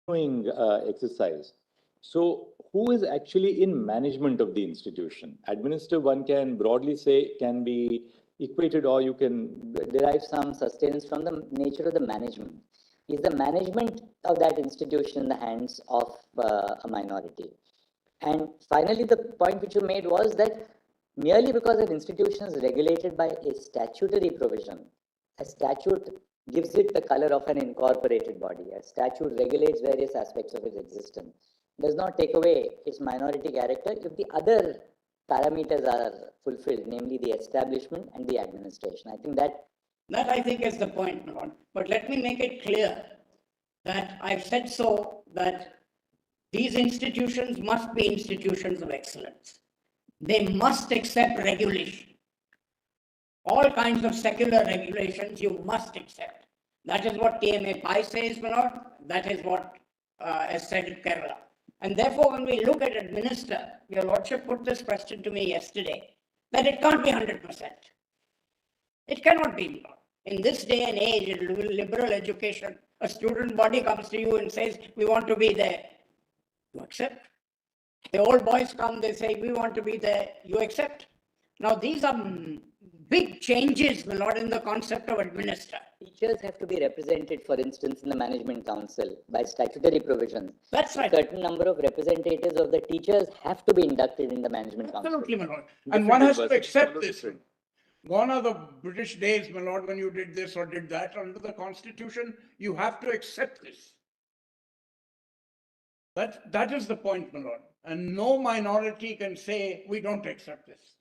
exercise. So who is actually in management of the institution? Administer, one can broadly say, can be equated, or you can derive some sustenance from the nature of the management. Is the management of that institution in the hands of a minority? And finally, the point which you made was that merely because an institution is regulated by a statutory provision, a statute gives it the color of an incorporated body. A statute regulates various aspects of its existence, does not take away its minority character if the other parameters are fulfilled, namely the establishment and the administration. I think that I think is the point, Lord. But let me make it clear that I've said so that these institutions must be institutions of excellence. They must accept regulation. All kinds of secular regulations you must accept. That is what TMA Pi says, my lord. That is what is said in Kerala. And therefore, when we look at administer, your lordship put this question to me yesterday, that it can't be 100%. It cannot be. In this day and age, in liberal education, a student body comes to you and says, we want to be there. You accept. The old boys come, they say, we want to be there. You accept. Now, these are big changes, my lord, in the concept of administer. Teachers have to be represented, for instance, in the management council by statutory provisions. That's right. A certain number of representatives of the teachers have to be inducted in the management council. Absolutely, my lord. And one has to accept this. Gone are the British days, my lord, when you did this or did that. Under the Constitution, you have to accept this. That is the point, my lord. And no minority can say, we don't accept this.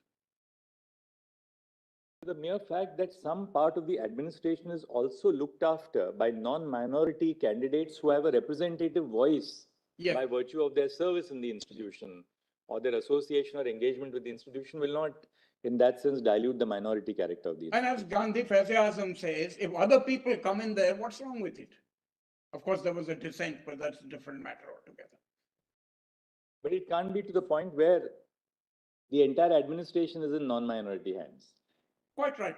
The mere fact that some part of the administration is also looked after by non-minority candidates who have a representative voice by virtue of their service in the institution or their association or engagement with the institution will not, in that sense, dilute the minority character of the institution. And as Gandhi Faiz-e-Azam says, if other people come in there, what's wrong with it? Of course, there was a dissent, but that's a different matter altogether. But it can't be to the point where the entire administration is in non-minority hands. Quite right.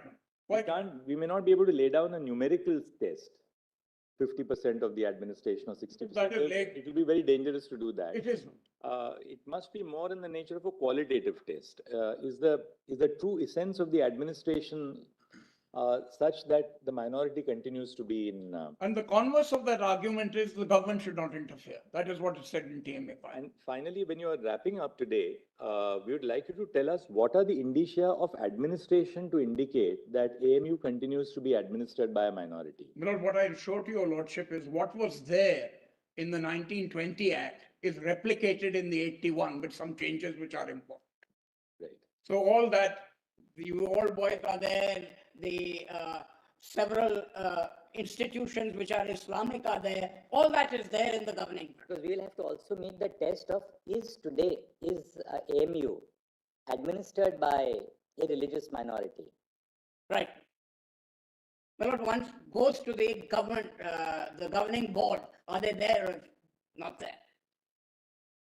We may not be able to lay down a numerical test, 50% of the administration or 60%. It will be very dangerous to do that. It is. It must be more in the nature of a qualitative test. Is the true essence of the administration such that the minority continues to be in... And the converse of that argument is the government should not interfere. That is what is said in TMA. And finally, when you are wrapping up today, we would like you to tell us what are the indicia of administration to indicate that AMU continues to be administered by a minority? Lord, what I'll show to your lordship is what was there in the 1920 Act is replicated in the 81 with some changes which are important. Right. So all that, you old boys are there, the several institutions which are Islamic are there, all that is there in the governing. Because we will have to also meet the test of is AMU administered by a religious minority? Right. Well, once goes to the government, the governing board, are they there or not there?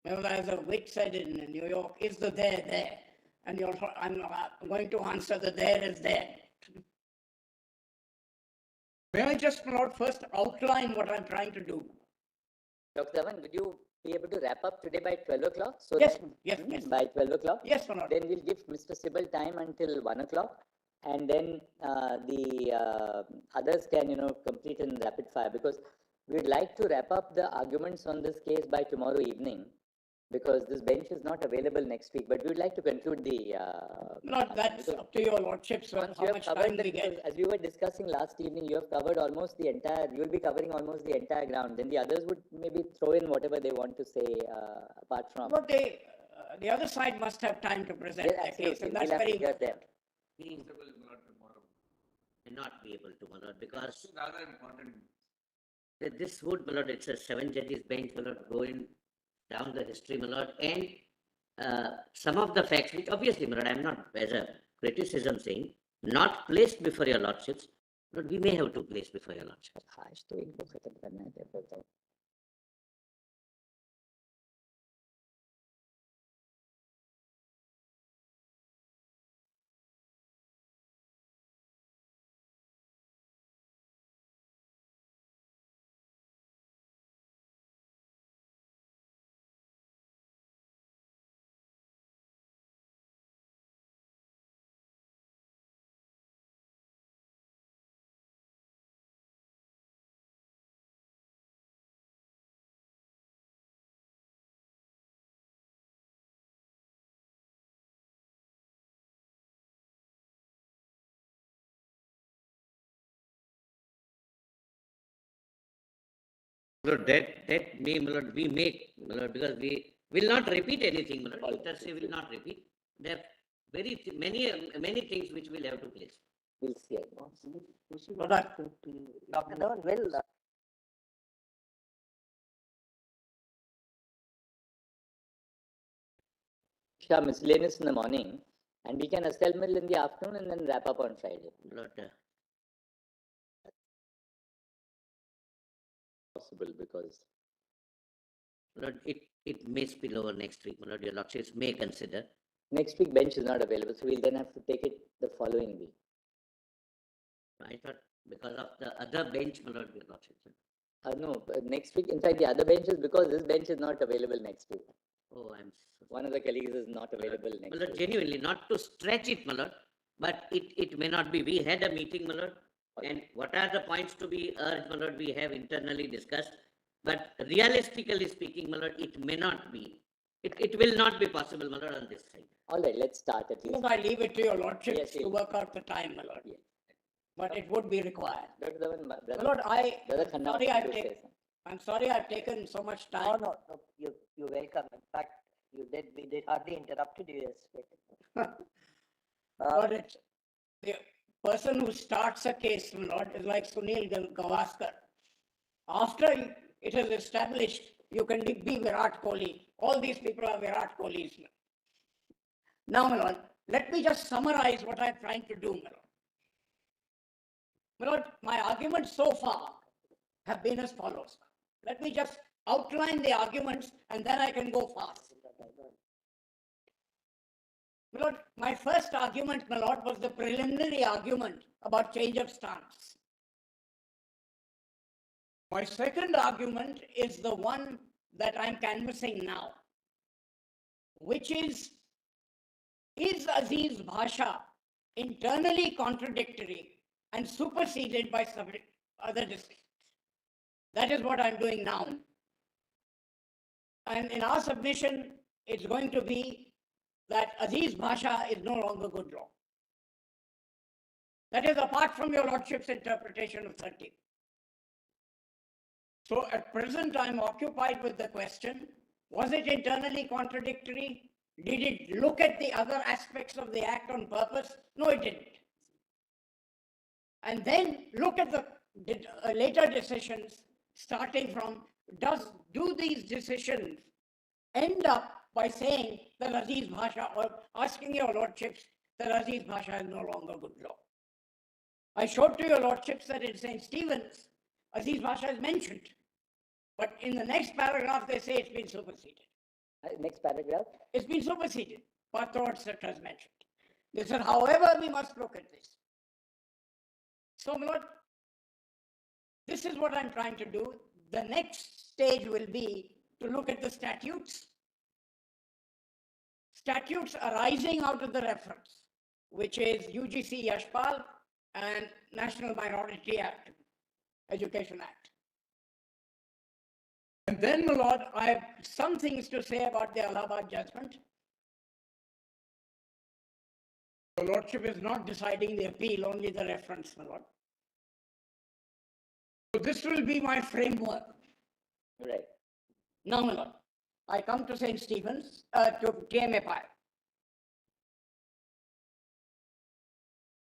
Well, as a wit said in New York, is the there? And I'm going to answer the there is there. May I just, Lord, first outline what I'm trying to do? Dr. Dhawan, would you be able to wrap up today by 12 o'clock? So yes. By 12 o'clock? Yes, Lord. Then we'll give Mr. Sybil time until 1 o'clock. And then the others can, complete in rapid fire. Because we'd like to wrap up the arguments on this case by tomorrow evening. Because this bench is not available next week, but we would like to conclude the... Not that's up to your lordships, how much time we get. As we were discussing last evening, you have covered almost the entire, you will be covering almost the entire ground. Then the others would maybe throw in whatever they want to say apart from... But the other side must have time to present their case, and that's very important. May not be able to, my lord, because rather important. This would, my lord, it's a 7 judges bench, my lord, going down the history, my lord, and some of the facts, which obviously, my lord, I'm not as a criticism saying, not placed before your lordships, but we may have to place before your lordships. So that may, my lord, we make, my lord, because we will not repeat anything, my lord. Let us say will not repeat. There are many things which we'll have to place. We'll see. Dr. Dhawan, well, Miscellaneous in the morning, and we can assemble in the afternoon and then wrap up on Friday. Lord, Possible because Lord, it may spill over next week, my lord. Your lordships may consider. Next week bench is not available, so we'll then have to take it the following week. I thought because of the other bench, my lord, your lordships. No, next week. In fact, the other bench is because this bench is not available next week. Oh, I'm so One of the colleagues is not available my next lord, week. genuinely, not to stretch it, my lord, but it may not be. We had a meeting, my lord, and what are the points to be urged, my lord, we have internally discussed. But realistically speaking, my lord, it may not be. It will not be possible, my lord, on this side. All right, let's start at least. I leave it to your lordship Yes, to yes. work out the time, my lord. Yes. But it would be required. Dr. Dhawan, My brother, lord, brother Khanna sorry wants I've to say taken, something. I'm sorry I've taken so much no, time. no, no, you're welcome. In fact, we did hardly interrupted you yesterday. But it's, the person who starts a case, my lord, is like Sunil Gavaskar. After it is established, you can be Virat Kohli. All these people are Virat Kohlis. Now, my lord, let me just summarize what I'm trying to do, my lord. My lord, my arguments so far have been as follows. Let me just outline the arguments and then I can go fast. My lord, my first argument, my lord, was the preliminary argument about change of stance. My second argument is the one that I'm canvassing now, which is Aziz Bhasha internally contradictory and superseded by other decisions? That is what I'm doing now. And in our submission, it's going to be that Aziz Bhasha is no longer good law. That is apart from your lordship's interpretation of 30. So at present, I'm occupied with the question, was it internally contradictory? Did it look at the other aspects of the act on purpose? No, it didn't. And then look at the later decisions, starting from, do these decisions end up by saying that Aziz Bhasha, or asking your lordships that Aziz Bhasha is no longer good law? I showed to your lordships that in St. Stephen's, Aziz Bhasha is mentioned. But in the next paragraph, they say it's been superseded. Next paragraph. It's been superseded. Patro, etc. is mentioned. They said, however, we must look at this. So, my lord, this is what I'm trying to do. The next stage will be to look at the statutes. Statutes arising out of the reference, which is UGC Yashpal and National Minority Act, Education Act. And then, my lord, I have some things to say about the Allahabad judgment. Your lordship is not deciding the appeal, only the reference, my lord. So this will be my framework. Right. Now, my lord, I come to St. Stephen's, to TMAPI.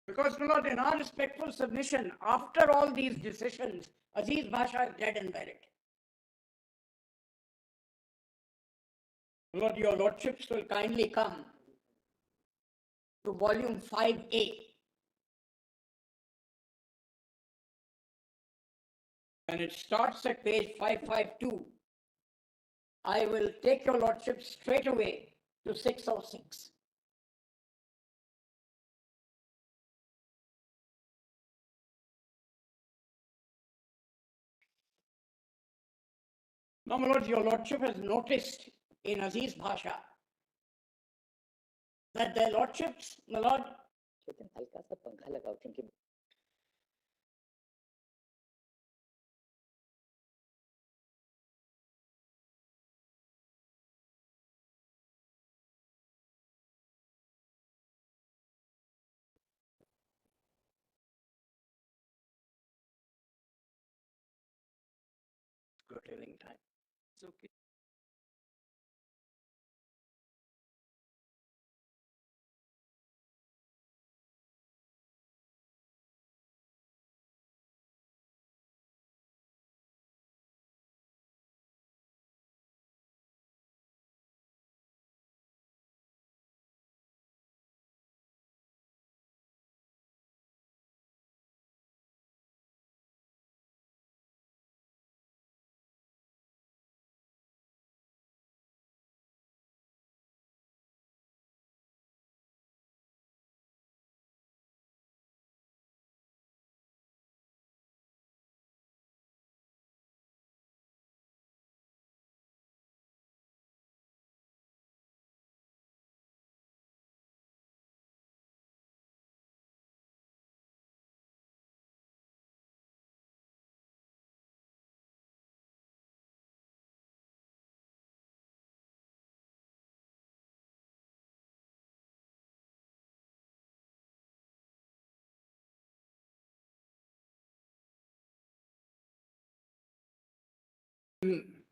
Because, my lord, in our respectful submission, after all these decisions, Aziz Bhasha is dead and buried. Lord, your lordships will kindly come to volume 5A. And it starts at page 552. I will take your lordship straight away to 606. Now, my lord, your lordship has noticed in Aziz Bhasha that their lordships, my lord, हल्का सा पंखा लगाओ क्योंकि curtailing time. It's okay.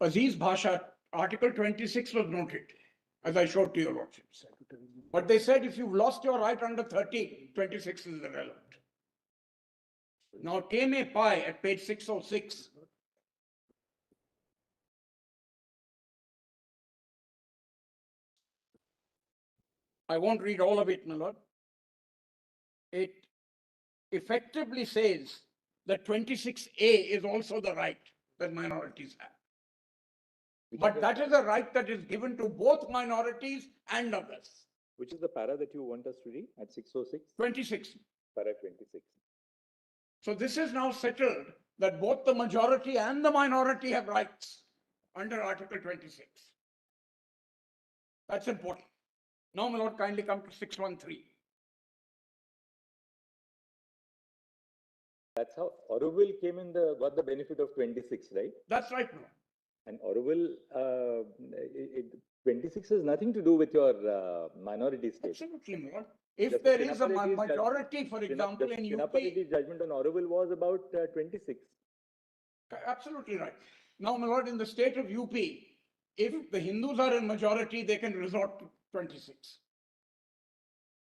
Aziz Bhasha, Article 26 was noted, as I showed to your lordships. But they said if you've lost your right under 30, 26 is irrelevant. Now, TMA Pi at page 606. I won't read all of it, my lord. It effectively says that 26A is also the right that minorities have. But that is a right that is given to both minorities and others. Which is the para that you want us to read at 606? 26. Para 26. So this is now settled that both the majority and the minority have rights under Article 26. That's important. Now, my lord, kindly come to 613. That's how Orville got the benefit of 26, right? That's right, my lord. And Orville, 26 has nothing to do with your minority status. Absolutely, my lord. If there is a majority, for example, in UP. Chinapaliti's judgment on Orville was about 26. Absolutely right. Now, my lord, in the state of UP, if the Hindus are in majority, they can resort to 26.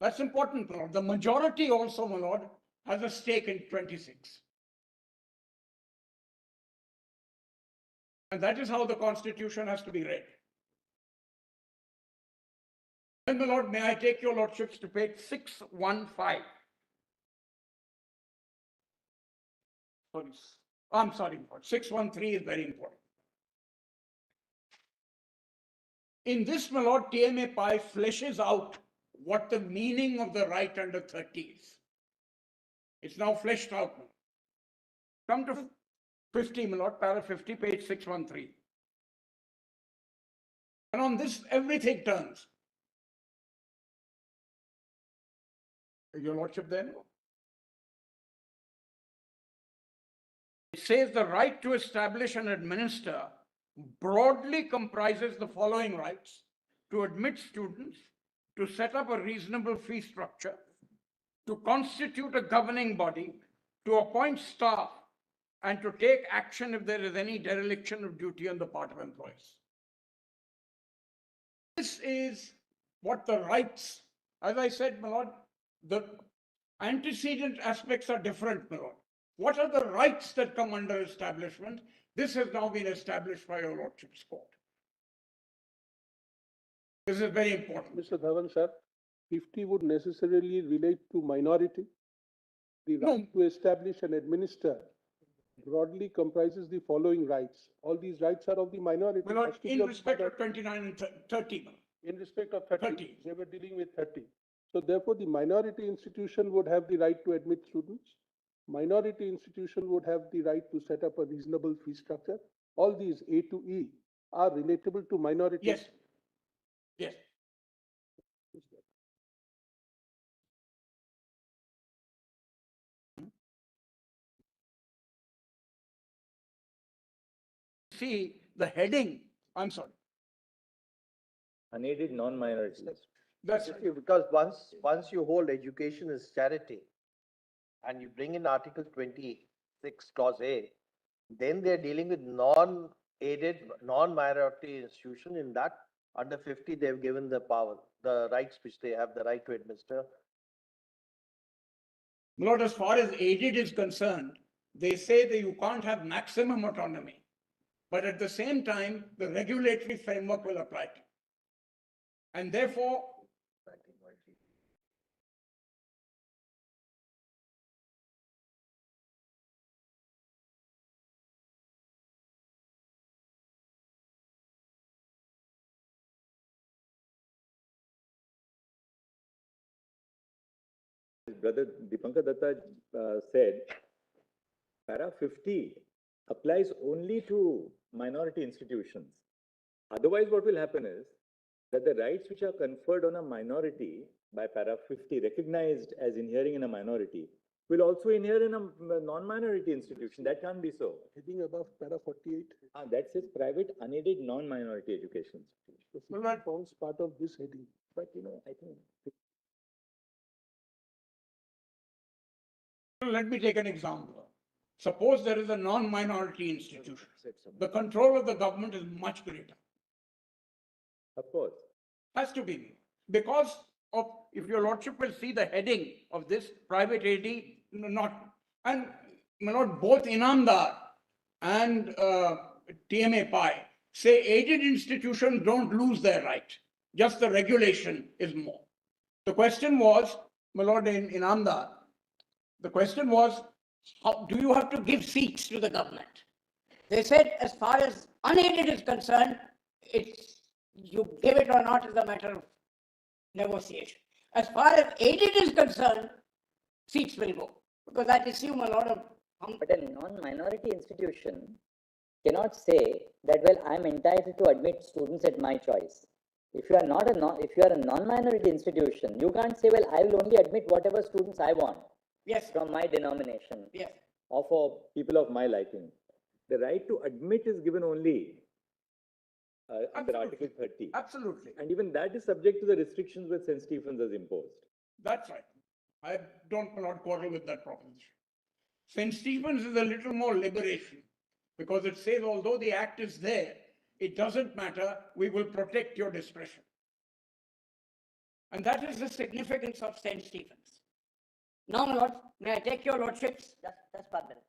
That's important, my lord. The majority also, my lord, has a stake in 26. And that is how the Constitution has to be read. Then, my lord, may I take your lordships to page 615. I'm sorry, my lord. 613 is very important. In this, my lord, TMA Pi fleshes out what the meaning of the right under 30 is. It's now fleshed out. Come to 50, my lord, para 50, page 613. And on this, everything turns. Your lordship then? It says the right to establish and administer broadly comprises the following rights: to admit students, to set up a reasonable fee structure, to constitute a governing body, to appoint staff, and to take action if there is any dereliction of duty on the part of employees. This is what the rights, as I said, my lord, the antecedent aspects are different, my lord. What are the rights that come under establishment? This has now been established by your lordship's court. This is very important. Mr. Dhawan, sir, 50 would necessarily relate to minority. The right to establish and administer broadly comprises the following rights. All these rights are of the minority. My lord, in respect of 29 and 30. In respect of 30, 30. They were dealing with 30. So therefore, the minority institution would have the right to admit students. Minority institution would have the right to set up a reasonable fee structure. All these A to E are relatable to minorities. Yes. Yes. See the heading. I'm sorry. Unaided non-minorities. That's right. Because once you hold education as charity and you bring in Article 26 clause A, then they're dealing with aided non-minority institution. In that, under 50, they've given the power, the rights which they have the right to administer. Lord, as far as aided is concerned, they say that you can't have maximum autonomy, but at the same time, the regulatory framework will apply to you. And therefore, Brother Dipankar Datta said, para 50 applies only to minority institutions. Otherwise, what will happen is that the rights which are conferred on a minority by para 50, recognized as inhering in a minority, will also inhere in a non-minority institution. That can't be so. Heading above para 48. That says private unaided non-minority education. Well, that forms part of this heading. But I think. let me take an example. Suppose there is a non-minority institution. The control of the government is much greater. Of course. Has to be. Because of, if your lordship will see the heading of this private AD, not, and my lord, both Inamdar and TMA Pi say aided institutions don't lose their right. Just the regulation is more. The question was, my lord, in Inamdar, the question was, How, do you have to give seats to the government? They said, as far as unaided is concerned, it's, you give it or not is a matter of negotiation. As far as aided is concerned, seats will go, because that assume a lot of. But a non-minority institution cannot say that, well, I'm entitled to admit students at my choice. If you are not if you are a non-minority institution, you can't say, well, I will only admit whatever students I want. Yes. From my denomination. Yes. Or for people of my liking. The right to admit is given only under Article 30. Absolutely. And even that is subject to the restrictions which St. Stephen's has imposed. That's right. I don't not quarrel with that proposition. St. Stephen's is a little more liberation, because it says, although the act is there, it doesn't matter, we will protect your discretion. And that is the significance of St. Stephen's. Now, my lord, may I take your lordships? Just 1 minute.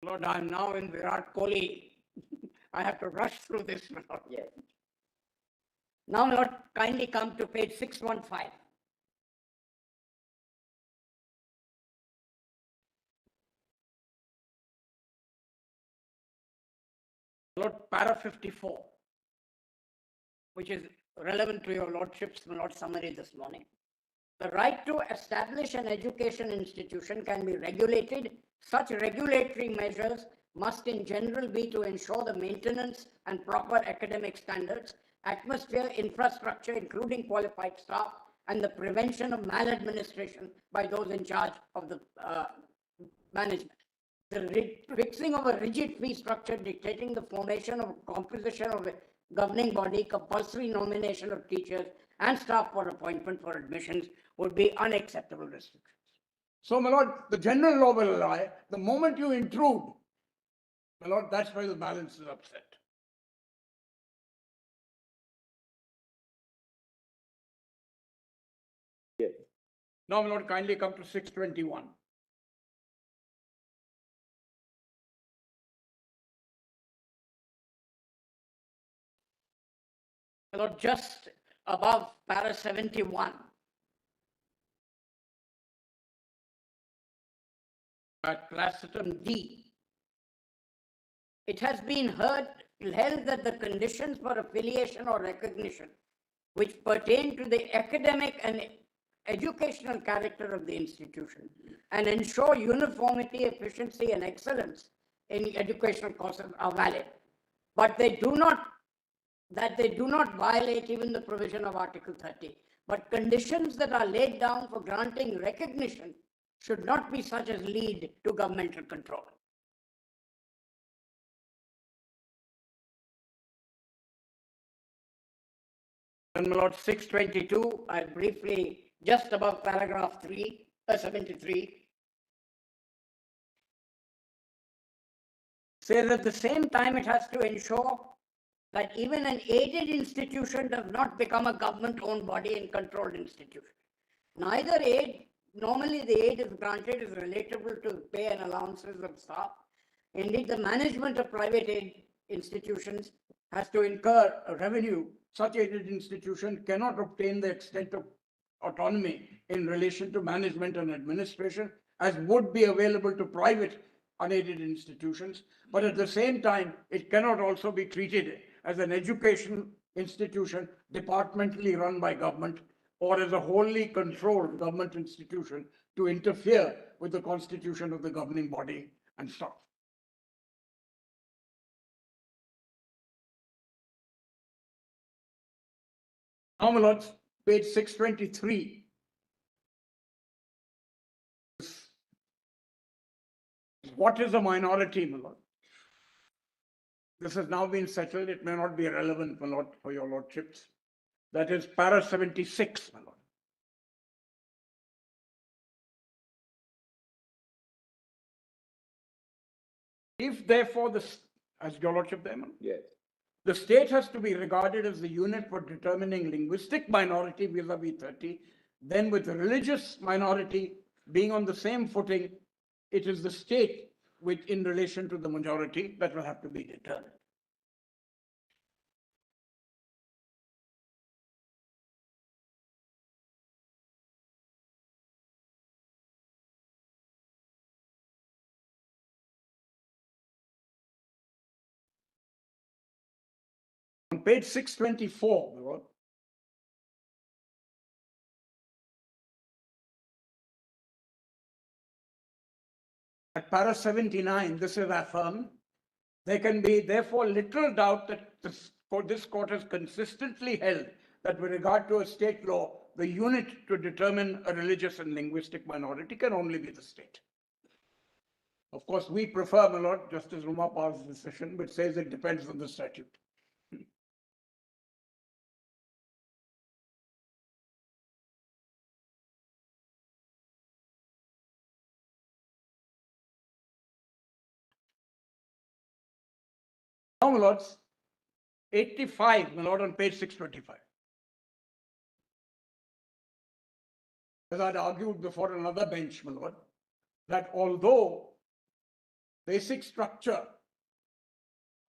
Lord, I'm now in Virat Kohli. I have to rush through this, my Lord. Yes. Now, my Lord, kindly come to page 615. Lord, para 54, which is relevant to your Lordship's, my Lord, summary this morning. The right to establish an education institution can be regulated. Such regulatory measures must in general be to ensure the maintenance and proper academic standards, atmosphere, infrastructure, including qualified staff, and the prevention of maladministration by those in charge of the management. The fixing of a rigid fee structure dictating the formation of composition of a governing body, compulsory nomination of teachers and staff for appointment for admissions would be unacceptable restrictions. So, my Lord, the general law will lie. The moment you intrude, my Lord, that's why the balance is upset. Yes. Now, my Lord, kindly come to 621. My Lord, just above para 71. At Classitum D. It has been held that the conditions for affiliation or recognition which pertain to the academic and educational character of the institution and ensure uniformity, efficiency, and excellence in educational courses are valid. But they do not violate even the provision of Article 30. But conditions that are laid down for granting recognition should not be such as lead to governmental control. and my Lord, 622, I briefly, just above paragraph 73, says at the same time it has to ensure that even an aided institution does not become a government-owned body and controlled institution. Neither aid, normally the aid is granted is relatable to pay and allowances of staff. Indeed, the management of private aid institutions has to incur a revenue. Such aided institution cannot obtain the extent of autonomy in relation to management and administration as would be available to private unaided institutions, but at the same time, it cannot also be treated as an education institution departmentally run by government or as a wholly controlled government institution to interfere with the constitution of the governing body and stuff. Now, my lords, page 623. What is a minority, my lord? This has now been settled. It may not be relevant, my lord, for your lordships. That is para 76, my lord. If therefore as your lordship there, my lord? Yes. The state has to be regarded as the unit for determining linguistic minority vis-a-vis 30, then with the religious minority being on the same footing, it is the state which in relation to the majority that will have to be determined. On page 624, my lord, at para 79, this is affirmed. There can be therefore little doubt that this court has consistently held that with regard to a state law, the unit to determine a religious and linguistic minority can only be the state. Of course, we prefer, my lord, Justice Rumapal's decision, which says it depends on the statute. Now, my lords, 85, my lord, on page 625. As I'd argued before another bench, my lord, that although basic structure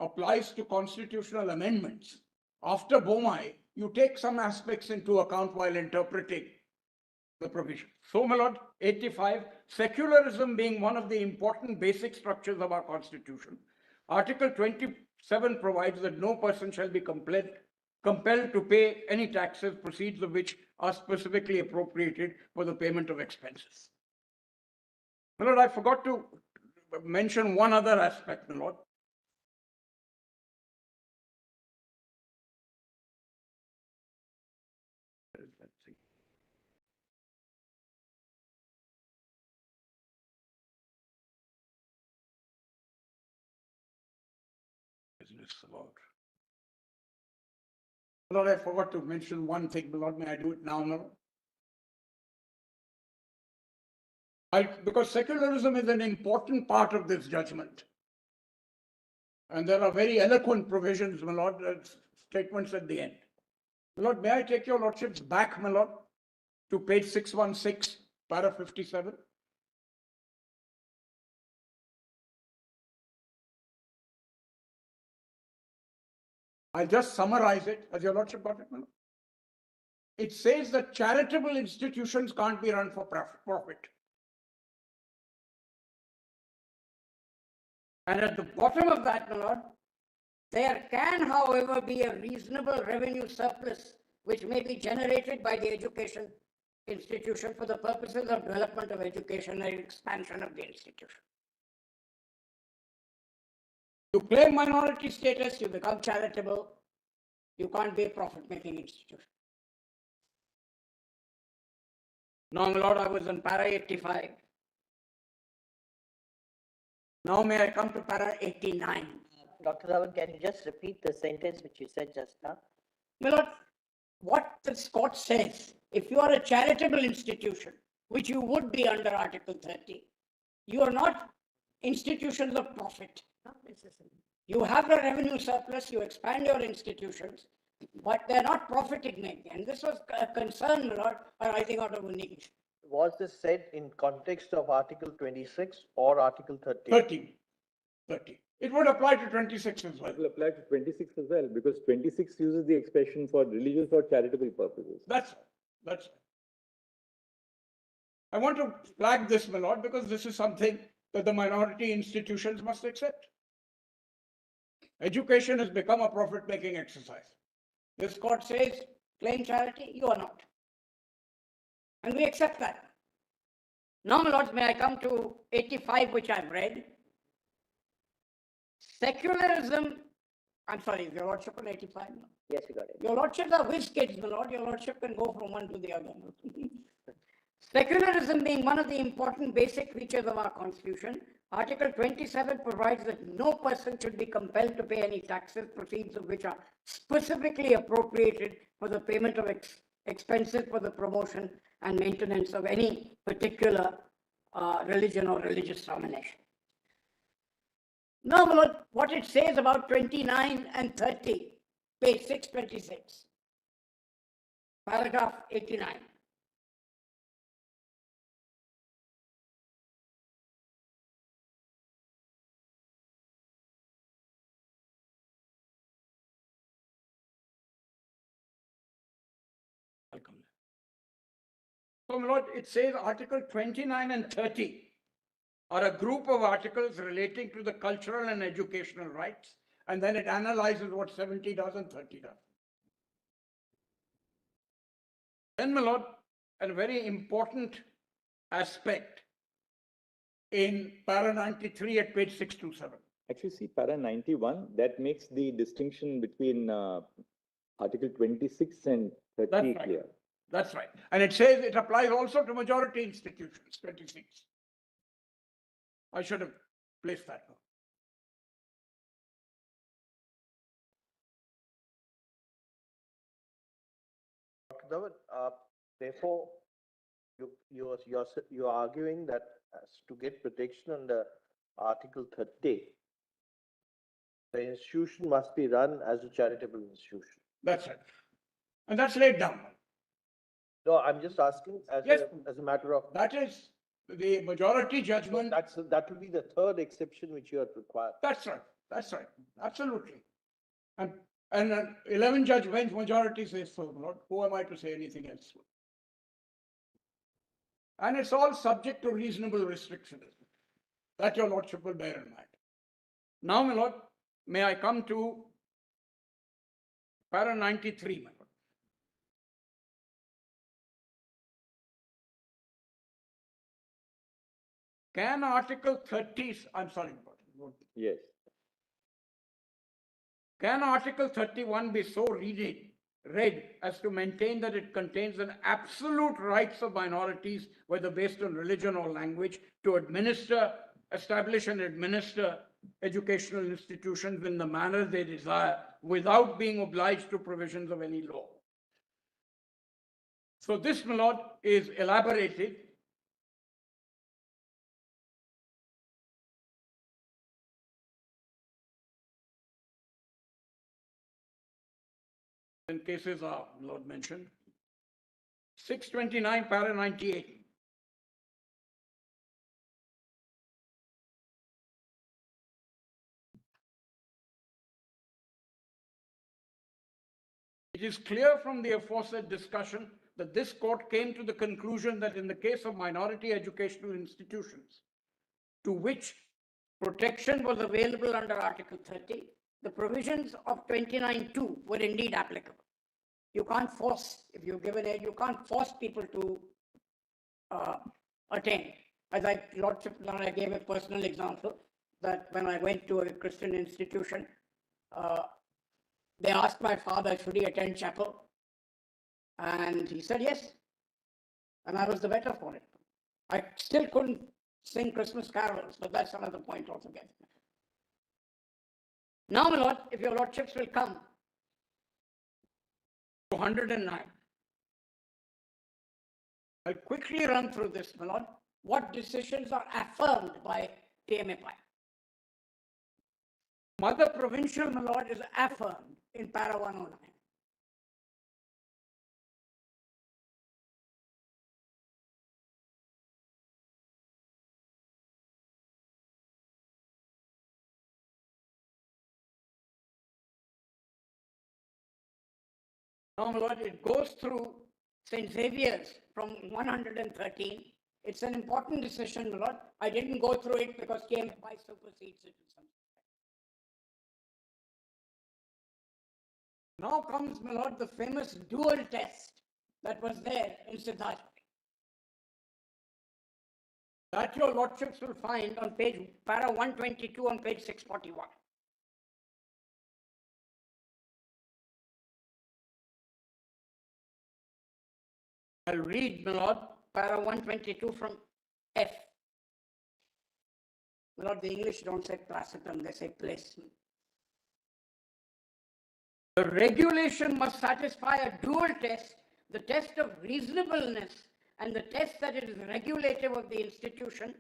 applies to constitutional amendments, after Bomai, you take some aspects into account while interpreting the provision. So, my lord, 85, secularism being one of the important basic structures of our constitution. Article 27 provides that no person shall be compelled to pay any taxes, proceeds of which are specifically appropriated for the payment of expenses. My lord, I forgot to mention one other aspect, my lord. Business about. Lord, I forgot to mention one thing, Lord, may I do it now, Lord? Because secularism is an important part of this judgment. And there are very eloquent provisions, my lord, statements at the end. My lord, may I take your lordships back, my lord, to page 616, para 57? I'll just summarize it. Has your lordship got it, my lord? It says that charitable institutions can't be run for profit. And at the bottom of that, my lord, there can, however, be a reasonable revenue surplus which may be generated by the education institution for the purposes of development of education and expansion of the institution. You claim minority status, you become charitable, you can't be a profit-making institution. Now, my lord, I was on para 85. Now may I come to para 89. Dr. Dhawan, can you just repeat the sentence which you said just now? My lord, what the court says, if you are a charitable institution, which you would be under Article 30, you are not institutions of profit. You have a revenue surplus, you expand your institutions, but they're not profit making. And this was a concern, my lord, arising out of Unigation. Was this said in context of Article 26 or Article 30? 30. It would apply to 26 as well. It will apply to 26 as well, because 26 uses the expression for religious or charitable purposes. That's. I want to flag this, my lord, because this is something that the minority institutions must accept. Education has become a profit-making exercise. This court says, claim charity, you are not. And we accept that. Now, my lords, may I come to 85, which I've read. Secularism, I'm sorry, your lordship on 85? No? Yes, you got it. Your lordships are whiz kids, my lord. Your lordship can go from one to the other. Secularism being one of the important basic features of our constitution, Article 27 provides that no person should be compelled to pay any taxes, proceeds of which are specifically appropriated for the payment of expenses for the promotion and maintenance of any particular religion or religious denomination. Now, what it says about 29 and 30, page 626, paragraph 89. So, my lord, it says Article 29 and 30 are a group of articles relating to the cultural and educational rights, and then it analyzes what 70 does and 30 does. Then, my lord, a very important aspect in para 93 at page 627. Actually, see, para 91, that makes the distinction between Article 26 and 30 That's right. clear. That's right. And it says it applies also to majority institutions, 26. I should have placed that. Dr. Dhawan, therefore, you're arguing that as to get protection under Article 30, the institution must be run as a charitable institution. That's right. And that's laid down. No, I'm just asking as, Yes. as a matter of. That is the majority judgment. That will be the third exception which you are required. That's right. That's right. Absolutely. And an 11-judge bench majority says so, Lord. Who am I to say anything else? And it's all subject to reasonable restrictions. That your Lordship will bear in mind. Now, my Lord, may I come to para 93, my Lord. Can Article 30, I'm sorry, Lord. Yes. Can Article 31 be so read as to maintain that it contains an absolute rights of minorities, whether based on religion or language, to establish and administer educational institutions in the manner they desire, without being obliged to provisions of any law? So this, my Lord, is elaborated in cases are, Lord mentioned. 629, para 98. It is clear from the aforesaid discussion that this court came to the conclusion that in the case of minority educational institutions, to which protection was available under Article 30, the provisions of 29(2) were indeed applicable. You can't force, if you've given aid, you can't force people to attend. As Lordship, I gave a personal example that when I went to a Christian institution, they asked my father, should he attend chapel? And he said yes. And I was the better for it. I still couldn't sing Christmas carols, but that's another point altogether. Now, my Lord, if your Lordships will come to 109. I'll quickly run through this, my Lord. What decisions are affirmed by TMAPI? Mother Provincial, my Lord, is affirmed in para 109. Now, my Lord, it goes through St. Xavier's from 113. It's an important decision, my Lord. I didn't go through it because KMFI supersedes it in some respect. Now comes, my Lord, the famous dual test that was there in Siddharth. That your Lordships will find on page para 122 on page 641. I'll read, my Lord, para 122 from F. My Lord, the English don't say placetum, they say placement. The regulation must satisfy a dual test, the test of reasonableness and the test that it is regulative of the institution,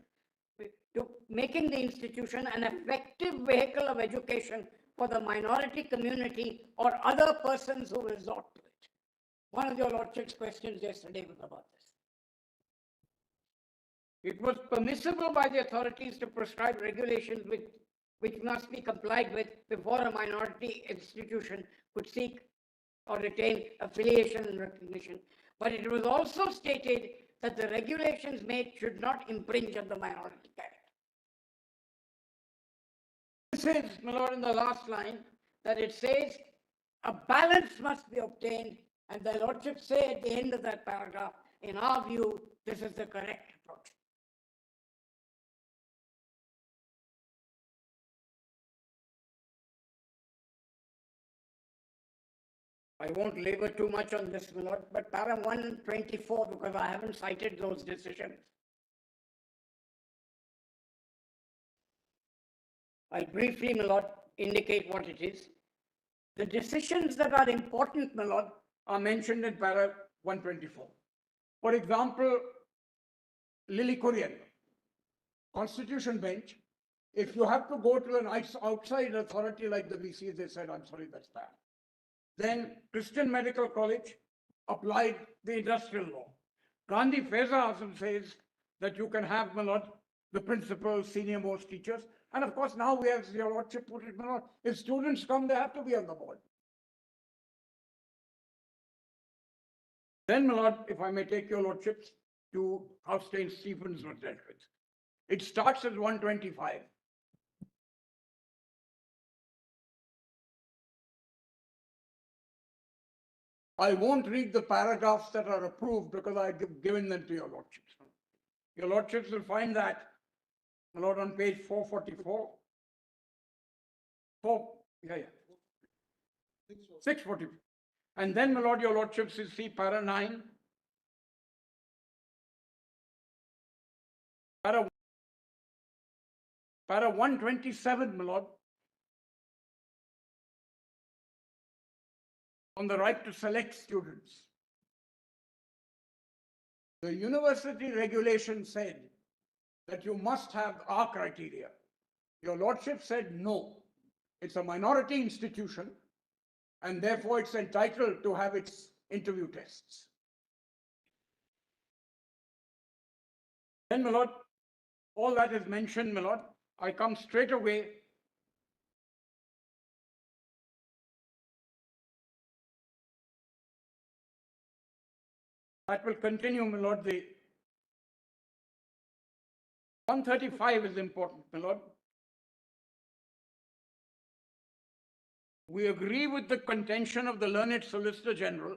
to making the institution an effective vehicle of education for the minority community or other persons who resort to it. One of your Lordship's questions yesterday was about this. It was permissible by the authorities to prescribe regulations which must be complied with before a minority institution could seek or retain affiliation and recognition. But it was also stated that the regulations made should not impinge on the minority character. This is, my Lord, in the last line, that it says a balance must be obtained, and the Lordship say at the end of that paragraph, in our view, this is the correct approach. I won't labor too much on this, my Lord, but para 124, because I haven't cited those decisions. I'll briefly, my Lord, indicate what it is. The decisions that are important, my Lord, are mentioned in para 124. For example, Lily Kurian, Constitution Bench, if you have to go to an outside authority like the VC, they said, I'm sorry, that's bad. Then Christian Medical College applied the industrial law. Gandhi Feza Azam says that you can have, my lord, the principal, senior most teachers. And of course, now we have, your lordship put it, my lord, if students come, they have to be on the board. Then, my lord, if I may take your lordships to how St. Stephen's was dealt with. It starts at 125. I won't read the paragraphs that are approved because I've given them to your lordships. Your lordships will find that, my lord, on page 444. 644. And then, my lord, your lordships will see para 9. Para 127, my lord, on the right to select students. The university regulation said that you must have our criteria. Your lordship said no. It's a minority institution and therefore it's entitled to have its interview tests. Then, my lord, all that is mentioned, my lord, I come straight away that will continue, my lord. The 135 is important, my lord. We agree with the contention of the learned Solicitor General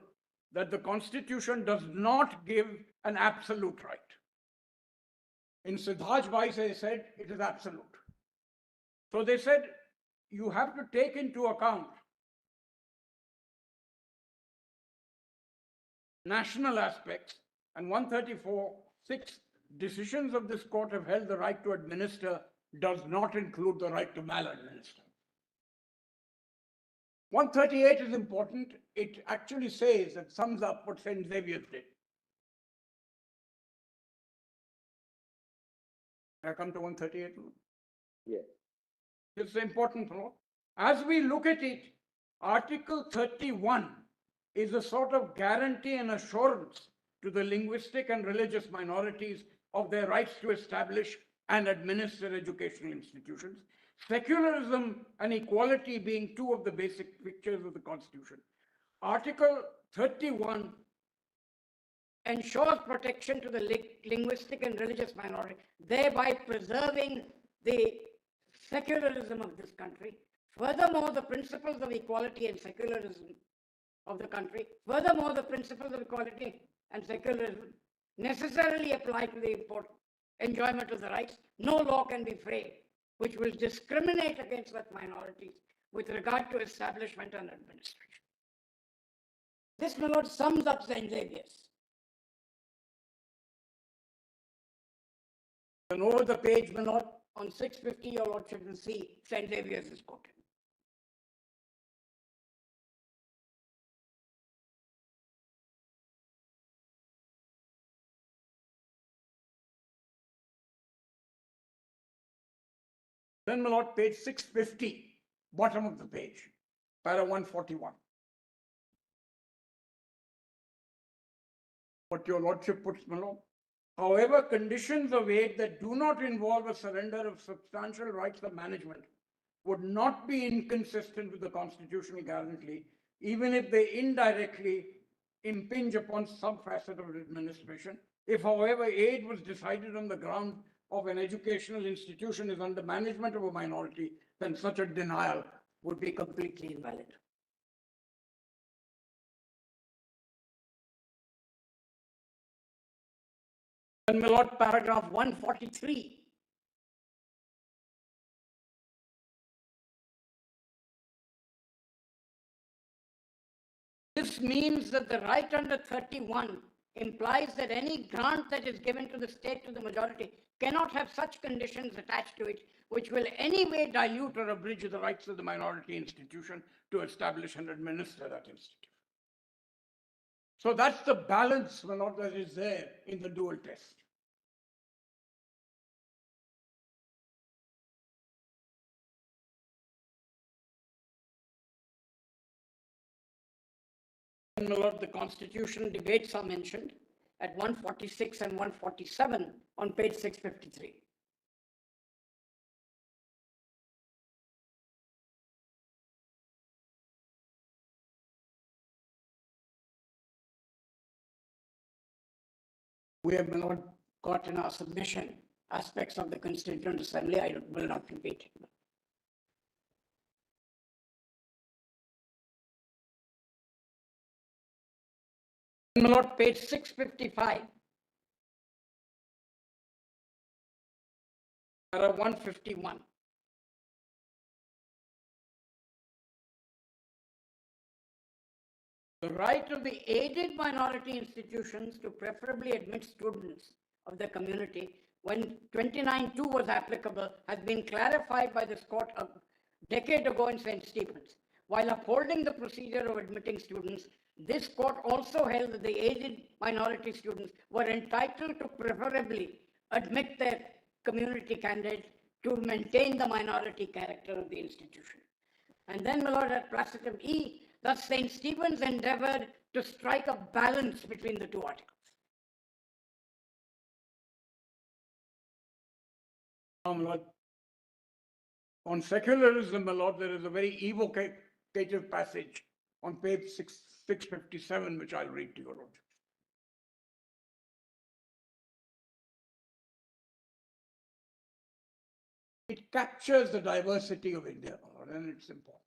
that the Constitution does not give an absolute right. In Siddharth Bhai, they said it is absolute. So they said you have to take into account national aspects, and 134(6) decisions of this court have held the right to administer does not include the right to maladminister. 138 is important. It actually says and sums up what St. Xavier's did. I come to 138. Yes. It's important. As we look at it, Article 31 is a sort of guarantee and assurance to the linguistic and religious minorities of their rights to establish and administer educational institutions. Secularism and equality being two of the basic pictures of the Constitution. Article 31 ensures protection to the linguistic and religious minority, thereby preserving the secularism of this country. Furthermore, the principles of equality and secularism of the country, furthermore, the principles of equality and secularism necessarily apply to the enjoyment of the rights. No law can be framed which will discriminate against such minorities with regard to establishment and administration. This, my lord, sums up St. Xavier's. And over the page, my lord, on 650, your lordship will see St. Xavier's is quoted. Then, my lord, page 650, bottom of the page, para 141. What your lordship puts, my lord. However, conditions of aid that do not involve a surrender of substantial rights of management would not be inconsistent with the constitutional guarantee, even if they indirectly impinge upon some facet of administration. If, however, aid was decided on the ground of an educational institution is under management of a minority, then such a denial would be completely invalid. And, my lord, paragraph 143. This means that the right under 31 implies that any grant that is given to the state to the majority cannot have such conditions attached to it which will anyway dilute or abridge the rights of the minority institution to establish and administer that institution. So that's the balance, my lord, that is there in the dual test. My lord, the constitutional debates are mentioned. at 146 and 147 on page 653. We have not got in our submission aspects of the Constituent Assembly. I will not repeat it. My Lord, page 655. Para 151. The right of the aided minority institutions to preferably admit students of the community when 29(2) was applicable has been clarified by this court a decade ago in St. Stephen's. While upholding the procedure of admitting students, this court also held that the aided minority students were entitled to preferably admit their community candidates to maintain the minority character of the institution. And then, my Lord, at Placitum E, thus St. Stephen's endeavored to strike a balance between the two articles. My Lord, on secularism, my Lord, there is a very evocative passage on page 657, which I'll read to your Lordship. It captures the diversity of India, my Lord, and its importance.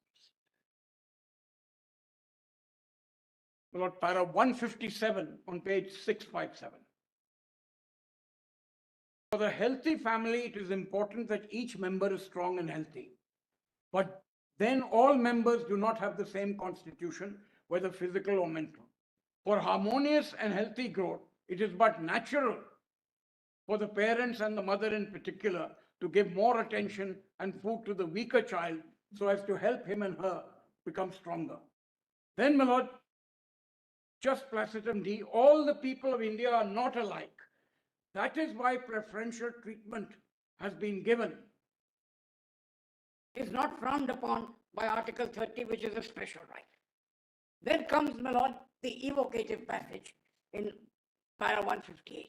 My Lord, para 157 on page 657. For the healthy family, it is important that each member is strong and healthy. But then all members do not have the same constitution, whether physical or mental. For harmonious and healthy growth, it is but natural for the parents and the mother in particular to give more attention and food to the weaker child so as to help him and her become stronger. Then, my Lord, just Placitum D, all the people of India are not alike. That is why preferential treatment has been given. It is not frowned upon by Article 30, which is a special right. Then comes, my Lord, the evocative passage in para 158.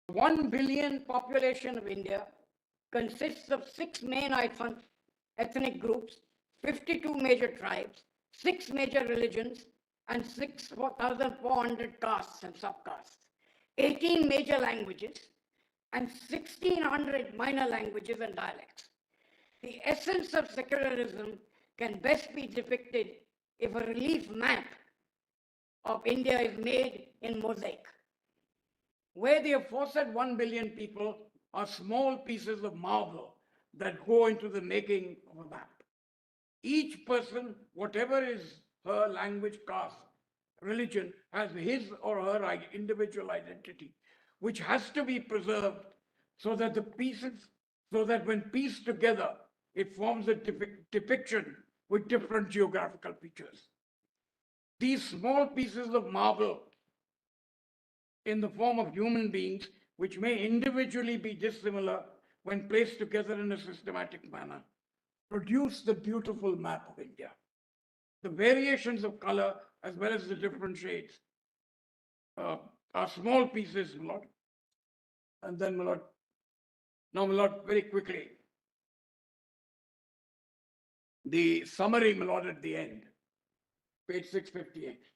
1 billion population of India consists of 6 main ethnic groups, 52 major tribes, 6 major religions, and 6,400 castes and subcastes, 18 major languages, and 1,600 minor languages and dialects. The essence of secularism can best be depicted if a relief map of India is made in mosaic, where the aforesaid 1 billion people are small pieces of marble that go into the making of a map. Each person, whatever is her language, caste, religion, has his or her individual identity, which has to be preserved so that when pieced together, it forms a depiction with different geographical features. These small pieces of marble in the form of human beings, which may individually be dissimilar when placed together in a systematic manner, produce the beautiful map of India. The variations of color, as well as the different shades, are small pieces, my Lord. And then, my Lord, now, my Lord, very quickly, the summary, my Lord, at the end, page 658.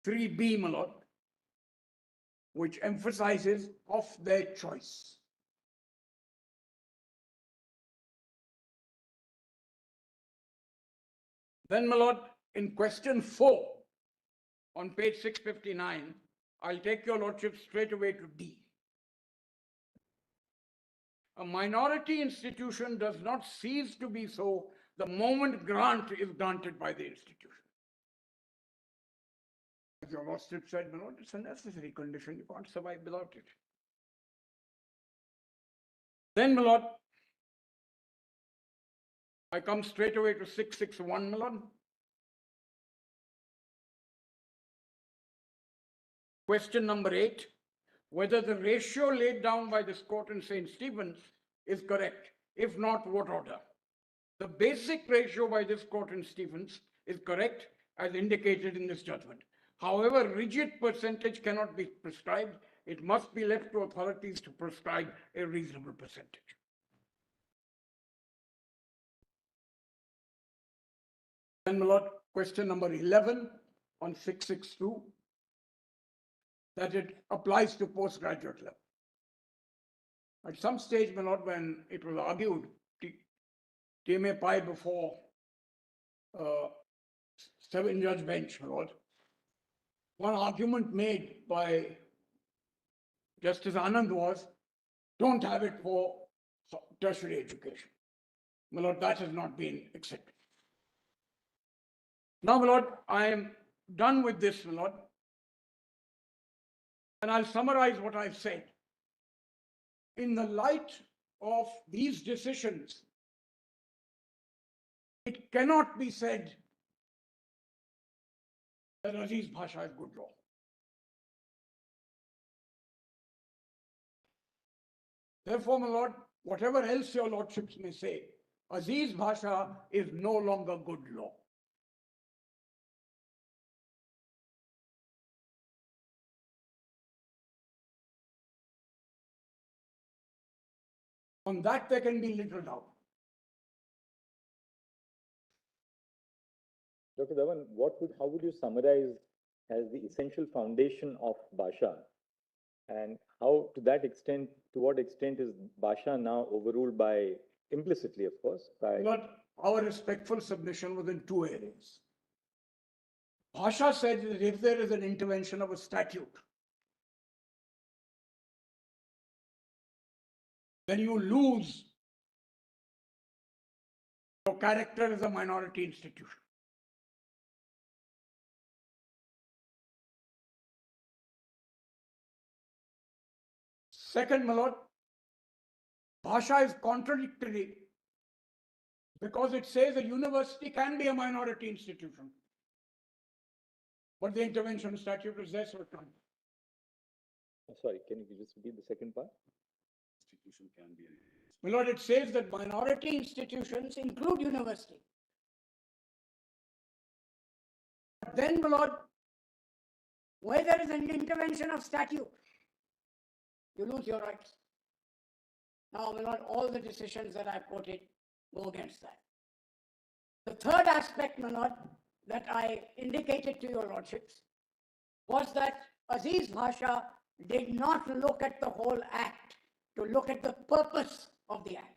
Three B, my Lord, which emphasizes of their choice. Then, my Lord, in question 4 on page 659, I'll take your Lordship straight away to D. A minority institution does not cease to be so the moment grant is granted by the institution. As your Lordship said, my Lord, it's a necessary condition. You can't survive without it. Then, my Lord, I come straight away to 661, my Lord. Question number 8, whether the ratio laid down by this court in St. Stephen's is correct. If not, what order? The basic ratio by this court in Stevens is correct as indicated in this judgment. However, rigid percentage cannot be prescribed. It must be left to authorities to prescribe a reasonable percentage. Then, my lord, question number 11 on 662, that it applies to postgraduate level. At some stage, my lord, when it was argued, TMA Pai before 7-judge bench, my lord, one argument made by Justice Anand was, don't have it for tertiary education. My lord, that has not been accepted. Now, my lord, I am done with this, my lord, and I'll summarize what I've said. In the light of these decisions, it cannot be said that Aziz Bhasha is good law. Therefore, my lord, whatever else your lordships may say, Aziz Bhasha is no longer good law. On that, there can be little doubt. Dr. Dhawan, how would you summarize as the essential foundation of Bhasha? And how, to what extent is Bhasha now overruled by, implicitly, of course, by... Lord, our respectful submission was in two areas. Bhasha said that if there is an intervention of a statute, then you lose your character as a minority institution. Second, my lord, Bhasha is contradictory because it says a university can be a minority institution, but the intervention statute is there, so it can't. Sorry, can you just repeat the second part? Institution can be. My lord, it says that minority institutions include university. But then, my lord, where there is an intervention of statute, you lose your rights. Now, my lord, all the decisions that I quoted go against that. The third aspect, my lord, that I indicated to your lordships was that Aziz Bhasha did not look at the whole act, to look at the purpose of the act.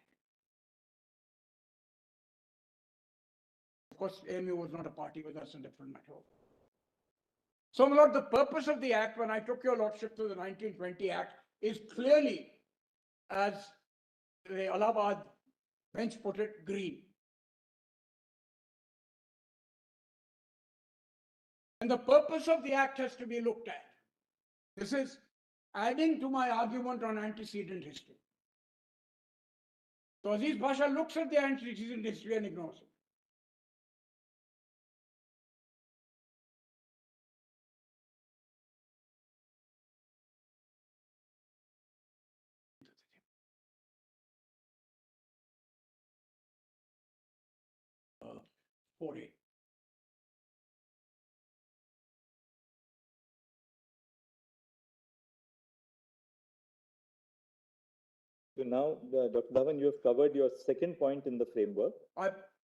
Of course, AMU was not a party with us in different matter. So, my lord, the purpose of the act, when I took your lordship to the 1920 Act, is clearly, as the Allahabad bench put it, green. And the purpose of the act has to be looked at. This is adding to my argument on antecedent history. So Aziz Bhasha looks at the antecedent history and ignores it. Uh, 4A. So now, Dr. Dhawan, you have covered your second point in the framework.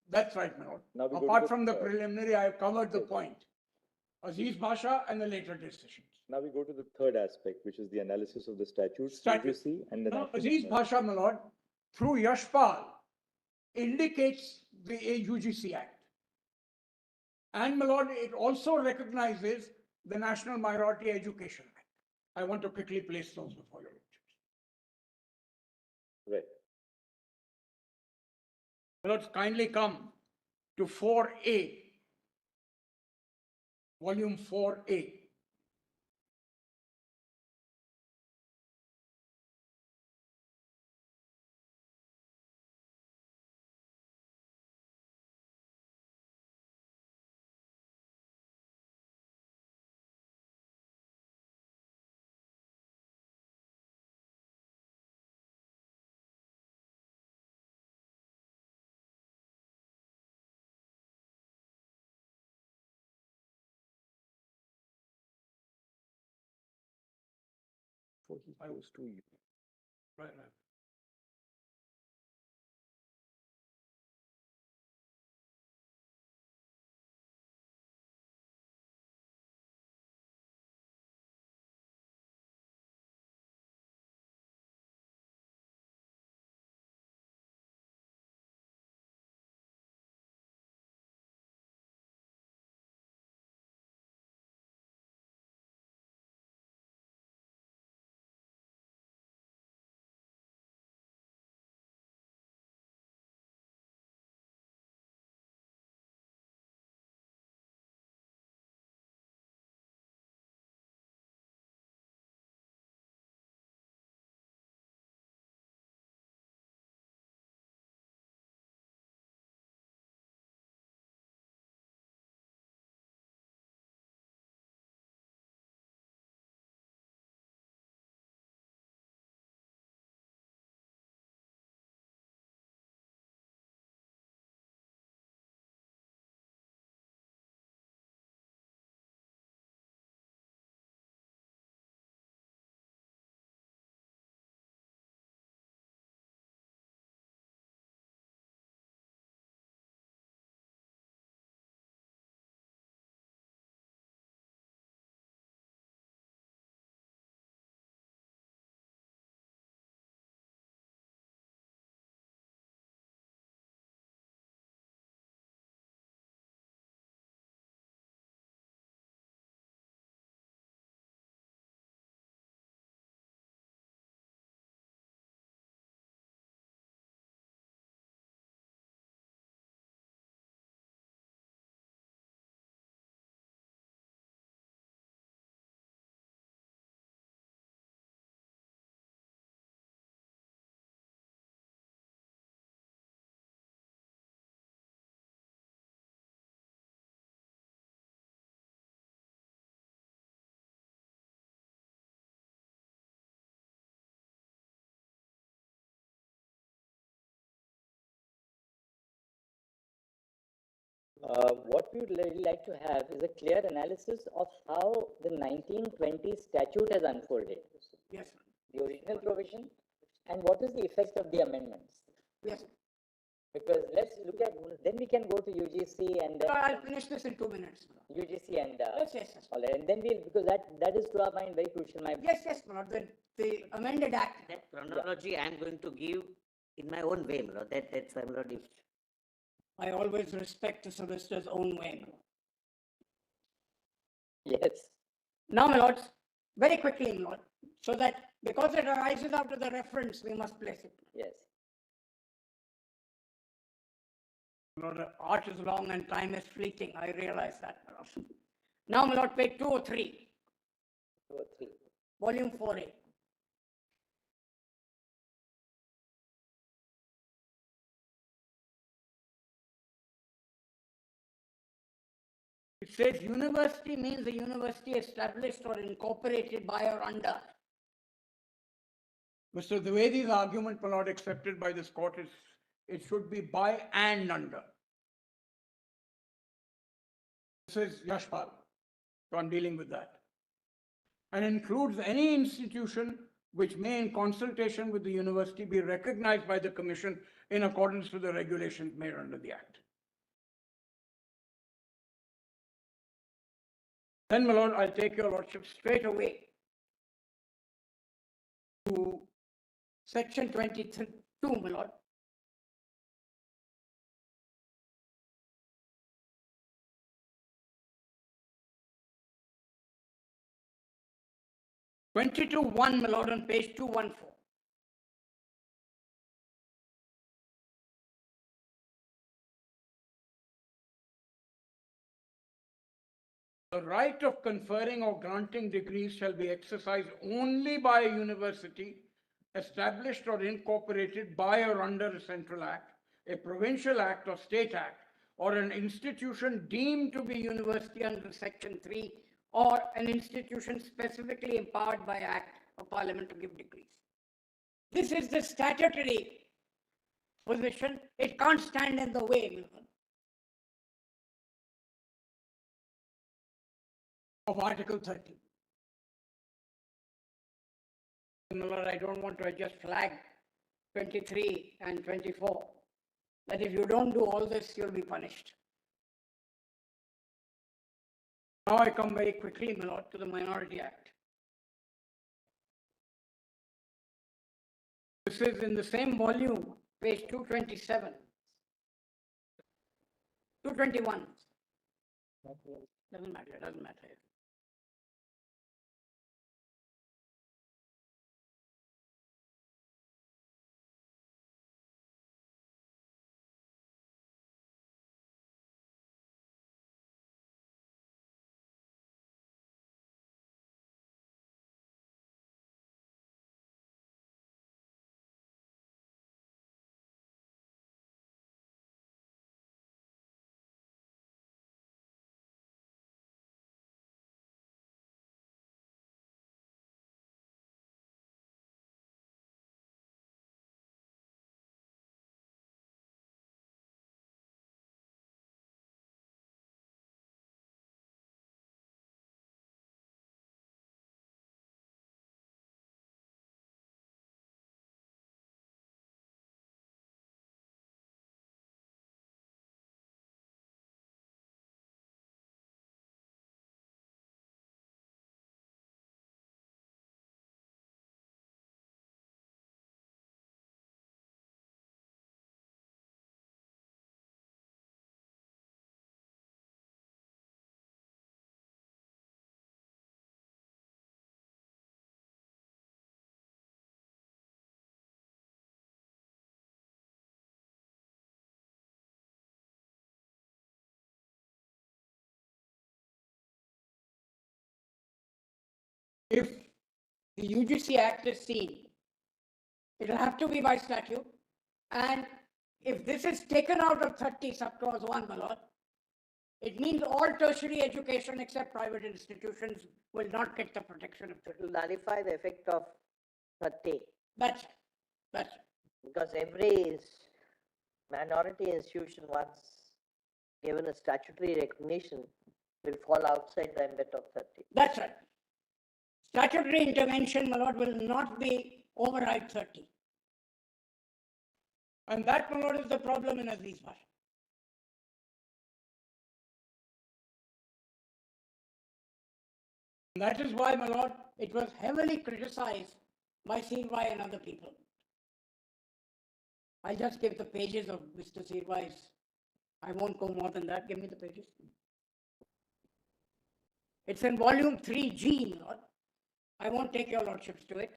That's right, my lord. Now we go Apart to from the preliminary, I have covered the point. Aziz Bhasha and the later decisions. Now we go to the third aspect, which is the analysis of the statutes, UGC, and the Now, national Aziz Bhasha, my lord, through Yashpal, indicates the UGC Act. And, my lord, it also recognizes the National Minority Education Act. I want to quickly place those before you. Right. Let's kindly come to 4A, volume 4A. before he goes to you. Right. What we would really like to have is a clear analysis of how the 1920 statute has unfolded. Yes, The original provision and what is the effect of the amendments. yes. Because let's look at, then we can go to UGC and I'll finish this in 2 minutes. UGC and Yes. all that. And then we'll, because that is to our mind very crucial. Yes, my lord, the amended act. That chronology I am going to give in my own way, my lord. That's why, my lord, if I always respect the solicitor's own way. Yes. Now, my lords, very quickly, my lord, so that because it arises out of the reference, we must place it. Yes. Lord, art is long and time is fleeting. I realize that, my lord. Now, my lord, page 203, 203. volume 4A. It says university means a university established or incorporated by or under. Mr. Dwivedi's argument, my lord, accepted by this court is it should be by and under. This is Yashpal, so I'm dealing with that. And includes any institution which may, in consultation with the university, be recognized by the commission in accordance with the regulations made under the Act. Then, my lord, I'll take your lordship straight away to section 22, my lord. (22.1), my lord, on page 214. The right of conferring or granting degrees shall be exercised only by a university established or incorporated by or under a central act, a provincial act or state act, or an institution deemed to be university under section 3, or an institution specifically empowered by act of parliament to give degrees. This is the statutory position. It can't stand in the way, my lord, Of Article 30. my lord, I don't want to just flag 23 and 24, that if you don't do all this, you'll be punished. Now I come very quickly, my lord, to the Minority Act. This is in the same volume, page 227. 221. Doesn't matter, doesn't matter. If the UGC Act is seen, it will have to be by statute. And if this is taken out of 30 subclause 1, my lord, it means all tertiary education except private institutions will not get the protection of To nullify the effect of 30, That's because every minority institution, once given a statutory recognition, will fall outside the ambit of 30. That's right. Statutory intervention, my lord, will not be override 30. And that, my lord, is the problem in Aziz Pasha. That is why, my lord, it was heavily criticized by Sirvai and other people. I just give the pages of Mr. Sirvai's. I won't go more than that. Give me the pages. It's in volume 3G, my lord. I won't take your lordships to it.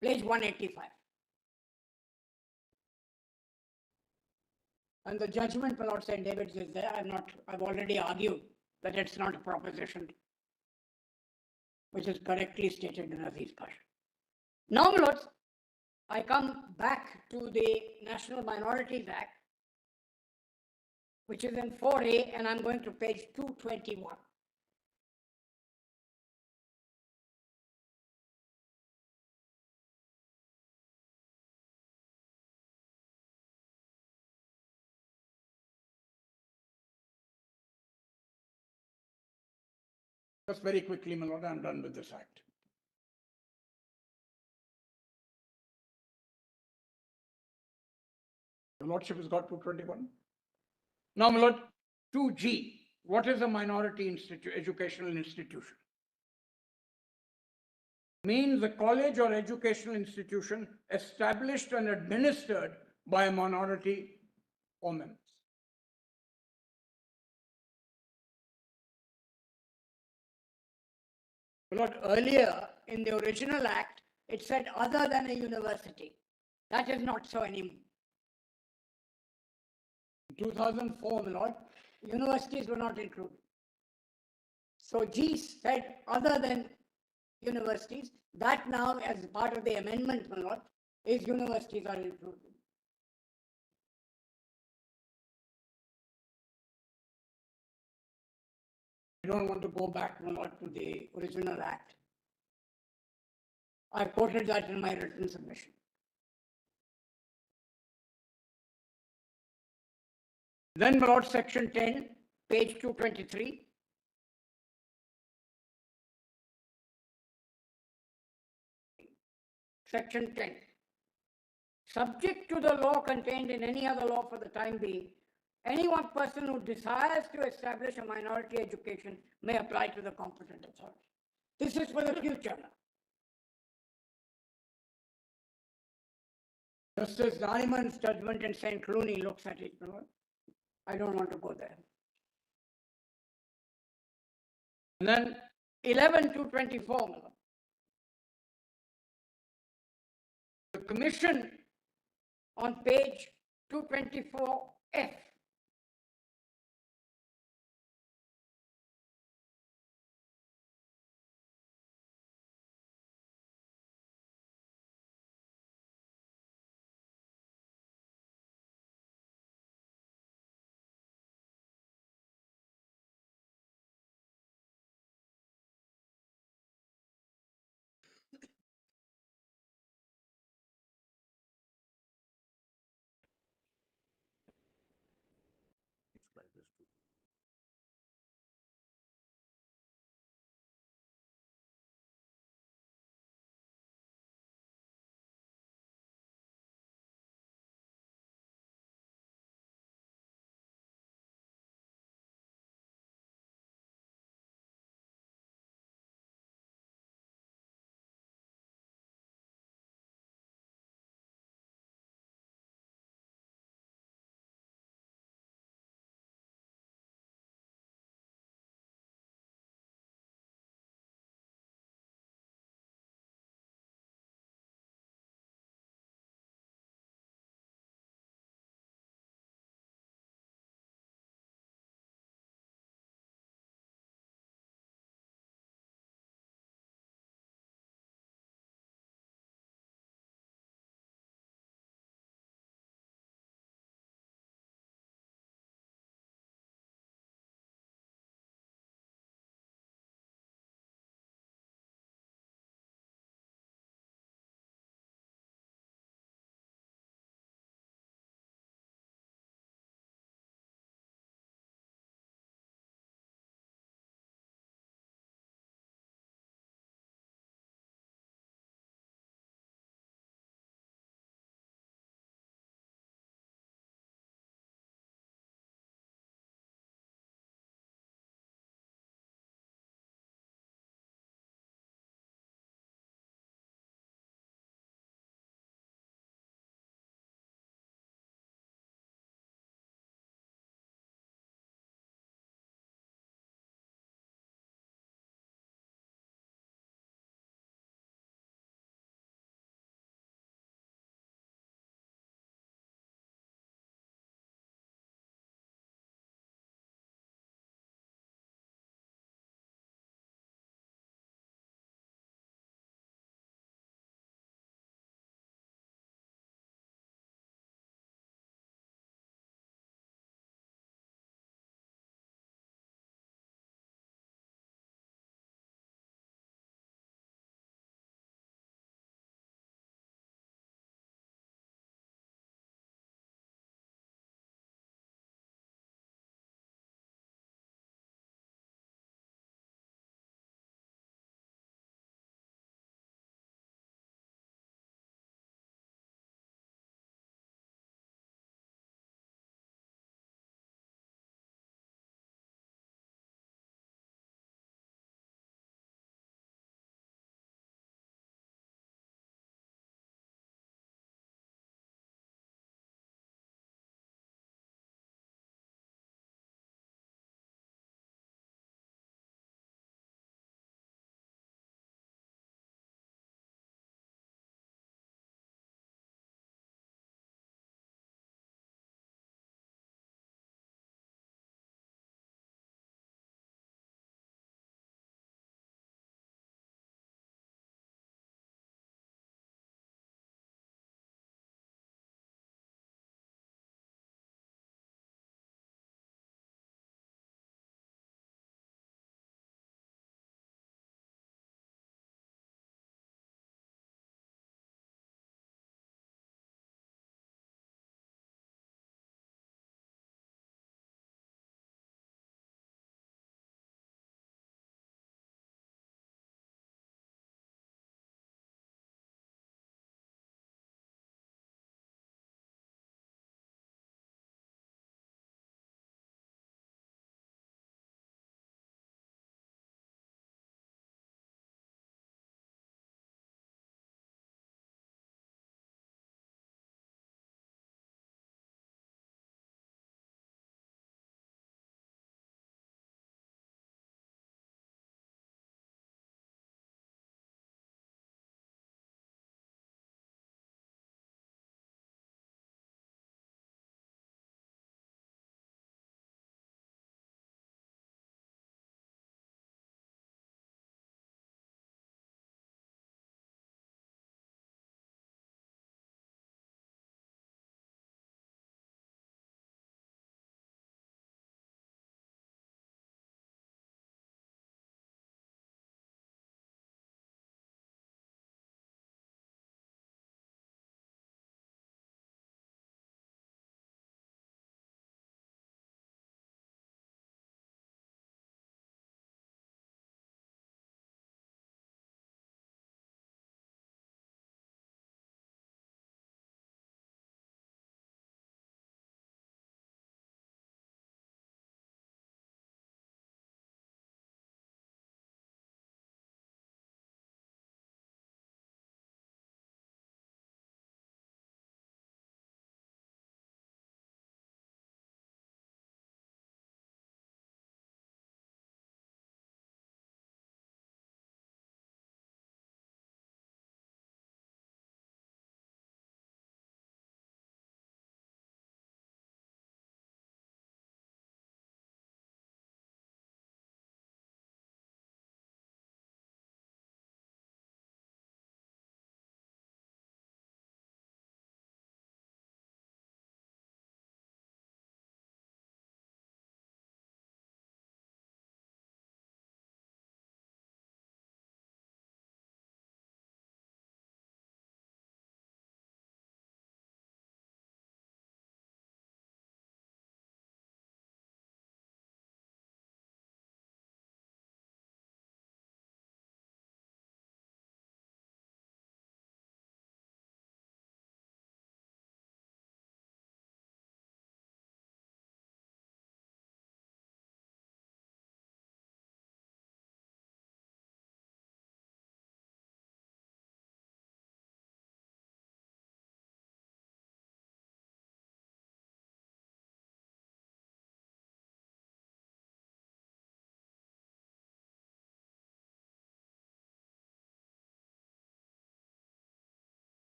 Page 185. And the judgment, my lord, St. David's is there. I've already argued that it's not a proposition, which is correctly stated in Aziz Pasha. Now, my lords, I come back to the National Minorities Act, which is in 4A, and I'm going to page 221. Just very quickly, my lord, I'm done with this act. The lordship has got 221. Now, my lord, 2G. What is a minority educational institution? Means a college or educational institution established and administered by a minority or members. Lord, earlier in the original act, it said other than a university. That is not so anymore. In 2004, my lord, universities were not included. So G said other than universities. That now, as part of the amendment, my lord, is universities are included. I don't want to go back, my lord, to the original act. I quoted that in my written submission. Then, my lord, section 10, page 223. Section 10. Subject to the law contained in any other law for the time being, any one person who desires to establish a minority education may apply to the competent authority. This is for the future now. Justice Diamond's judgment in St. Clooney looks at it. I don't want to go there. And then 11 to 24. The commission on page 224F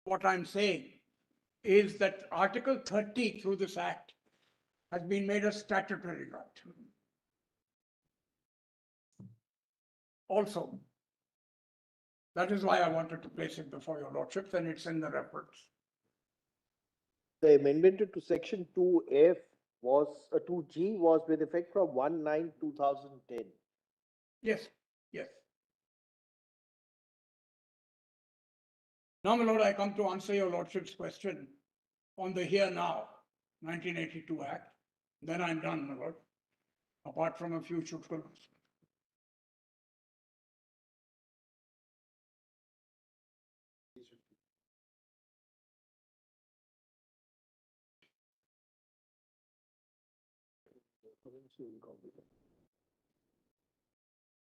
what I'm saying is that Article 30 through this Act has been made a statutory right. Also, that is why I wanted to place it before your lordships, and it's in the reference. The amendment to section 2F was, 2G was with effect from 1/9/2010. Yes, yes. Now, my lord, I come to answer your lordship's question on the here now 1982 Act. Then I'm done, my lord, apart from a few chutkulas.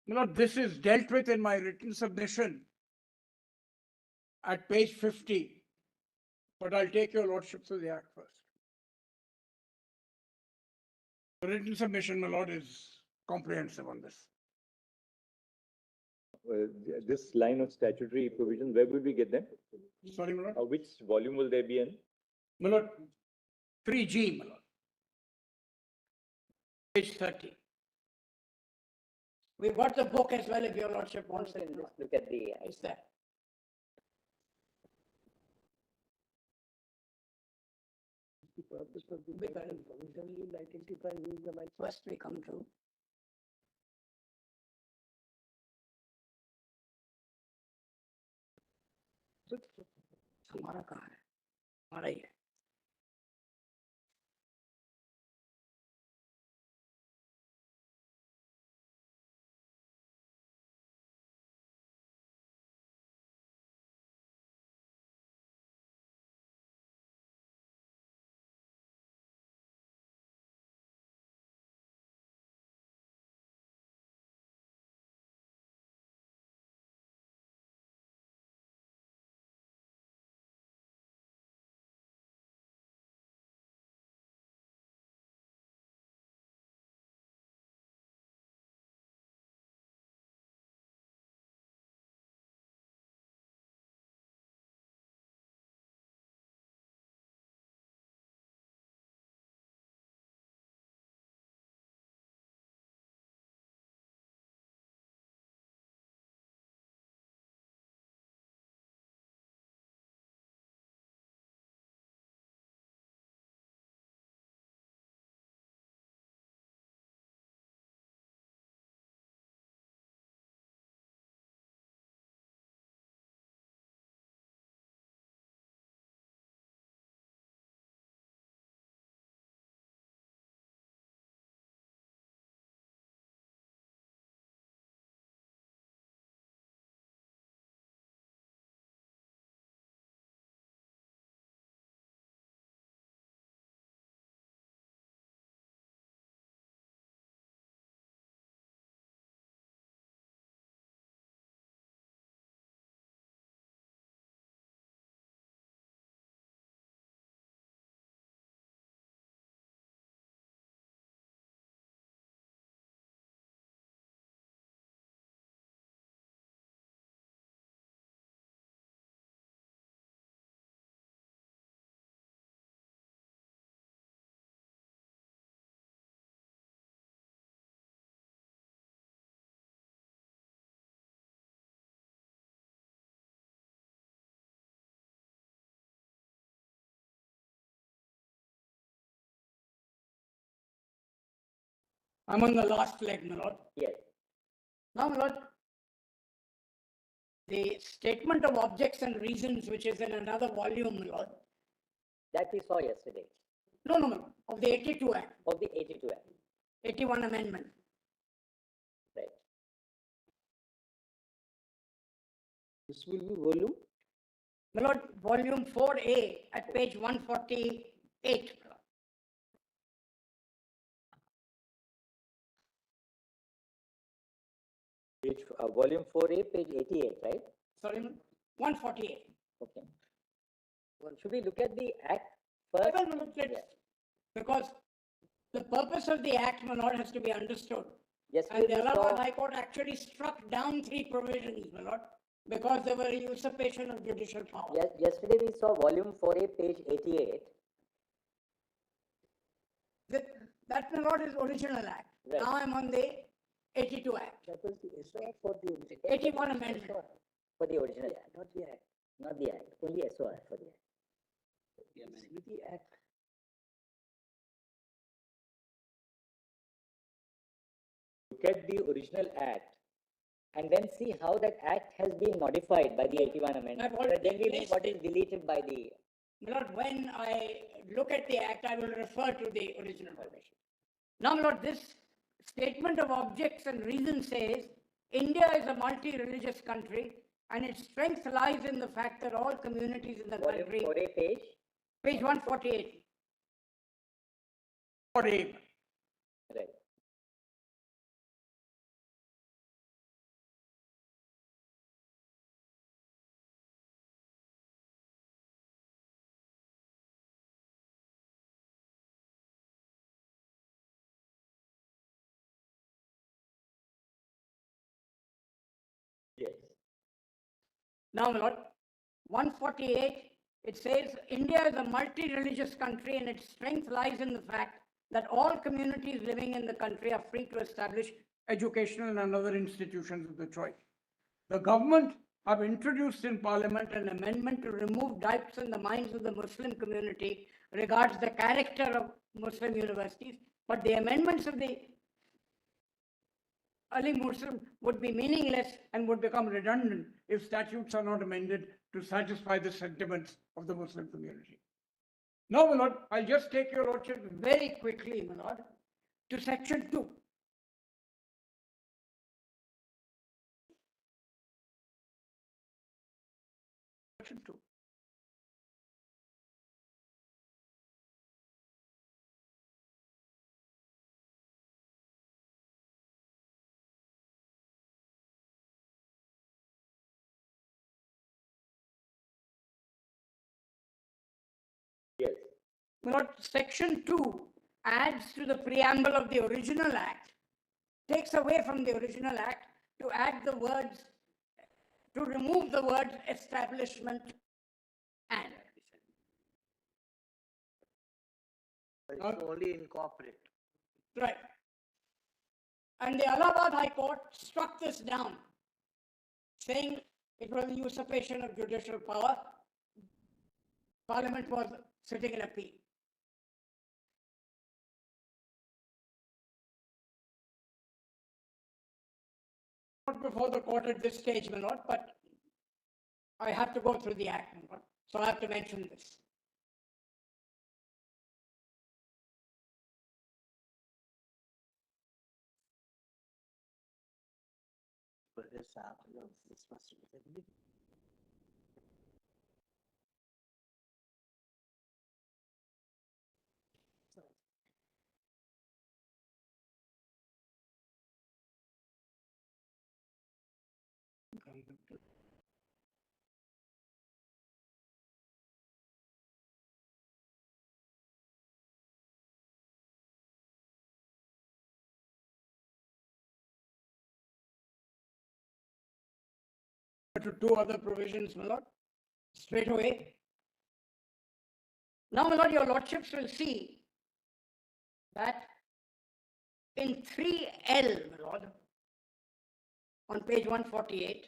My lord, this is dealt with in my written submission at page 50, but I'll take your lordship to the Act first. The written submission, my lord, is comprehensive on this. This line of statutory provision, where will we get them? Sorry, my lord. Which volume will they be in? My lord, 3G, my lord. Page 30. We've got the book as well if your lordship wants it. Just look at the, It's there. First we come to. हमारा कहाँ है? हमारा ही है. I'm on the last leg, my lord. yes, Now, my lord, the statement of objects and reasons, which is in another volume, my lord. that we saw yesterday, No, no, no, of the 82 Act, of the 82 Act, 81 Amendment. right? This will be volume? My lord, volume 4A at page 148. Page, volume 4A, page 88, right? Sorry, ma'am, 148. Okay. Well, should we look at the Act first? Well, my lord, let's- Yeah. because the purpose of the Act, my lord, has to be understood. Yes, And the we Allahabad saw, High Court actually struck down 3 provisions, my lord. because they were a usurpation of judicial power. Yes, yesterday we saw volume 4A, page 88. That my lord is original act. Right. Now I'm on the 82 act. That was the SOR for the original. 81 amendment. For the original act, Not the act. not the act, only SOR for the act. See the act. Look at the original act and then see how that act has been modified by the 81 amendment. I've already Then we know placed what is it. deleted by the. My lord, when I look at the act, I will refer to the original provision. Now, my lord, this statement of objects and reasons says India is a multi-religious country and its strength lies in the fact that all communities in the Volume country, 4A, page. page 148. For aim. Right. Yes. Now, my lord, 148, it says India is a multi-religious country and its strength lies in the fact that all communities living in the country are free to establish. Educational and other institutions of the choice. The government have introduced in Parliament An amendment to remove doubts in the minds of the Muslim community regards the character of Muslim universities, but the amendments of the Ali Muslim would be meaningless and would become redundant if statutes are not amended to satisfy the sentiments of the Muslim community. Now, my lord, I'll just take your lordship very quickly, my lord, to section 2. section 2. Yes. My lord, section 2 adds to the preamble of the original act, takes away from the original act to add the words, to remove the words establishment and. It's only incorporate. Right. And the Allahabad High Court struck this down, saying it was a usurpation of judicial power. Parliament was sitting in appeal. Not before the court at this stage, my lord, but I have to go through the act, my lord, so I have to mention this. This must be. To two other provisions, my lord, straight away. Now, my lord, your lordships will see that in 3L, my lord, on page 148,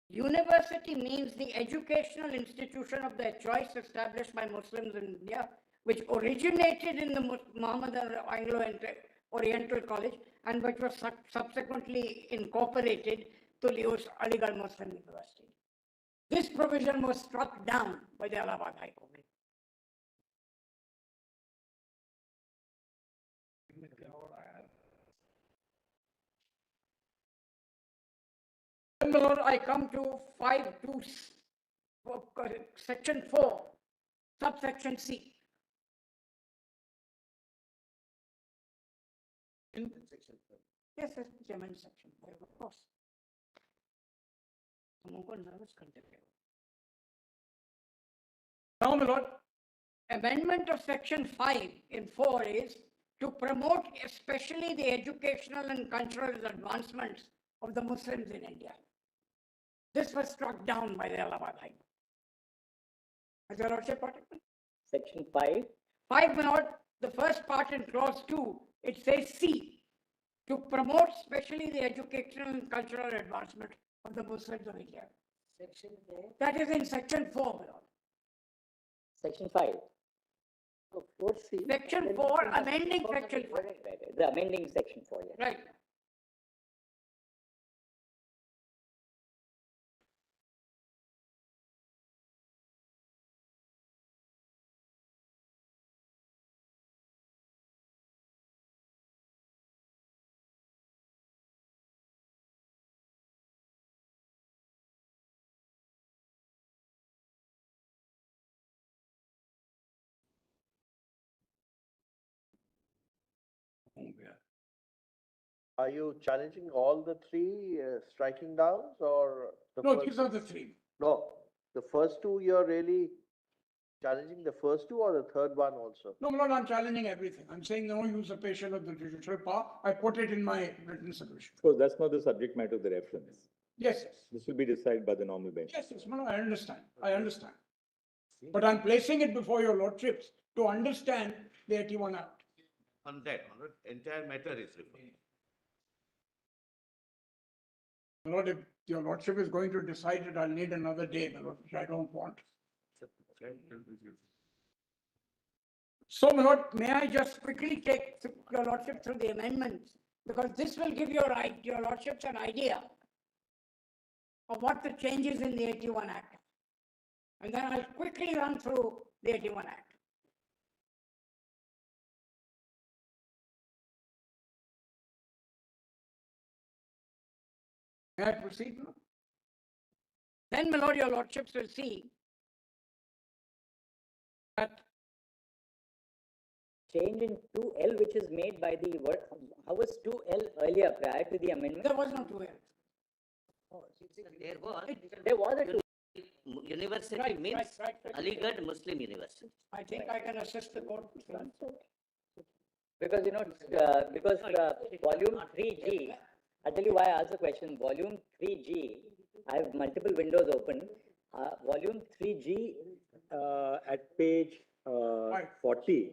university means the educational institution of their choice established by Muslims in India, which originated in the Mohammedan Anglo-Oriental College and which was subsequently incorporated to use Aligarh Muslim University. This provision was struck down by the Allahabad High Court. Then, my lord, I come to 5.2, section 4, subsection C. In Yes, yes, German section 5, of course. now, my lord, Amendment of section 5 in 4 is to promote especially the educational and cultural advancements of the Muslims in India. This was struck down by the Allahabad High Court. Has your lordship got it? Section 5. 5, my lord, the first part in clause 2, it says C, to promote specially the educational and cultural advancement of the Muslims of India. Section 4. That is in section 4, my lord. Section 5. Oh, 4C. Section 4, amending section 5. Right. The amending section 4, yeah. Right. Are you challenging all the three striking downs or? No, these are the three. No, the first two, you're really challenging the first two or the third one also? No, Lord, I'm challenging everything. I'm saying no usurpation of the judicial power. I put it in my written submission. So that's not the subject matter of the reference. Yes, yes. This will be decided by the normal bench. Yes, yes, no, I understand. I understand. But I'm placing it before your lordships to understand the 81 Act. On that, entire matter is referred. Lord, if your lordship is going to decide it, I'll need another day, my lord, which I don't want. So, my lord, may I just quickly take your lordship through the amendments? Because this will give your lordships an idea of what the changes in the 81 Act. And then I'll quickly run through the 81 Act. May I proceed now? Then, my lord, your lordships will see that Change in 2L which is made by the word, how was 2L earlier prior to the amendment? there was no 2L. There was There was a 2. university Right, means right. Aligarh Muslim University. I think I can assist the court. Because, volume 3G, I'll tell you why I asked the question. Volume 3G, I have multiple windows open. Volume 3G, At page 40,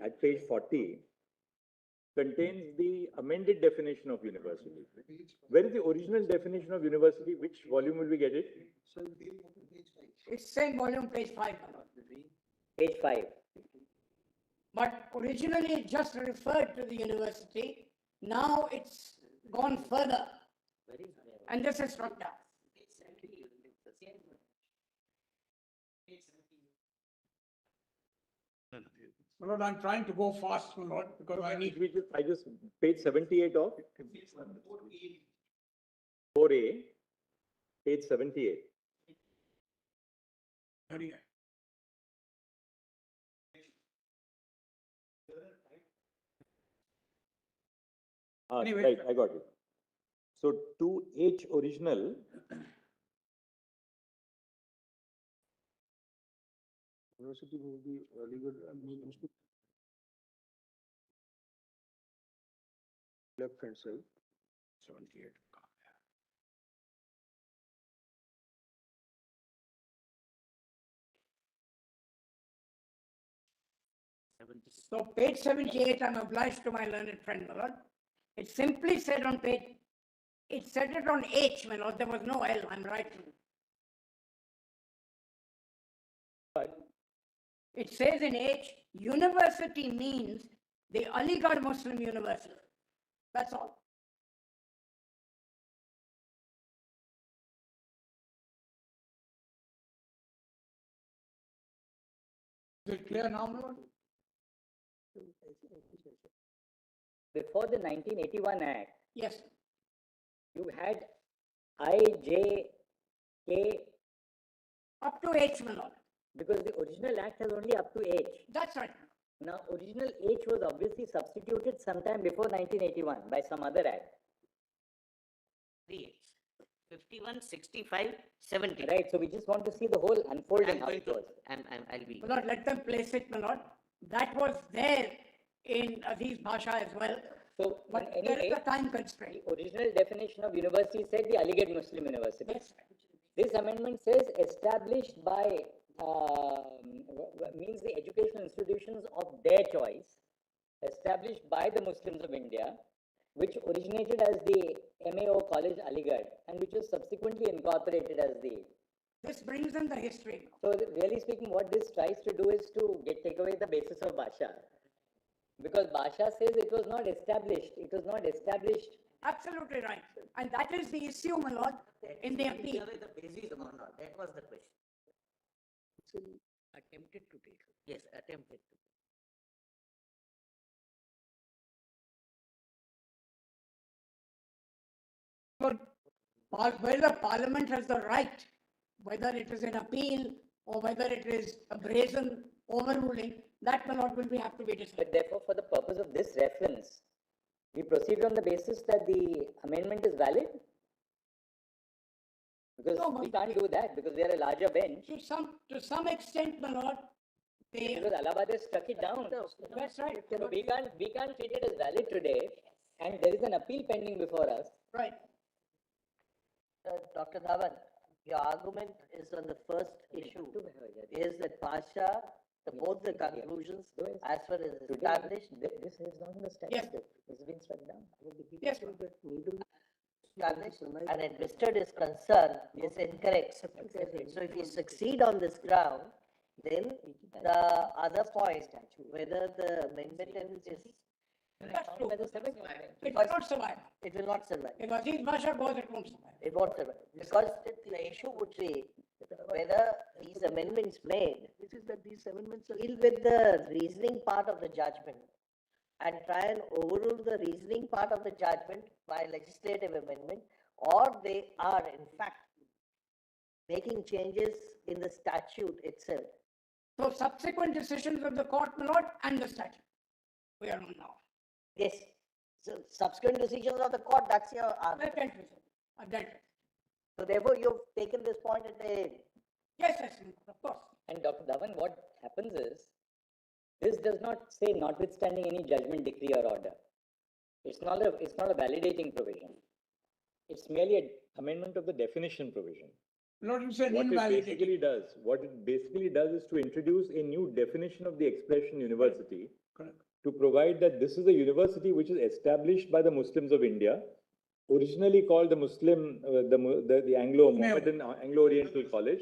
contains the amended definition of university. Where is the original definition of university? Which volume will we get it? It's same volume, page 5. page 5. But originally it just referred to the university. Now it's gone further. And this is struck down. My lord, I'm trying to go fast, my lord, because I need. I just, page 78 of 4A, page 78. Hurry. Anyway. Right, I got it. So 2H original. University will be Aligarh, left hand side. 78. So page 78, I'm obliged to my learned friend, my lord. It simply said on page, it said it on H, my lord, there was no L, I'm right. It says in H, university means the Aligarh Muslim University. That's all. Is it clear now, my lord? Before the 1981 Act, Yes, you had I, J, K, up to H, my lord. because the original Act has only up to H. That's right. Now, original H was obviously substituted sometime before 1981 by some other Act. 51, 65, 70. Right, so we just want to see the whole unfolding how it goes. I'll be. My lord, let them place it, my lord. That was there in Aziz Bhasha as well. So, But in there any is rate, a time constraint. the original definition of university said the Aligarh Muslim University. Yes. This amendment says established by, means the educational institutions of their choice, established by the Muslims of India, which originated as the MAO College Aligarh and which was subsequently incorporated as the. This brings in the history. So really speaking, what this tries to do is to take away the basis of Bhasha. Because Bhasha says it was not established. It was not established. Absolutely right. And that is the issue, my lord, in the appeal. The basis or not, that was the question. Attempted to take. Yes, attempted to. But whether Parliament has the right, whether it is an appeal or whether it is a brazen overruling, that, my lord, will have to be decided. But therefore, for the purpose of this reference, we proceed on the basis that the amendment is valid? Because No, we can't do that because we are a larger bench. To some extent, my lord, Because Allahabad has struck it down. that's right. So we can't treat it as valid today, and there is an appeal pending before us. Right. Dr. Dhawan, your argument is on the first issue, is that Pasha, both the conclusions, as far as established, This is not in the statute. It's been struck down. Yes, established and administered is concerned is incorrect. So if you succeed on this ground, then the other point, whether the amendment is, that's true. It will not survive. it will not survive. Because these Bhasha goes, it won't survive. It won't survive. Because the issue would be whether these amendments made, which is that these amendments deal with the reasoning part of the judgment and try and overrule the reasoning part of the judgment by legislative amendment, or they are in fact making changes in the statute itself. So subsequent decisions of the court, my lord, and the statute we are on now. Yes. So subsequent decisions of the court, that's your argument. So therefore, you've taken this point at the. Yes, of course. And Dr. Dhawan, what happens is, this does not say notwithstanding any judgment, decree or order. It's not a validating provision. It's merely an amendment of the definition provision. Not to say What it invalidating. basically does is to introduce a new definition of the expression university. Correct. To provide that this is a university which is established by the Muslims of India, originally called the the Anglo-Mohammedan Anglo-Oriental College,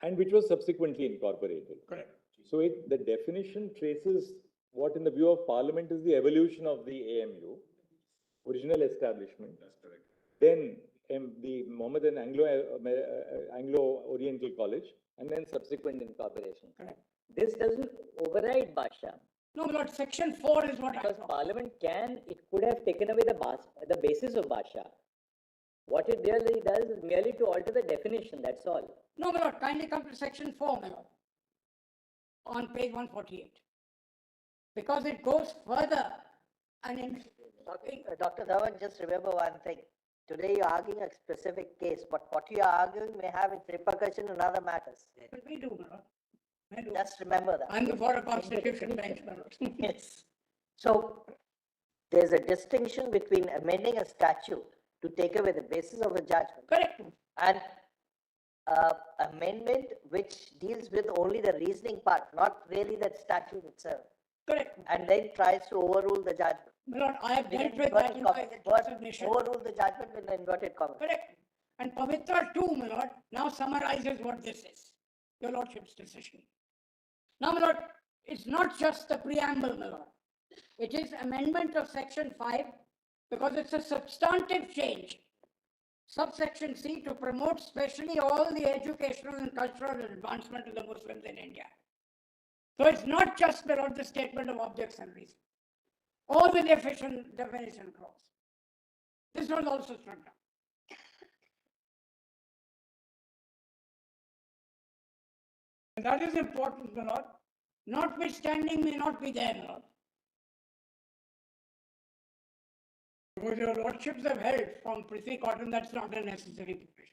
and which was subsequently incorporated. Correct. So the definition traces what in the view of Parliament is the evolution of the AMU, original establishment. That's correct. Then the Mohammedan Anglo-Oriental College, and then subsequent incorporation. Correct. This doesn't override Bhasha. No, Lord, section 4 is what because Parliament it could have taken away the basis of Bhasha. What it really does is merely to alter the definition, that's all. No, my lord, kindly come to section 4, my lord, on page 148. Because it goes further and in. Dr. Dhawan, just remember one thing. Today you're arguing a specific case, but what you are arguing may have its repercussion in other matters. But we do, my lord. Just remember that. I'm for a constitution bench, my lord. Yes. So there's a distinction between amending a statute to take away the basis of a judgment. Correct. And amendment which deals with only the reasoning part, not really that statute itself. Correct. And then tries to overrule the judgment. My lord, I have dealt with that in my submission. Overrule the judgment with the inverted commas. Correct. And Pavitra too, my lord, now summarizes what this is. Your lordship's decision. Now, my lord, it's not just the preamble, my lord. It is amendment of section 5 because it's a substantive change. Subsection C to promote specially all the educational and cultural advancement of the Muslims in India. So it's not just, my lord, the statement of objects and reasons. Or the definition clause. This was also struck down. And that is important, my lord. Notwithstanding may not be there, my lord. Because your lordships have held from Prithvi Cotton, that's not a necessary provision.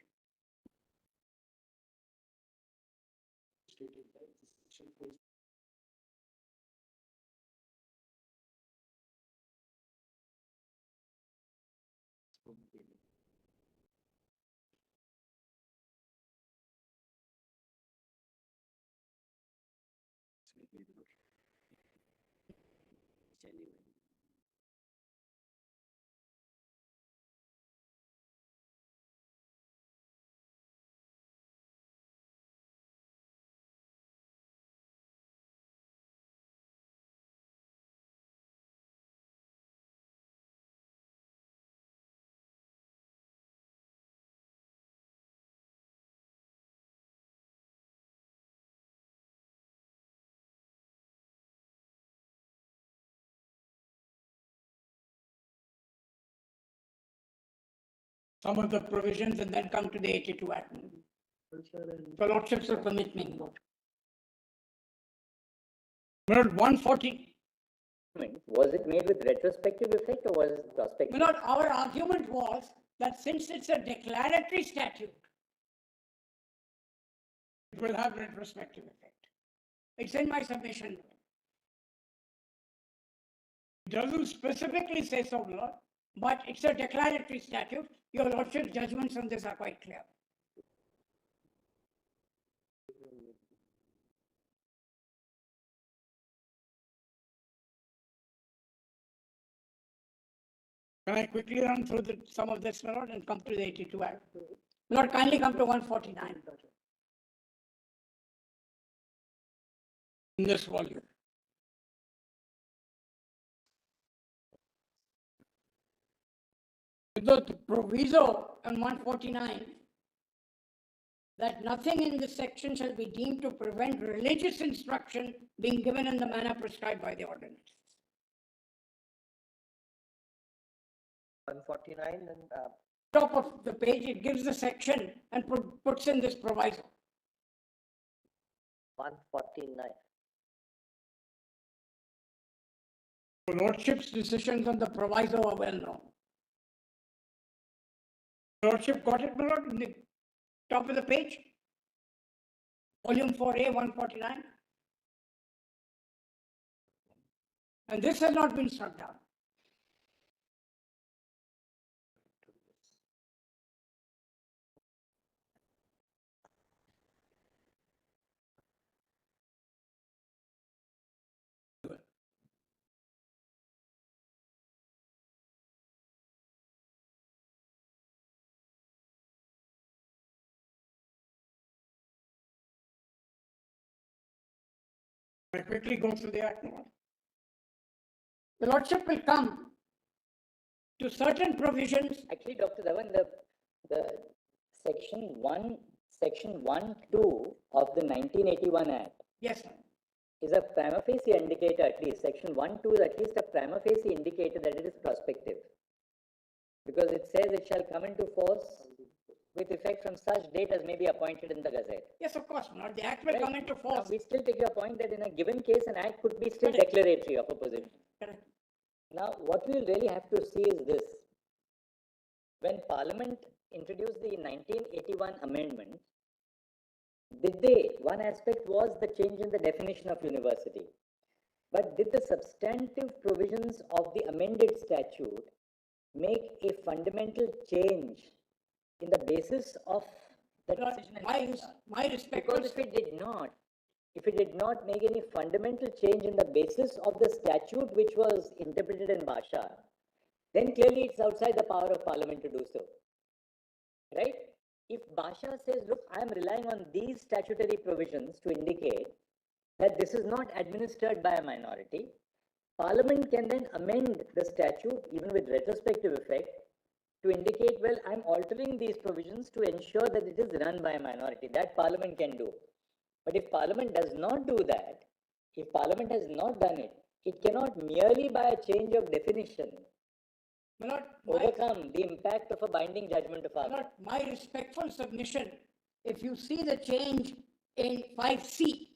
anyway. some of the provisions and then come to the 82 Act. The Lordships will permit me. Lord, 140. Was it made with retrospective effect or was it prospective? Lord, our argument was that since it's a declaratory statute, it will have retrospective effect. It's in my submission. It doesn't specifically say so, Lord, but it's a declaratory statute. Your Lordship's judgments on this are quite clear. Can I quickly run through some of this, Lord, and come to the 82 Act? Lord, kindly come to 149. In this volume. The proviso on 149 that nothing in this section shall be deemed to prevent religious instruction being given in the manner prescribed by the ordinance. 149 and Top of the page, it gives the section and puts in this proviso. 149. The Lordship's decisions on the proviso are well known. Lordship got it, my Lord, in the top of the page? Volume 4A, 149. And this has not been struck down. I quickly go through the Act. The Lordship will come to certain provisions. Actually, Dr. Dhawan, the section 1, 2 of the 1981 Act Yes, sir. is a prima facie indicator at least. Section 1, 2 is at least a prima facie indicator that it is prospective. Because it says it shall come into force with effect from such date as may be appointed in the Gazette. Yes, of course not. The Act will come into force. Now, we still take your point that in a given case, an Act could be still Correct. declaratory of a position. Correct. Now, what we will really have to see is this. When Parliament introduced the 1981 amendment, one aspect was the change in the definition of university. But did the substantive provisions of the amended statute make a fundamental change in the basis of the decision? My respect. Because if it did not make any fundamental change in the basis of the statute which was interpreted in Bhasha, then clearly it's outside the power of Parliament to do so. Right? If Bhasha says, look, I am relying on these statutory provisions to indicate that this is not administered by a minority, Parliament can then amend the statute, even with retrospective effect, to indicate, well, I'm altering these provisions to ensure that it is run by a minority. That Parliament can do. But if Parliament does not do that, if Parliament has not done it, it cannot merely by a change of definition overcome the impact of a binding judgment of Parliament. My respectful submission, if you see the change in 5C,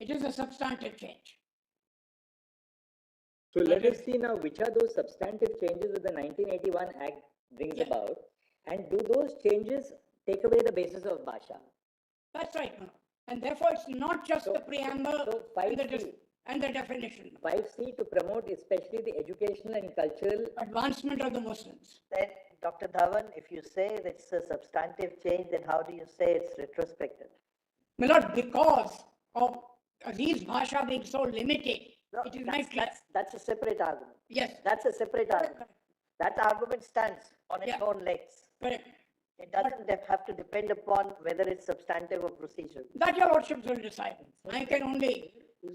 it is a substantive change. So let us see now which are those substantive changes that the 1981 Act brings about, and do those changes take away the basis of Bhasha? That's right, Manoj. And therefore, it's not just the preamble and the definition. 5C to promote especially the educational and cultural advancement of the Muslims. then Dr. Dhawan, if you say that it's a substantive change, then how do you say it's retrospective? My Lord, because of these Bhasha being so limited, No, It is very clear. that's a separate argument. Yes. That's a separate argument. Correct. That argument stands on its Yeah. own legs. Correct. It doesn't have to depend upon whether it's substantive or procedural. That your lordships will decide. I can only,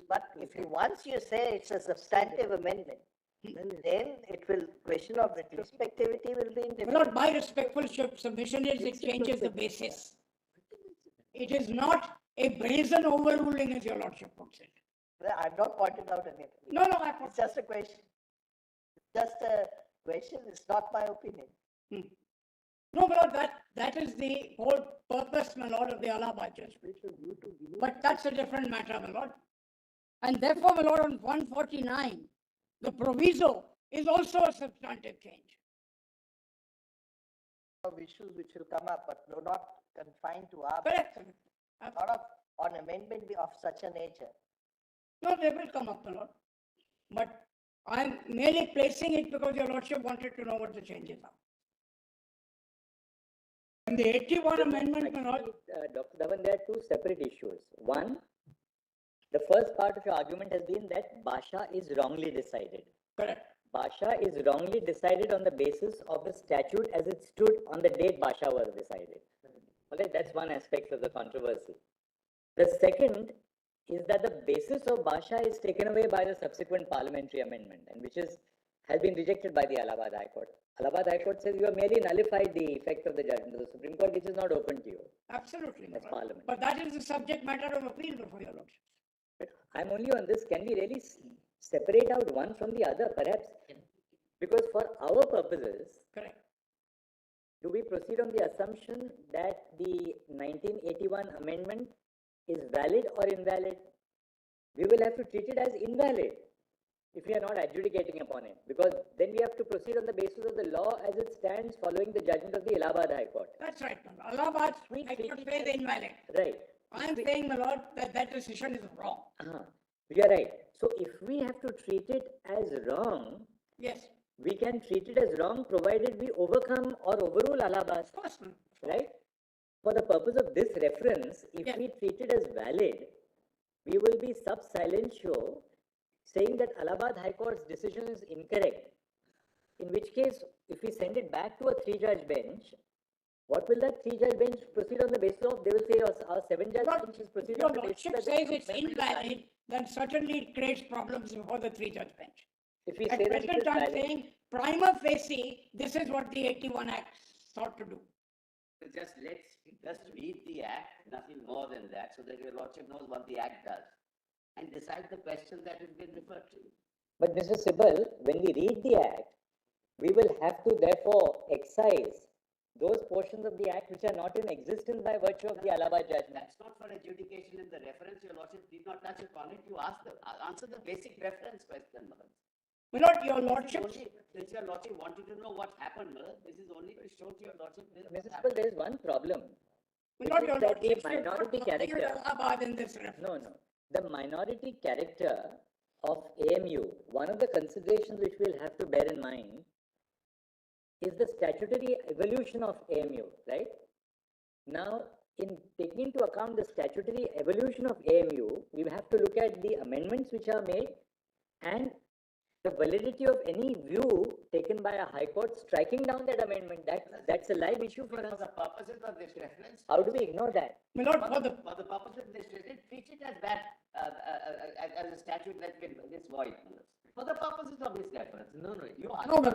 But if you, once you say it's a substantive amendment, then it will, question of retrospectivity will be in my lord, different. my respectful submission is it changes the basis. It is not a brazen overruling as your lordship puts it. I've not pointed out anything. No, It's just a question. Just a question, it's not my opinion. No, my lord, that is the whole purpose, my lord, of the Allahabad judgment. But that's a different matter, my lord. And therefore, my lord, on 149, the proviso is also a substantive change. Of issues which will come up, but no, not confined to our. Correct. Not of, on amendment of such a nature. No, they will come up, my lord. But I'm merely placing it because your lordship wanted to know what the changes are. And the 81 amendment, my lord. Dr. Dhawan, there are two separate issues. One, the first part of your argument has been that Basha is wrongly decided. Correct. Basha is wrongly decided on the basis of the statute as it stood on the date Basha was decided. Okay, that's one aspect of the controversy. The second is that the basis of Basha is taken away by the subsequent parliamentary amendment, and which has been rejected by the Allahabad High Court. Allahabad High Court says you have merely nullified the effect of the judgment of the Supreme Court, which is not open to you. Absolutely. As Parliament. But that is the subject matter of appeal before your lordship. I'm only on this. Can we really separate out one from the other, perhaps? Because for our purposes, correct. Do we proceed on the assumption that the 1981 amendment is valid or invalid? We will have to treat it as invalid if we are not adjudicating upon it, because then we have to proceed on the basis of the law as it stands following the judgment of the Allahabad High Court. That's right. Allahabad High Court says invalid. Right. I'm saying, my lord, that decision is wrong. You are right. So if we have to treat it as wrong, yes, we can treat it as wrong provided we overcome or overrule Allahabad. Of course, right? For the purpose of this reference, if we treat it as valid, we will be sub silentio saying that Allahabad High Court's decision is incorrect. In which case, if we send it back to a 3-judge bench, what will that 3-judge bench proceed on the basis of? They will say our 7-judge bench is proceeding on the basis that says it's invalid, then certainly it creates problems before the 3-judge bench. If we At say that present, I'm saying prima facie, this is what the 81 Act sought to do. Just read the Act, nothing more than that, so that your lordship knows what the Act does, and decide the question that has been referred to. But Mr. Sibal, when we read the Act, we will have to therefore excise those portions of the Act which are not in existence by virtue of the Allahabad judgment. That's not for adjudication in the reference. Your lordship did not touch upon it. You answer the basic reference question. My lord, your lordship. Since your lordship wanted to know what happened, this is only to show to your lordship. Mr. Sibal, there is one problem. My lord, your lordship. The minority character. In this reference. No. The minority character of AMU, one of the considerations which we'll have to bear in mind is the statutory evolution of AMU, right? Now, in taking into account the statutory evolution of AMU, we have to look at the amendments which are made and the validity of any view taken by a high court striking down that amendment. That's a live issue for us. For the purposes of this reference. How do we ignore that? My lord, for the purposes of this reference, treat it as that, as a statute that's been this void. For the purposes of this reference. You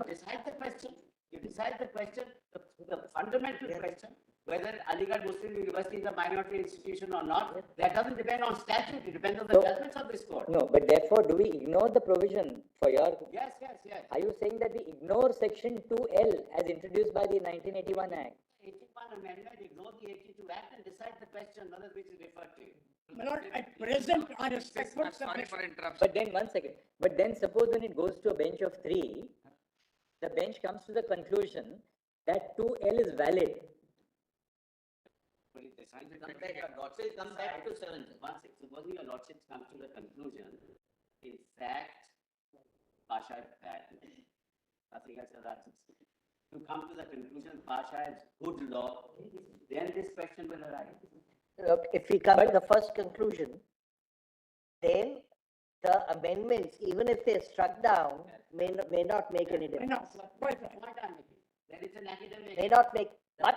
decide the question. You decide the question, the fundamental question, whether Aligarh Muslim University is a minority institution or not, that doesn't depend on statute, it depends on the judgments of this court. No, but therefore, do we ignore the provision for your... Yes. Are you saying that we ignore section 2L as introduced by the 1981 Act? 81 amendment, ignore the 82 Act and decide the question under which is referred to. My lord, at present, I respect what But then, one second. But then suppose when it goes to a bench of 3, the bench comes to the conclusion that 2L is valid. Your lordship comes back to 7. Supposing your lordship comes to the conclusion, in fact, Pasha is bad. To come to the conclusion Pasha is good law, then this question will arise. Look, if we come to the first conclusion, then the amendments, even if they're struck down, may not make any I know, difference. quite right. There is an academic. May not make, but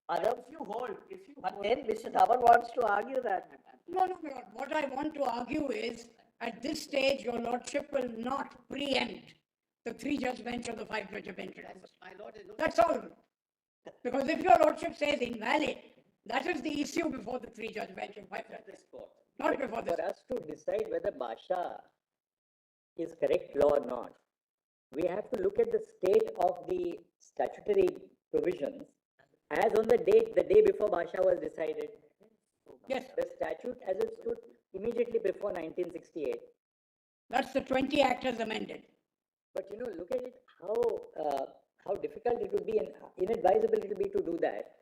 other, If you hold, but then Mr. Dhawan wants to argue that. No, no, no. What I want to argue is, at this stage, your lordship will not preempt the three-judge bench or the five-judge bench. my lord is not. That's all. Because if your lordship says invalid, that is the issue before the three-judge bench and five-judge. Not before this. For us to decide whether Bhasha is correct law or not, we have to look at the state of the statutory provisions as on the day before Bhasha was decided. Yes, The statute as it stood immediately before 1968. that's the 20 Act as amended. But look at it, how difficult it would be and inadvisable it would be to do that.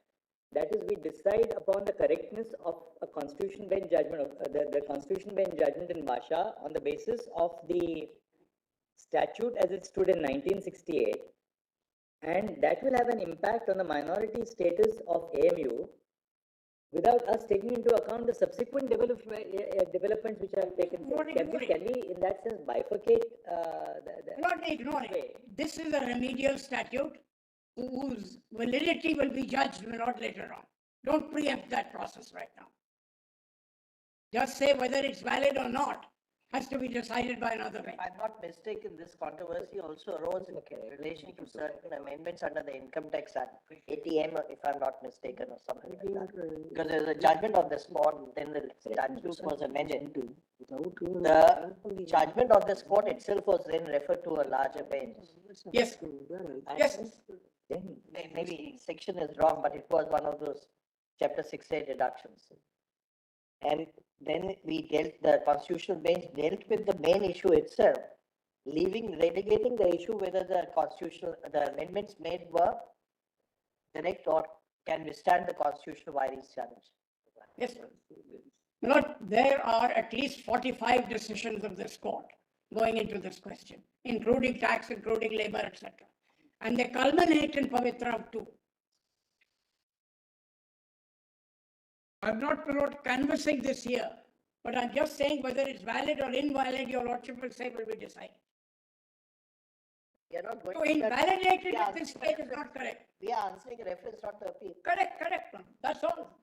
That is, we decide upon the correctness of a constitution bench judgment, the constitution bench judgment in Bhasha on the basis of the statute as it stood in 1968. And that will have an impact on the minority status of AMU without us taking into account the subsequent developments which have taken place. Can we, in that sense, bifurcate Not ignore it. This is a remedial statute whose validity will be judged not later on. Don't preempt that process right now. Just say whether it's valid or not has to be decided by another bench. I'm not mistaken, this controversy also arose in relation to certain amendments under the Income Tax Act, ATM, if I'm not mistaken, or something like that. Because there's a judgment of the spot, then the statute was amended. The judgment of the spot itself was then referred to a larger bench. Yes, yes. Maybe section is wrong, but it was one of those chapter 6A deductions. And then the constitutional bench dealt with the main issue itself, relegating the issue whether the amendments made were correct or can withstand the constitutional violence challenge. Yes. Lord, there are at least 45 decisions of this court going into this question, including tax, including labor, etc. And they culminate in Pavitra 2. I'm not, Lord, canvassing this here, but I'm just saying whether it's valid or invalid, your lordship will say will be decided. We are not going To invalidate it at this stage is not correct. We are answering a reference, not the appeal. Correct, that's all.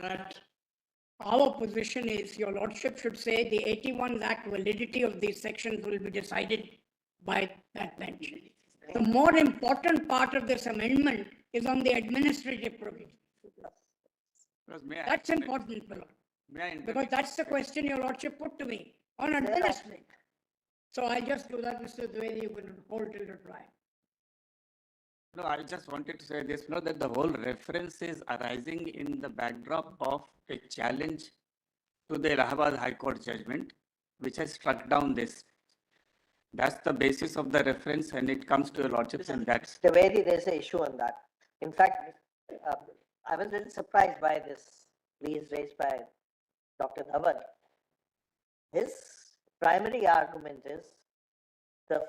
that our position is, your lordship should say the 81 lakh validity of these sections will be decided by that bench. The more important part of this amendment is on the administrative provision. That's important, my lord. Because that's the question your lordship put to me on administrative. So I'll just do that, Mr. Dwivedi, you can hold till reply. No, I just wanted to say this, that the whole reference is arising in the backdrop of a challenge to the Allahabad High Court judgment, which has struck down this. That's the basis of the reference, and it comes to your lordships, and that's the way there's an issue on that. In fact, I was very surprised by this pleas raised by Dr. Dhawan. His primary argument is the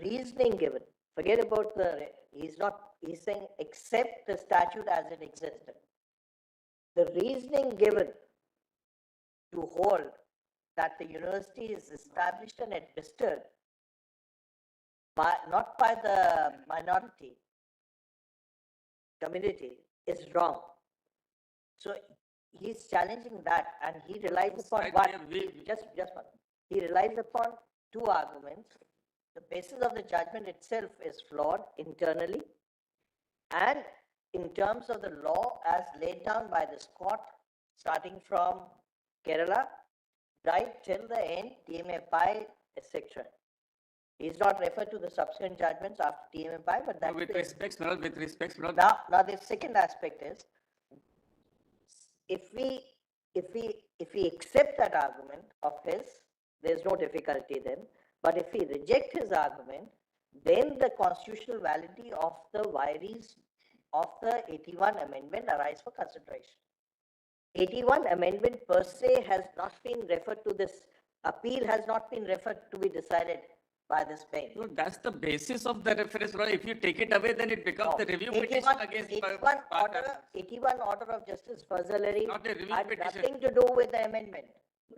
reasoning given. Forget about he's saying accept the statute as it existed. The reasoning given to hold that the university is established and administered not by the minority community is wrong. So he's challenging that, and he relies upon he relies upon two arguments. The basis of the judgment itself is flawed internally, and in terms of the law as laid down by this court, starting from Kerala, right till the end, TMA Pi, etc. He's not referred to the subsequent judgments after TMA Pi, but that's with respect. Now the second aspect is, if we accept that argument of his, there's no difficulty then. But if we reject his argument, then the constitutional validity of the vires of the 81 amendment arise for consideration. 81 amendment per se has not been referred to this, appeal has not been referred to be decided by this bench. So that's the basis of the reference. If you take it away, then it becomes the review petition against 81 order of Justice Fazalari had petition. nothing to do with the amendment.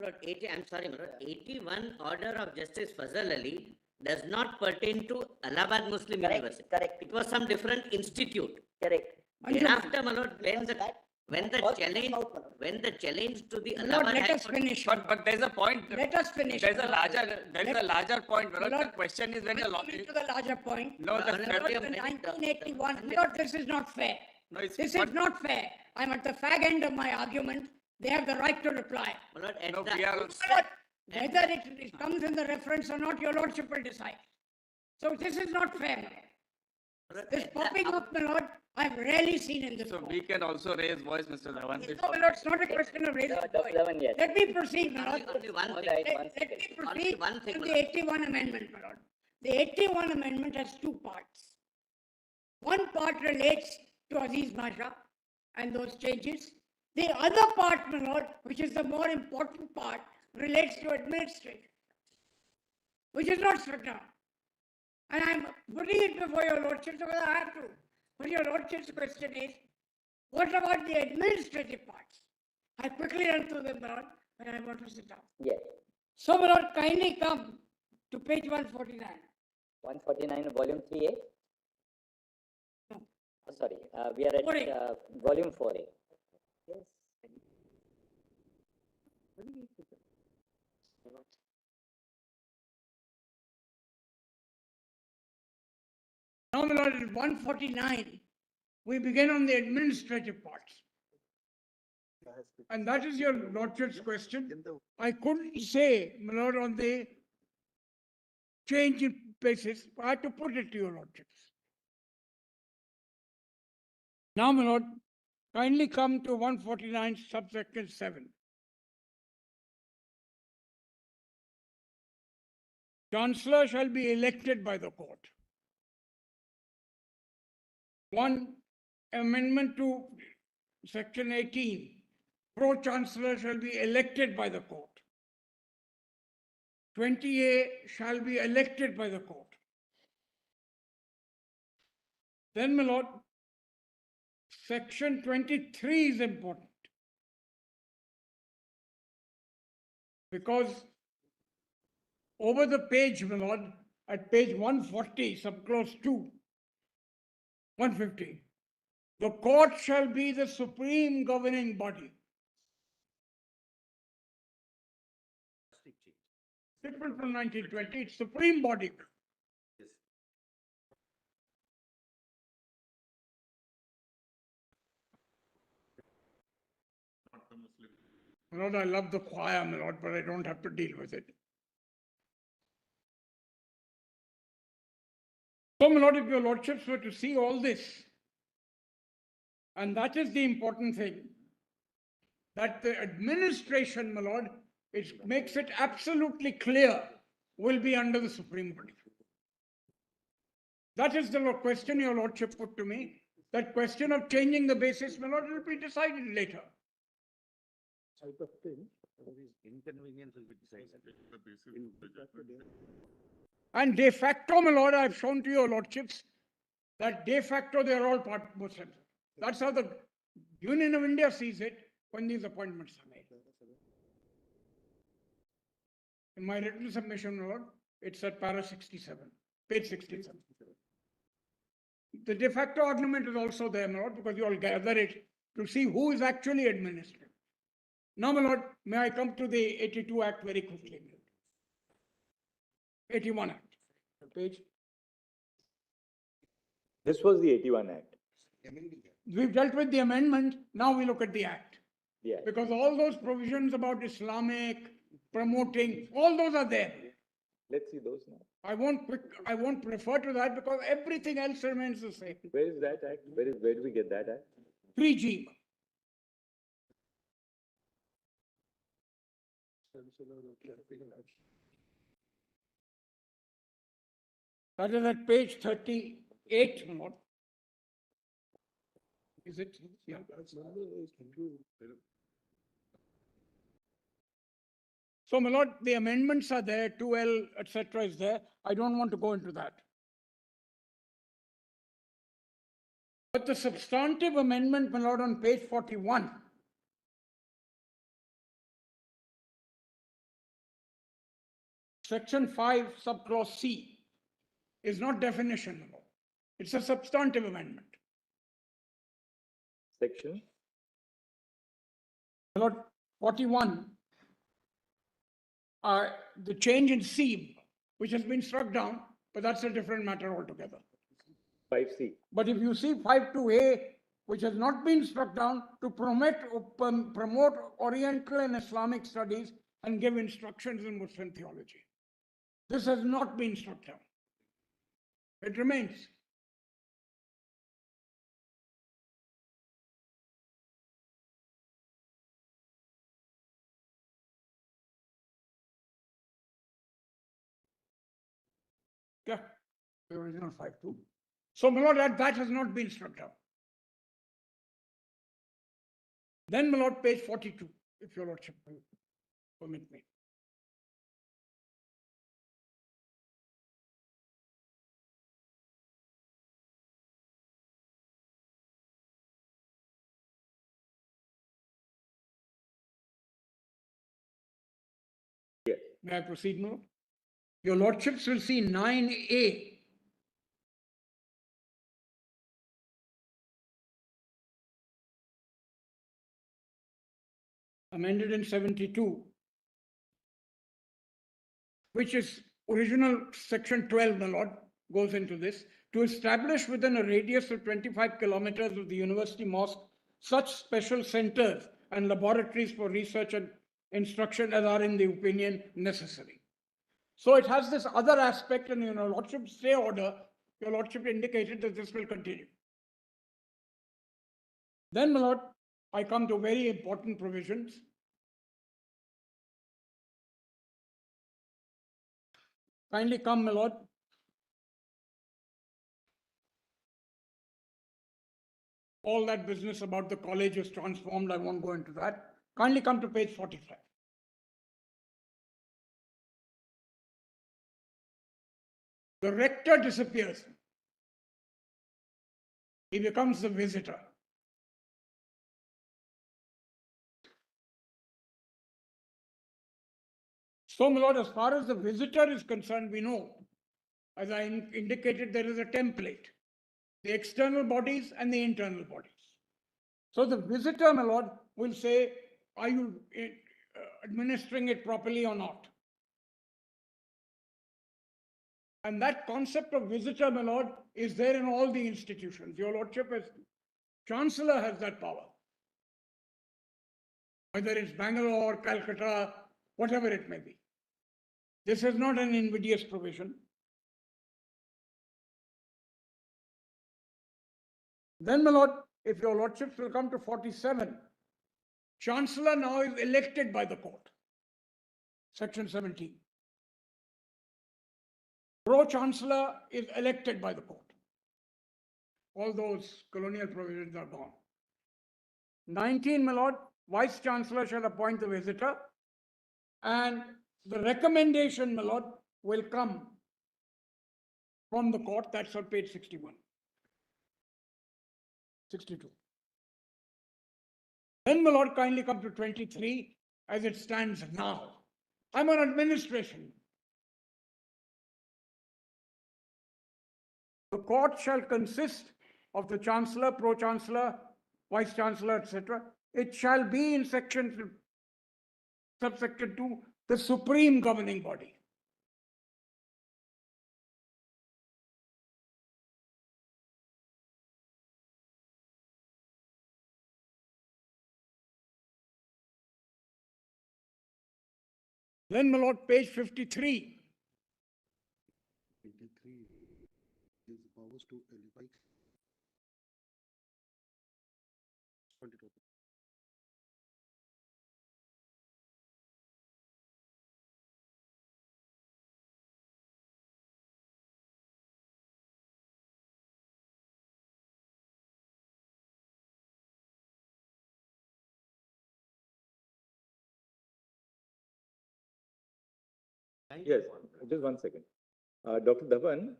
I'm sorry, 81 order of Justice Fazal Ali does not pertain to Allahabad Muslim University. Correct. It was some different institute. Correct. Thereafter, when the challenge to the Allahabad Let us finish. But there's a point. Let us finish. There's a larger point. The question is when to the larger point. No, the 1981. This is not fair. No, this is not fair. I'm at the fag end of my argument. They have the right to reply. Whether it comes in the reference or not, your lordship will decide. So this is not fair. This popping up, my lord, I've rarely seen in this So court. we can also raise voice, Mr. Dhawan. No, my lord, it's not a question of raising voice. Let me proceed, my lord. Only one thing. Let me proceed on the 81 amendment, my lord. The 81 amendment has two parts. One part relates to Aziz Masha and those changes. The other part, my lord, which is the more important part, relates to administration, which is not struck down. And I'm putting it before your lordship because I have to. But your lordship's question is, what about the administrative parts? I quickly run through them, my lord, and I want to sit down. Yes. So, my lord, kindly come to page 149. 149, volume 3A? No. Oh, sorry, we are at volume 4A. Yes. Now, my lord, at 149, we begin on the administrative parts. And that is your lordship's question. I couldn't say, my lord, on the change in basis, I had to put it to your lordships. Now, my lord, kindly come to 149, subsection 7. Chancellor shall be elected by the court. One amendment to section 18, pro-chancellor shall be elected by the court. 20A shall be elected by the court. Then, my lord, section 23 is important because over the page, my lord, at page 140, subclause 2, 150, The court shall be the supreme governing body. Different from 1920, it's supreme body. My lord, I love the choir, my lord, but I don't have to deal with it. So, my lord, if your lordships were to see all this, and that is the important thing, that the administration, my lord, it makes it absolutely clear, will be under the supreme body. That is the question your lordship put to me. That question of changing the basis, my lord, will be decided later. Inconvenience will be decided. And de facto, my lord, I've shown to your lordships that de facto they are all part Muslims. That's how the Union of India sees it when these appointments are made. In my written submission, my lord, it's at para 67, page 67. The de facto argument is also there, my lord, because you all gather it to see who is actually administering. Now, my lord, may I come to the 82 Act very quickly? 81 Act, page. This was the 81 Act. We've dealt with the amendment, now we look at the Act. Yeah. Because all those provisions about Islamic, promoting, all those are there. Let's see those now. I won't refer to that because everything else remains the same. Where is that Act? Where do we get that Act? 3G. That is at page 38, my lord. Is it? Yeah. So, my lord, the amendments are there, 2L, etc. is there. I don't want to go into that. But the substantive amendment, my lord, on page 41, section 5, subclause C, is not definition, my lord. It's a substantive amendment. Section? My lord, 41, the change in C, which has been struck down, but that's a different matter altogether. 5C. But if you see 52A, which has not been struck down, to promote Oriental and Islamic studies and give instructions in Muslim theology. This has not been struck down. It remains. Yeah, the original 5.2. So, my lord, that has not been struck down. Then, my lord, page 42, if your lordship will permit me. Yes. May I proceed, my lord? Your lordships will see 9A. Amended in 72, which is original section 12, my lord, goes into this, to establish within a radius of 25 kilometers of the university mosque such special centers and laboratories for research and instruction as are in the opinion necessary. So it has this other aspect, and your lordship stay order, your lordship indicated that this will continue. Then, my lord, I come to very important provisions. Kindly come, my lord. All that business about the college is transformed, I won't go into that. Kindly come to page 45. The rector disappears. He becomes the visitor. So, my lord, as far as the visitor is concerned, we know, as I indicated, there is a template. the external bodies and the internal bodies. So the visitor, my lord, will say, are you administering it properly or not? And that concept of visitor, my lord, is there in all the institutions. Your lordship, as chancellor, has that power. Whether it's Bangalore, Calcutta, whatever it may be. This is not an invidious provision. Then, my lord, if your lordships will come to 47, chancellor now is elected by the court. Section 17. Pro-chancellor is elected by the court. All those colonial provisions are gone. 19, my lord, vice-chancellor shall appoint the visitor, and the recommendation, my lord, will come from the court. That's on page 61. 62. Then, my lord, kindly come to 23 as it stands now. I'm on administration. The court shall consist of the chancellor, pro-chancellor, vice-chancellor, etc. It shall be in subsection 2, the supreme governing body. Then, my lord, page 53. 23 gives powers to elevate. 22. Yes, just 1 second. Dr. Dhawan,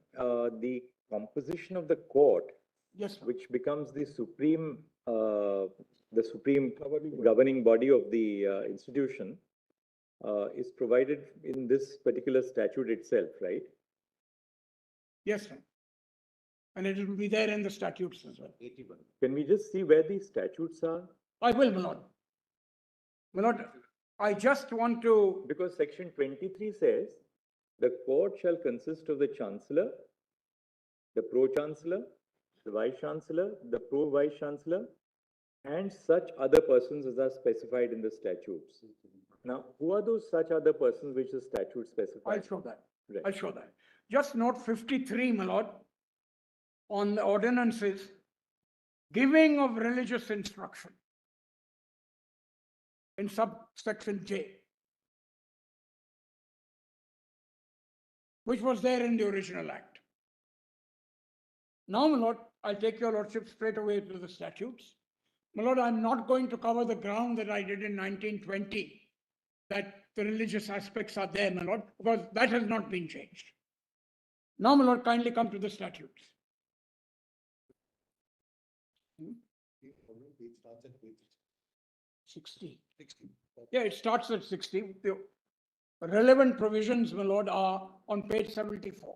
the composition of the court, Yes, sir. which becomes the supreme governing body of the institution, is provided in this particular statute itself, right? Yes, sir. And it will be there in the statutes as well. 81. Can we just see where these statutes are? I will, my lord. My lord, I just want to... Because section 23 says, the court shall consist of the chancellor, the pro-chancellor, the vice-chancellor, the pro-vice-chancellor, and such other persons as are specified in the statutes. Now, who are those such other persons which the statute specifies? I'll show that. Right. I'll show that. Just note 53, my lord, on the ordinances, giving of religious instruction in subsection J, which was there in the original act. Now, my lord, I'll take your lordship straight away to the statutes. My lord, I'm not going to cover the ground that I did in 1920, that the religious aspects are there, my lord, because that has not been changed. Now, my lord, kindly come to the statutes. 60. Yeah, it starts at 60. The relevant provisions, my lord, are on page 74.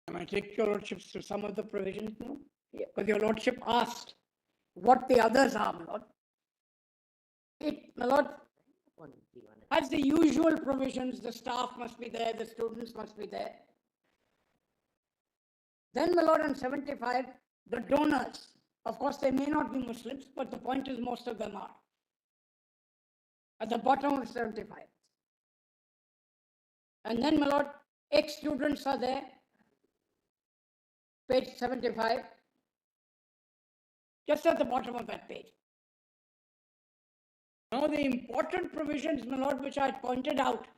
Can I take your lordships to some of the provisions now? Yeah. Because your lordship asked what the others are, my lord. It, my lord, has the usual provisions. The staff must be there, the students must be there. Then, my lord, on 75, the donors. Of course, they may not be Muslims, but the point is most of them are. At the bottom of 75. And then, my lord, ex-students are there. Page 75. Just at the bottom of that page. Now, the important provisions, my lord, which I pointed out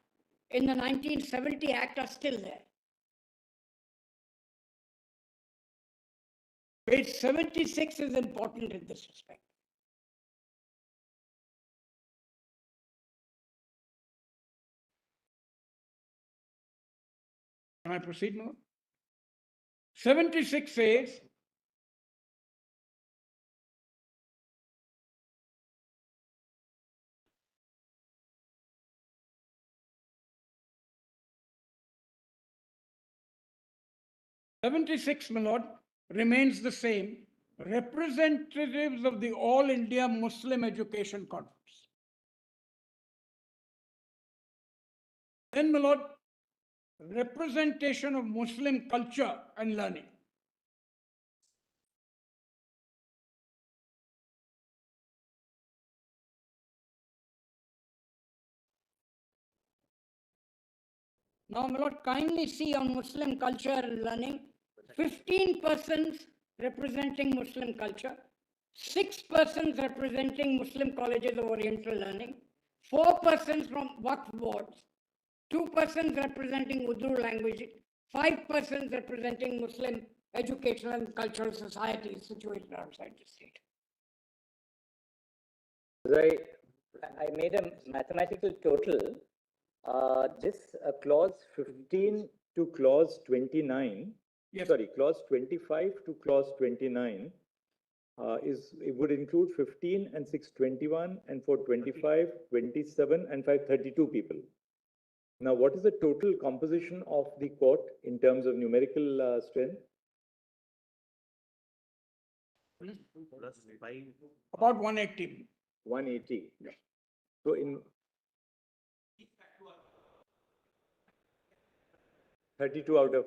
in the 1970 Act are still there. Page 76 is important in this respect. Can I proceed now? 76 says, "76, my lord, remains the same. Representatives of the All India Muslim Education Conference." Then, my lord, representation of Muslim culture and learning. Now, my lord, kindly see on Muslim culture and learning, 15 persons representing Muslim culture, 6 persons representing Muslim colleges of Oriental learning, 4 persons from Waqf boards, 2 persons representing Urdu language, 5 persons representing Muslim educational and cultural societies situated outside the state. Right. I made a mathematical total. This clause 15 to clause 29, Yes. sorry, clause 25 to clause 29 it would include 15 and 621 and 425, 27 and 532 people. Now, what is the total composition of the court in terms of numerical strength? Plus 5. About 180. 180. Yeah. So in 32 out of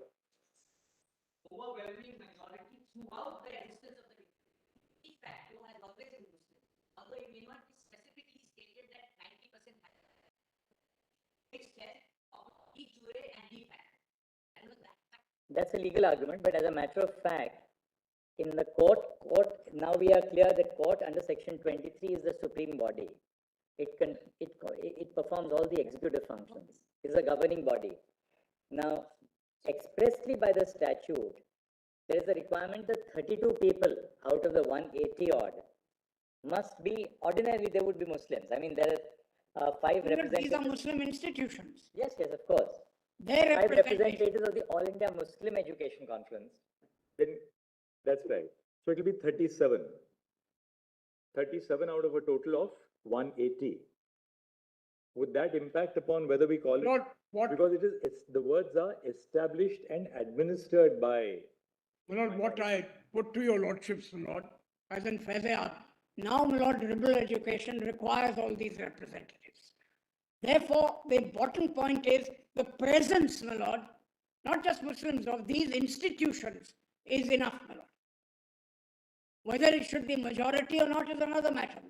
Overwhelming majority throughout the existence of the de facto has always been Muslim, although it may not be specifically stated that 90% has. It's said of de jure and de facto. That's a legal argument, but as a matter of fact, in the court, now we are clear that court under section 23 is the supreme body. It performs all the executive functions. It is a governing body. Now, expressly by the statute, there is a requirement that 32 people out of the 180 odd must be, ordinarily they would be Muslims. I mean, there are 5 representatives. These are Muslim institutions. Yes, of course. Their 5 representatives of the All India Muslim Education Conference. Then that's right. So it will be 37. 37 out of a total of 180. Would that impact upon whether we call it? Lord, what? Because it's the words are established and administered by. My lord, what I put to your lordships, my lord, As in Faiz, now, my lord, liberal education requires all these representatives. Therefore, the important point is the presence, my lord, not just Muslims, of these institutions is enough, my lord. Whether it should be majority or not is another matter.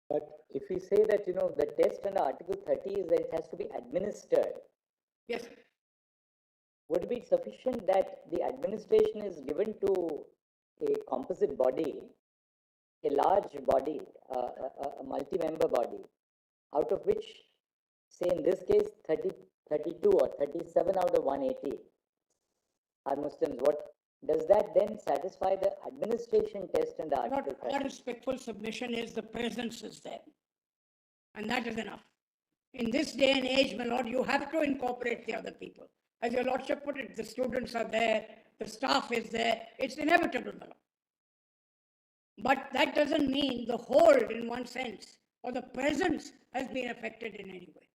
But if we say that, the test under Article 30 is that it has to be administered. Yes. Would it be sufficient that the administration is given to a composite body, a large body, a multi-member body, out of which, say in this case, 32 or 37 out of 180 are Muslims? What does that then satisfy the administration test and the Article 30? Our respectful submission is the presence is there. And that is enough. In this day and age, my lord, you have to incorporate the other people. As your lordship put it, the students are there, the staff is there, it's inevitable, my lord. But that doesn't mean the whole, in one sense, or the presence has been affected in any way.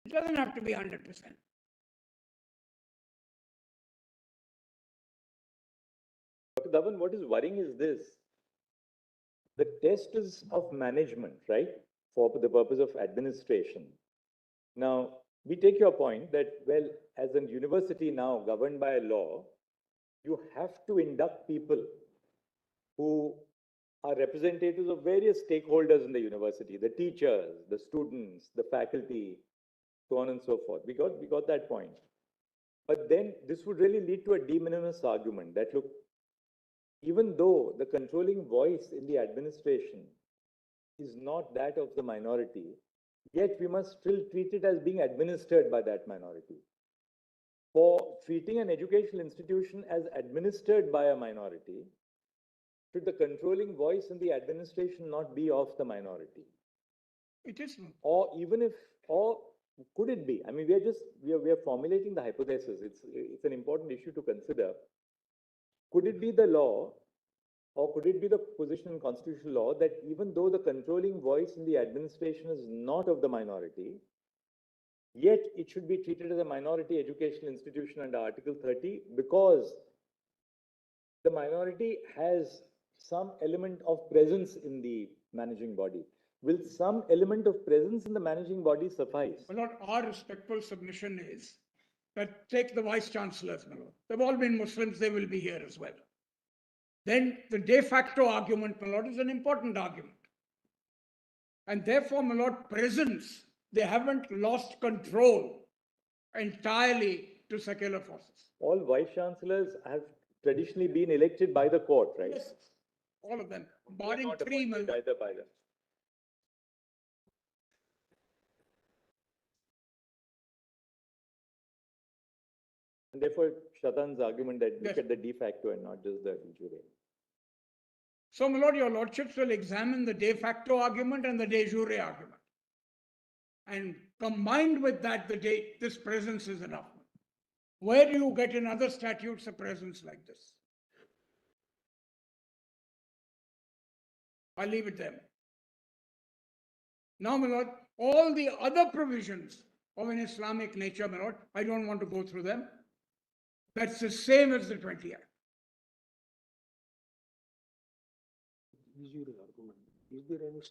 It doesn't have to be 100%. Dr. Dhawan, what is worrying is this. The test is of management, right? For the purpose of administration. Now, we take your point that, well, as a university now governed by a law, you have to induct people who are representatives of various stakeholders in the university, the teachers, the students, the faculty, so on and so forth. We got that point. But then this would really lead to a de minimis argument that, look, even though the controlling voice in the administration is not that of the minority, yet we must still treat it as being administered by that minority. For treating an educational institution as administered by a minority, should the controlling voice in the administration not be of the minority? it is. Or even if Or could it be? I mean, we are formulating the hypothesis. It's an important issue to consider. Could it be the law, or could it be the position in constitutional law that even though the controlling voice in the administration is not of the minority, yet it should be treated as a minority educational institution under Article 30 because the minority has some element of presence in the managing body. Will some element of presence in the managing body suffice? My lord, our respectful submission is that take the vice chancellors, my lord. They've all been Muslims, they will be here as well. Then the de facto argument, my lord, is an important argument. And therefore, my lord, presence, they haven't lost control entirely to secular forces. All vice chancellors have traditionally been elected by the court, right? Yes, all of them, barring three, my lord. Either by the. And therefore, Shatan's argument that look at the de facto and not just the de jure. So, my lord, your lordships will examine the de facto argument and the de jure argument. And combined with that, this presence is enough. Where do you get in other statutes a presence like this? I'll leave it there. Now, my lord, all the other provisions of an Islamic nature, my lord, I don't want to go through them. That's the same as the 20 Act. Is there any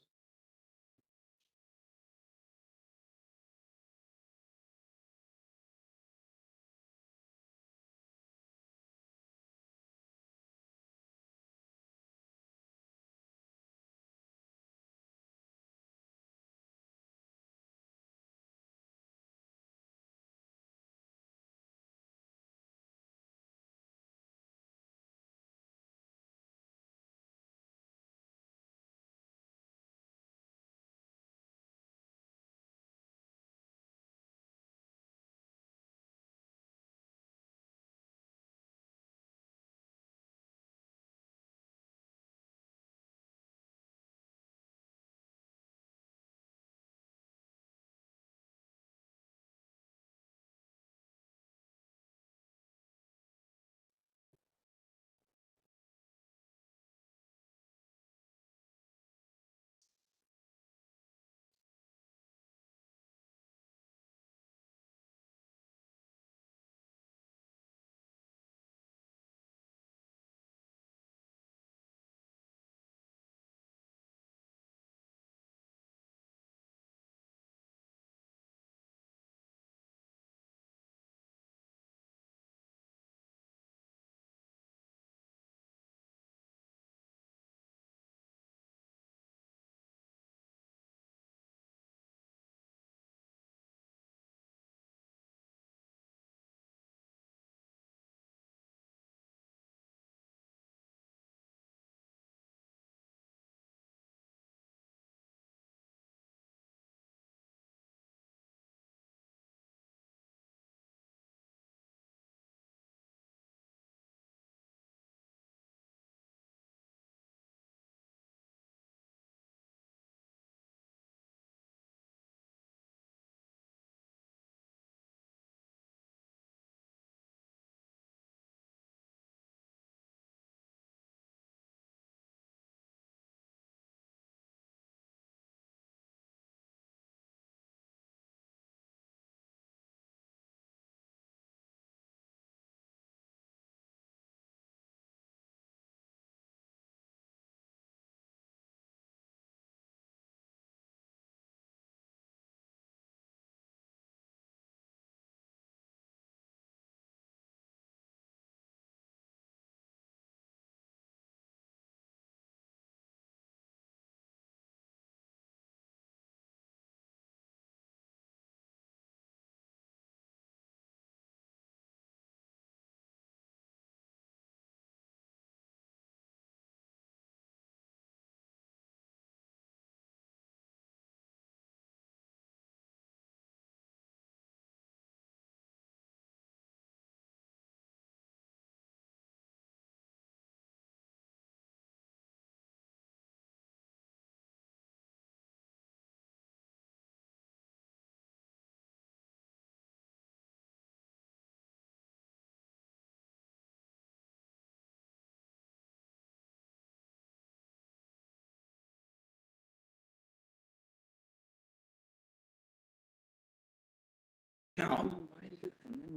Now,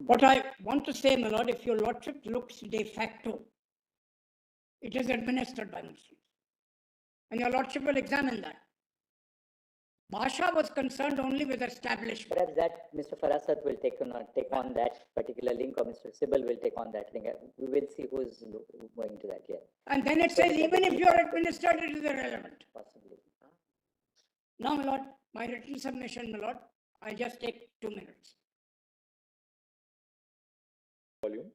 what I want to say, my lord, if your lordship looks de facto, it is administered by Muslims. And your lordship will examine that. Basha was concerned only with establishment. Perhaps that Mr. Farasat will take on that particular link, or Mr. Sibal will take on that link. We will see who is going to that here. And then it says, even if you are administered, it is irrelevant. Possibly. Now, my lord, my written submission, my lord, I'll just take 2 minutes. Volume.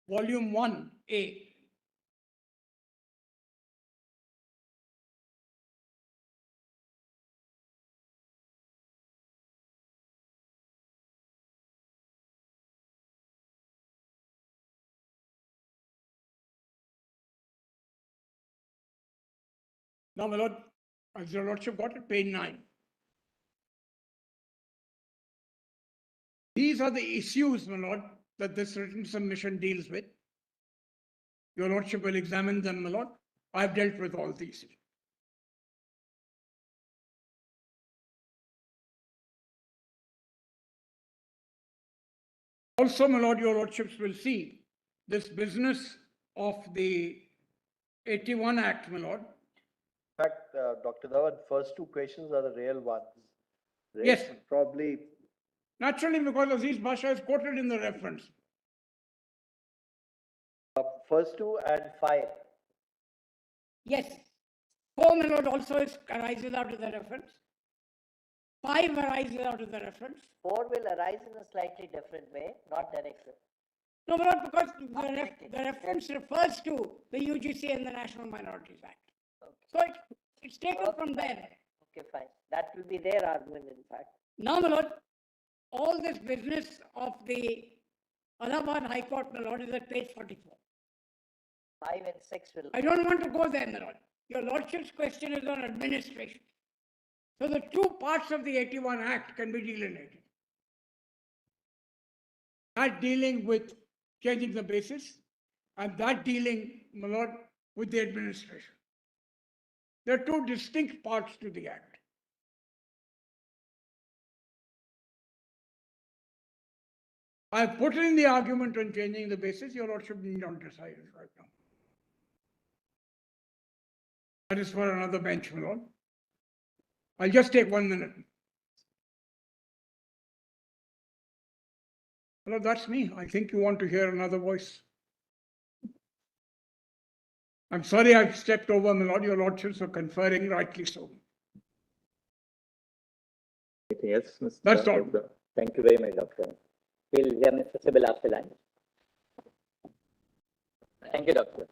Volume 1A. Now, my lord, as your lordship got it, page 9. These are the issues, my lord, that this written submission deals with. Your lordship will examine them, my lord. I've dealt with all these. Also, my lord, your lordships will see this business of the 81 Act, my lord. In fact, Dr. Dhawan, first two questions are the real ones. Yes. Probably. Naturally, because Aziz Basha is quoted in the reference. First two and 5. Yes. 4, my lord, also arises out of the reference. 5 arises out of the reference. 4 will arise in a slightly different way, not directly. No, my lord, because the reference refers to the UGC and the National Minorities Act. Okay. So it's taken from there. Okay, fine. That will be their argument, in fact. Now, my lord, all this business of the Allahabad High Court, my lord, is at page 44. 5 and 6 will. I don't want to go there, my lord. Your lordship's question is on administration. So the two parts of the 81 Act can be delineated. That dealing with changing the basis, and that dealing, my lord, with the administration. There are two distinct parts to the Act. I put in the argument on changing the basis. Your lordship need not decide it right now. That is for another bench, my lord. I'll just take 1 minute. Hello, that's me. I think you want to hear another voice. I'm sorry I've stepped over, my lord. Your lordships are conferring, rightly so. Anything else, Mr. That's all. Thank you very much, Doctor. We'll hear Mr. Sibal after lunch. Thank you, Doctor.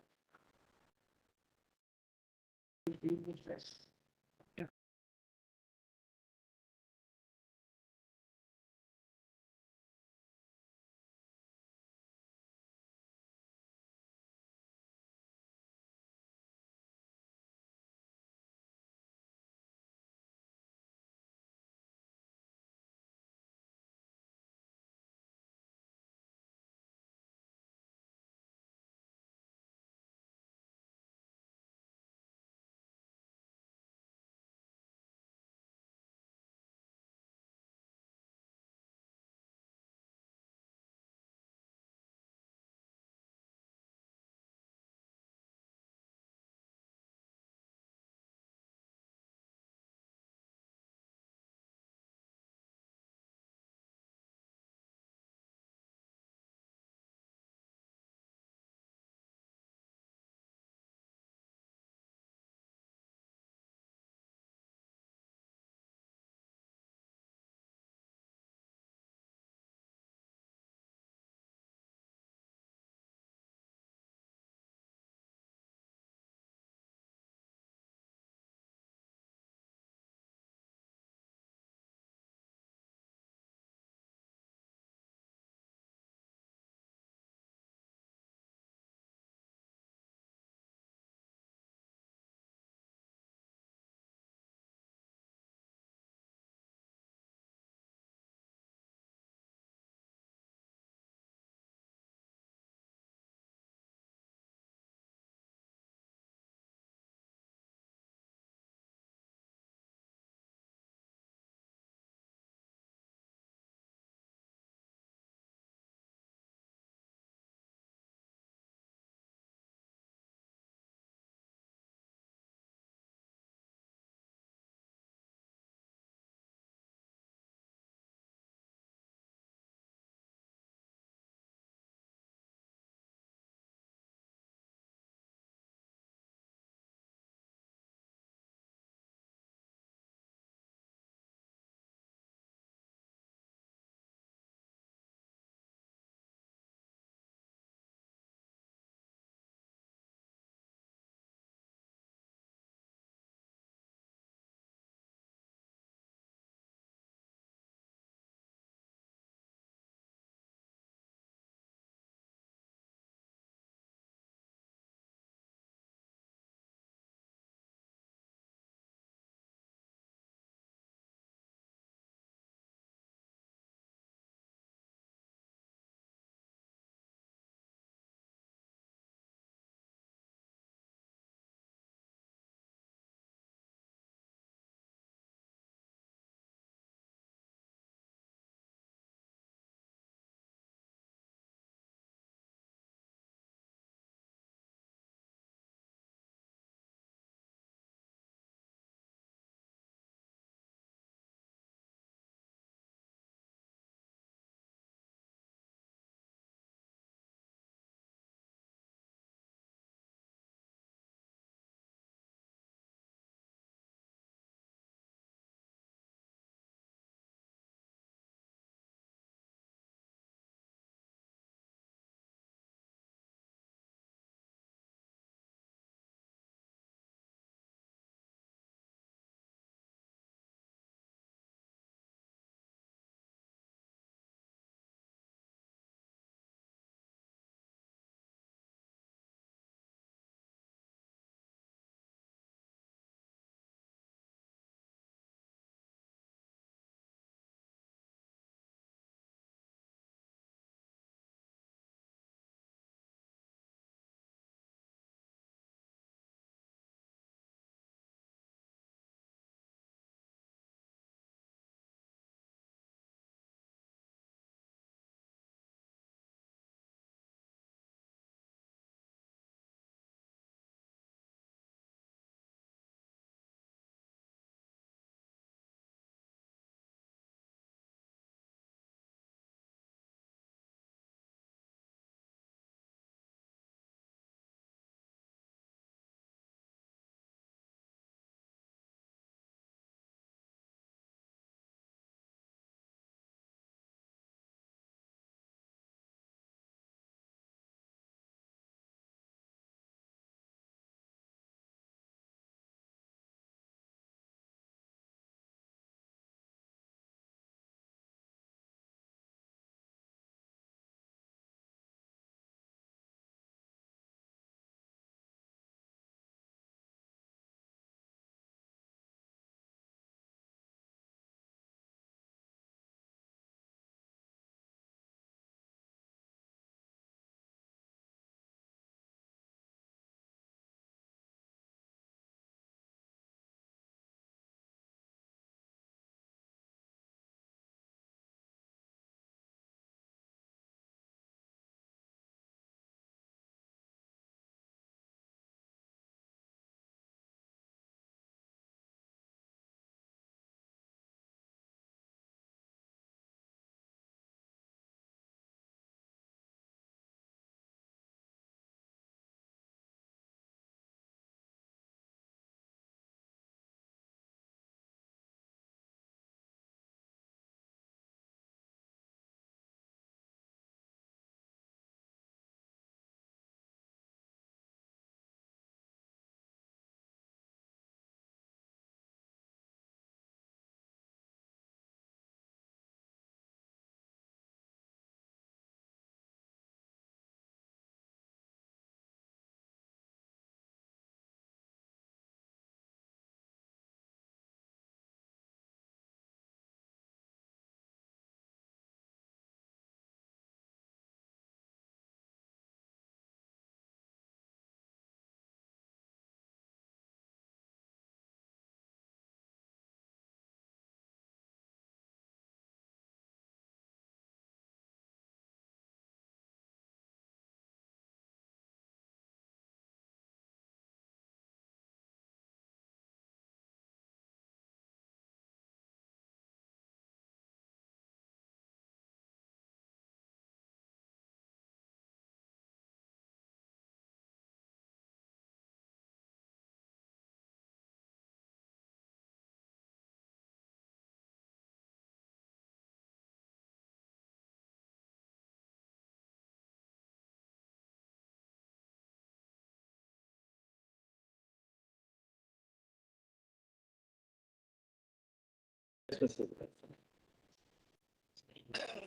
If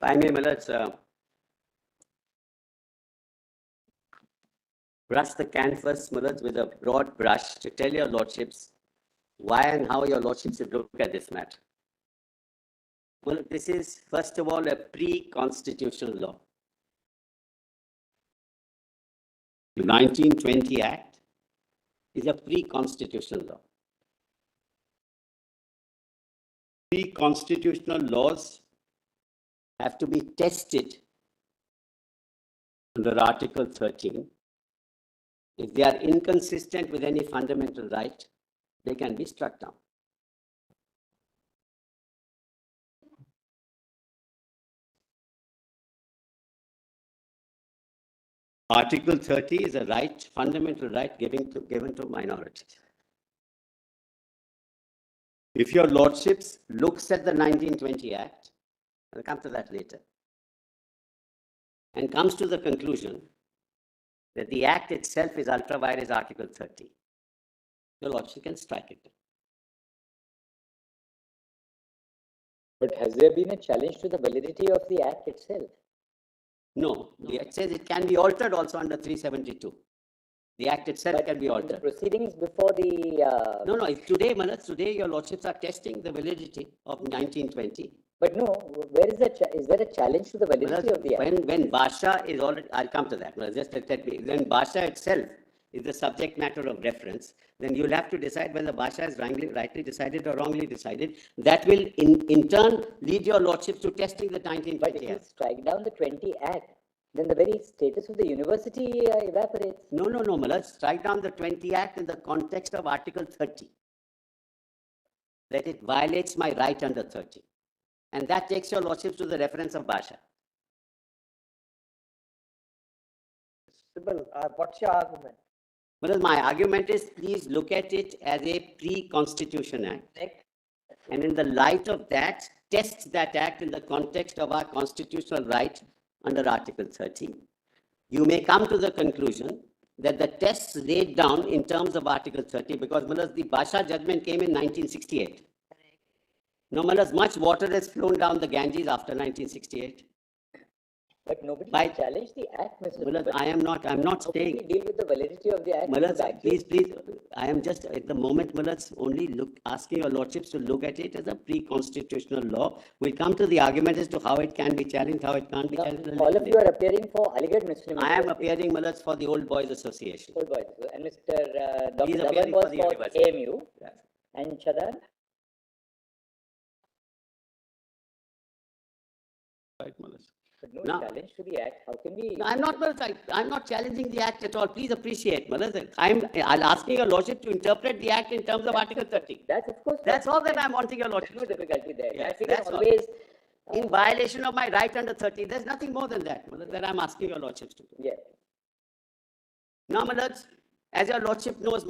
I may, let's brush the canvas, with a broad brush to tell your lordships why and how your lordships should look at this matter. Well, this is, first of all, a pre-constitutional law. The 1920 Act is a pre-constitutional law. Pre-constitutional laws have to be tested under Article 13. If they are inconsistent with any fundamental right, they can be struck down. Article 30 is a right, fundamental right given to minorities. If your lordships looks at the 1920 Act, I'll come to that later, and comes to the conclusion that the Act itself is ultra vires Article 30, your lordship can strike it. But has there been a challenge to the validity of the Act itself? No, the Act says it can be altered also under 372. The Act itself can be altered. The proceedings before the... No, today, today your lordships are testing the validity of 1920. But no, where is is there a challenge to the validity of the Act? When Bhasha is already, I'll come to that. Just let me, when Bhasha itself is the subject matter of reference, then you'll have to decide whether Bhasha is rightly decided or wrongly decided. That will in turn lead your lordships to testing the 1920 But if you strike down the 20 Act, then the very status of the university evaporates. No, Malad, strike down the 20 Act in the context of Article 30. That it violates my right under 30. And that takes your lordships to the reference of Bhasha. Sibyl, what's your argument? Well, my argument is, please look at it as a pre-Constitution Act. And in the light of that, test that Act in the context of our constitutional right under Article 30. You may come to the conclusion that the tests laid down in terms of Article 30, because the Bhasha judgment came in 1968. No, much water has flown down the Ganges after 1968. But nobody challenged the Act, Mr. I'm not saying. How can we deal with the validity of the Act? Please, I am just at the moment, only asking your lordships to look at it as a pre-constitutional law. We'll come to the argument as to how it can be challenged, how it can't be challenged. All of you are appearing for Aligarh Muslim. I am appearing, for the Old Boys Association. Old Boys. And Mr. Dr. appearing was for the for university. AMU. Yes. And Chadan? Right, Malas. But no challenge to the Act. How can we? No, I'm not challenging the Act at all. Please appreciate, I'm asking your lordship to interpret the Act in terms of Article 30. That's of course. That's all that I'm wanting your lordship. There's no difficulty there. Yes, I figure that's always. In violation of my right under 30, there's nothing more than that, that I'm asking your lordships to do. Yeah. Now, as your lordship knows,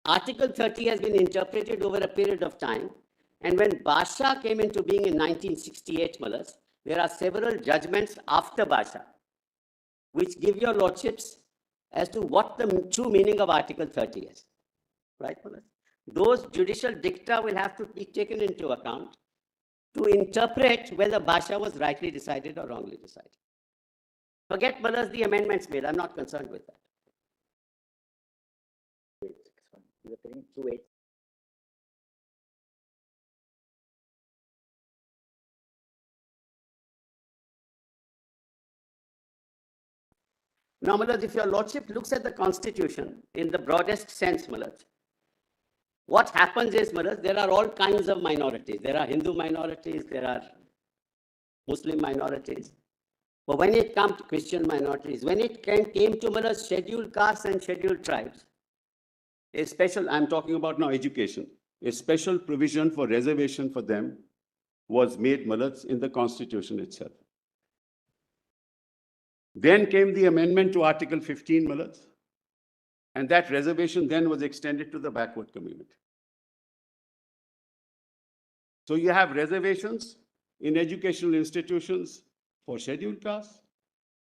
Article 30 has been interpreted over a period of time. And when Bhasha came into being in 1968, there are several judgments after Bhasha, which give your lordships as to what the true meaning of Article 30 is. Right, those judicial dicta will have to be taken into account to interpret whether Bhasha was rightly decided or wrongly decided. Forget the amendments made. I'm not concerned with that. Now, if your lordship looks at the constitution in the broadest sense, what happens is, there are all kinds of minorities. There are Hindu minorities, there are Muslim minorities. But when it comes to Christian minorities, when it came to scheduled castes and scheduled tribes, I'm talking about now education, a special provision for reservation for them was made, in the constitution itself. Then came the amendment to Article 15, and that reservation then was extended to the backward community. So you have reservations in educational institutions for scheduled castes,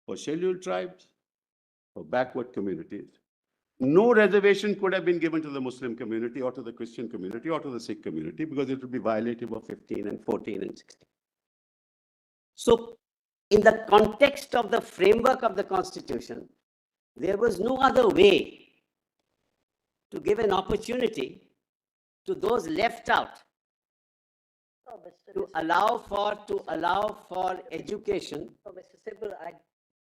for scheduled tribes, for backward communities. no reservation could have been given to the Muslim community or to the Christian community or to the Sikh community because it would be violative of 15 and 14 and 16. So in the context of the framework of the Constitution, there was no other way to give an opportunity to those left out No, Mr. to allow for education. No, Mr. Sibal,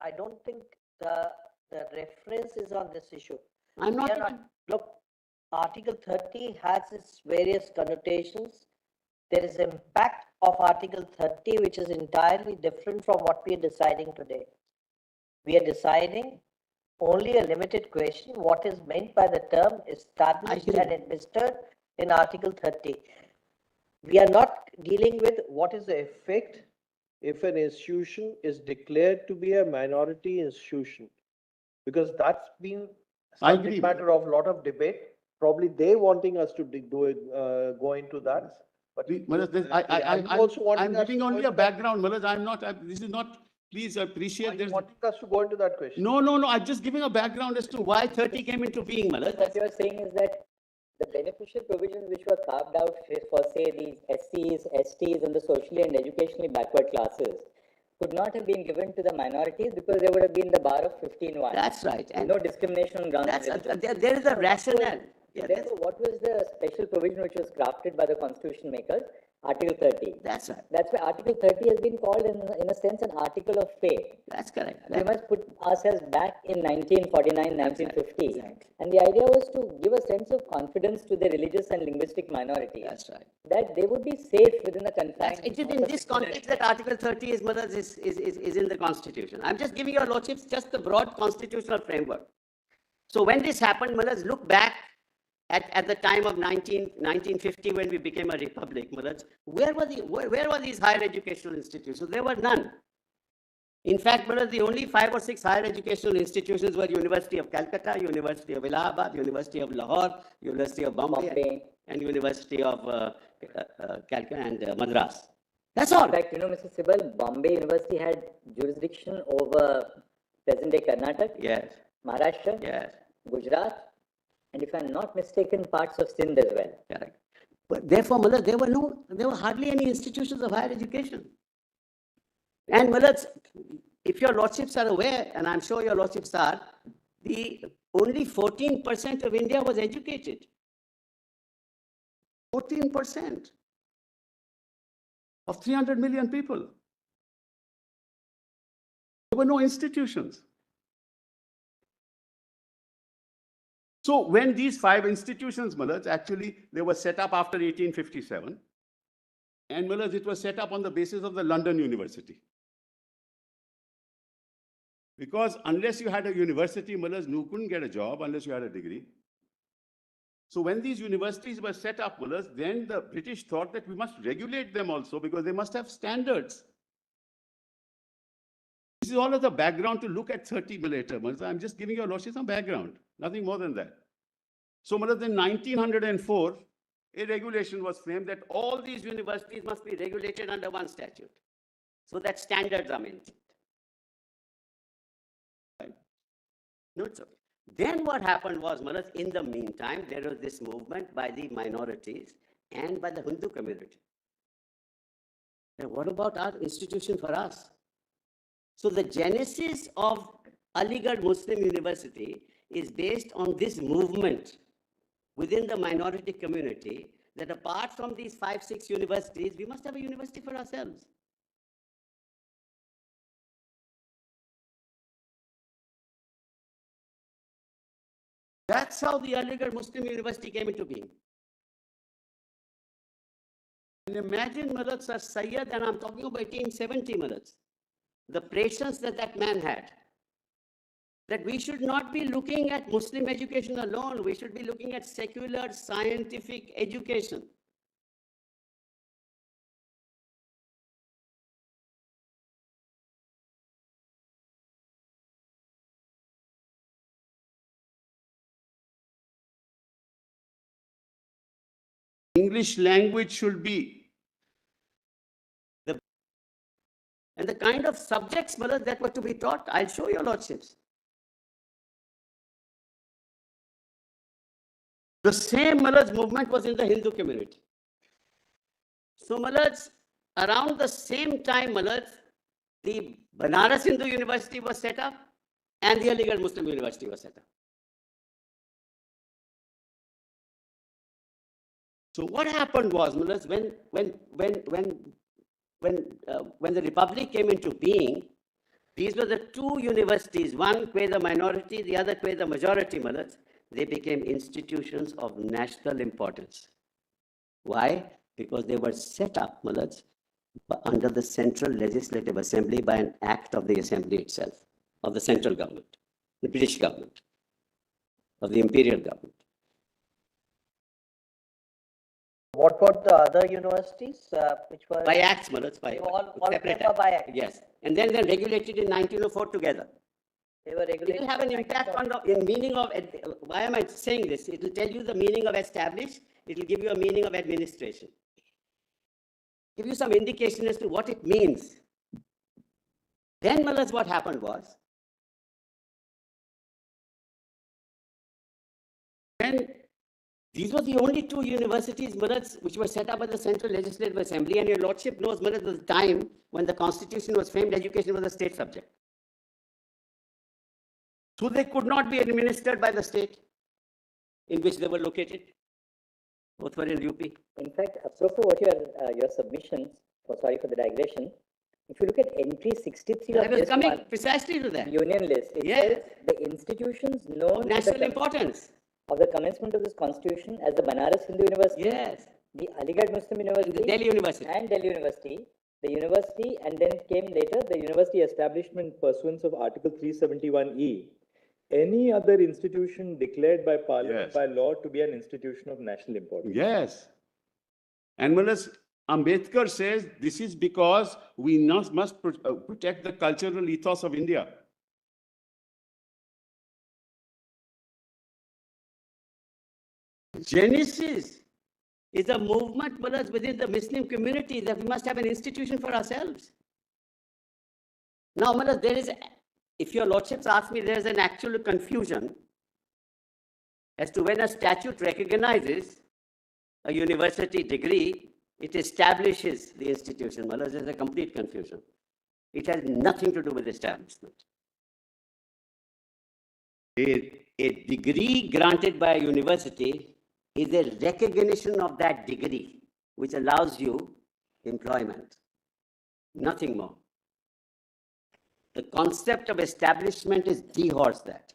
I don't think the reference is on this issue. I'm We not are not, look, Article 30 has its various connotations. There is impact of Article 30, which is entirely different from what we are deciding today. We are deciding only a limited question, what is meant by the term established and administered in Article 30. We are not dealing with What is the effect if an institution is declared to be a minority institution? Because that's been I subject agree. matter of a lot of debate. Probably they wanting us to do it, go into that. But I'm giving only a background, Malaj. I'm not, this is not, please appreciate this. Wanting us to go into that question. No, I'm just giving a background as to why 30 came into being, Malaj. What you are saying is that the beneficial provisions which were carved out for, say, these SCs, STs, and the socially and educationally backward classes could not have been given to the minorities because there would have been the bar of 15(1). That's right. And no discrimination on grounds of religion. there is a rationale. Yeah, Therefore, what was the special provision which was crafted by the constitution makers? Article 30. That's right. That's why Article 30 has been called, in a sense, an article of faith. That's correct. We must put ourselves back in 1949, 1950. Exactly. And the idea was to give a sense of confidence to the religious and linguistic minorities. That's right. That they would be safe within the confines. It is in this context that Article 30 is in the Constitution. I'm just giving your lordships just the broad constitutional framework. So when this happened, Malaj, look back at the time of 1950 when we became a republic, Malaj, where were these higher educational institutions? There were none. In fact, Malaj, the only 5 or 6 higher educational institutions were University of Calcutta, University of Allahabad, University of Lahore, University of Bombay. And University of Calcutta and Madras. That's all. In fact, Mr. Sibal, Bombay University had jurisdiction over present-day Karnataka, Yes. Maharashtra, Yes. Gujarat, and if I'm not mistaken, parts of Sindh as well. Correct. But therefore, Malaj, there were hardly any institutions of higher education. And Malaj, if your lordships are aware, and I'm sure your lordships are, the only 14% of India was educated. 14% of 300 million people. There were no institutions. So when these 5 institutions, Malaj, actually, they were set up after 1857. And Malaj, it was set up on the basis of the London University. Because unless you had a university, Malaj, you couldn't get a job unless you had a degree. So when these universities were set up, Malaj, then the British thought that we must regulate them also because they must have standards. This is all of the background to look at 30 later. I'm just giving your lordship some background, nothing more than that. So in 1904, a regulation was framed that all these universities must be regulated under one statute, so that standards are maintained. Right? No, it's okay. Then what happened was, Malaj, in the meantime, there was this movement by the minorities and by the Hindu community. And what about our institution for us? So the genesis of Aligarh Muslim University is based on this movement within the minority community that apart from these 5, 6 universities, we must have a university for ourselves. That's how the Aligarh Muslim University came into being. And imagine, Malaj, Sir Sayyid, and I'm talking about 1870, Malaj, the patience that that man had. That we should not be looking at Muslim education alone, we should be looking at secular scientific education. English language should be and the kind of subjects, Malaj, that were to be taught, I'll show your lordships. The same Malaj movement was in the Hindu community. So Malaj, around the same time, Malaj, the Banaras Hindu University was set up and the Aligarh Muslim University was set up. So what happened was, Malaj, when the Republic came into being, these were the two universities, one where the minority, the other where the majority, Malaj, they became institutions of national importance. Why? Because they were set up, Malaj, under the Central Legislative Assembly by an act of the Assembly itself, of the central government, the British government, of the imperial government. What about the other universities, which were? By acts, Malaj, by all separate came by act. Yes. And then they're regulated in 1904 together. They were regulated. It will have an impact on the in meaning of, why am I saying this? It will tell you the meaning of established, it will give you a meaning of administration. Give you some indication as to what it means. Then, Malaj, what happened was, when these were the only two universities, Malaj, which were set up by the Central Legislative Assembly, and your Lordship knows, Malaj, the time when the Constitution was framed, education was a state subject. So they could not be administered by the state in which they were located. Both were in UP. In fact, apropos what your submissions, sorry for the digression, if you look at entry 63 I of was this coming one, precisely to that. union list, it Yes. says the institutions known National importance. of the commencement of this constitution as the Banaras Hindu University, Yes. the Aligarh Muslim University, The Delhi University. and Delhi University, the university, and then came later the university establishment pursuant of Article 371E. Any other institution declared by Parliament Yes. by law to be an institution of national importance. Yes. And Malas, Ambedkar says this is because we must protect the cultural ethos of India. Genesis is a movement, Malas, within the Muslim community that we must have an institution for ourselves. Now, Malas, there is, if your lordships ask me, there is an actual confusion as to when a statute recognizes a university degree, it establishes the institution. Malas, there's a complete confusion. It has nothing to do with establishment. A degree granted by a university is a recognition of that degree, which allows you employment. Nothing more. The concept of establishment is dehorsed that.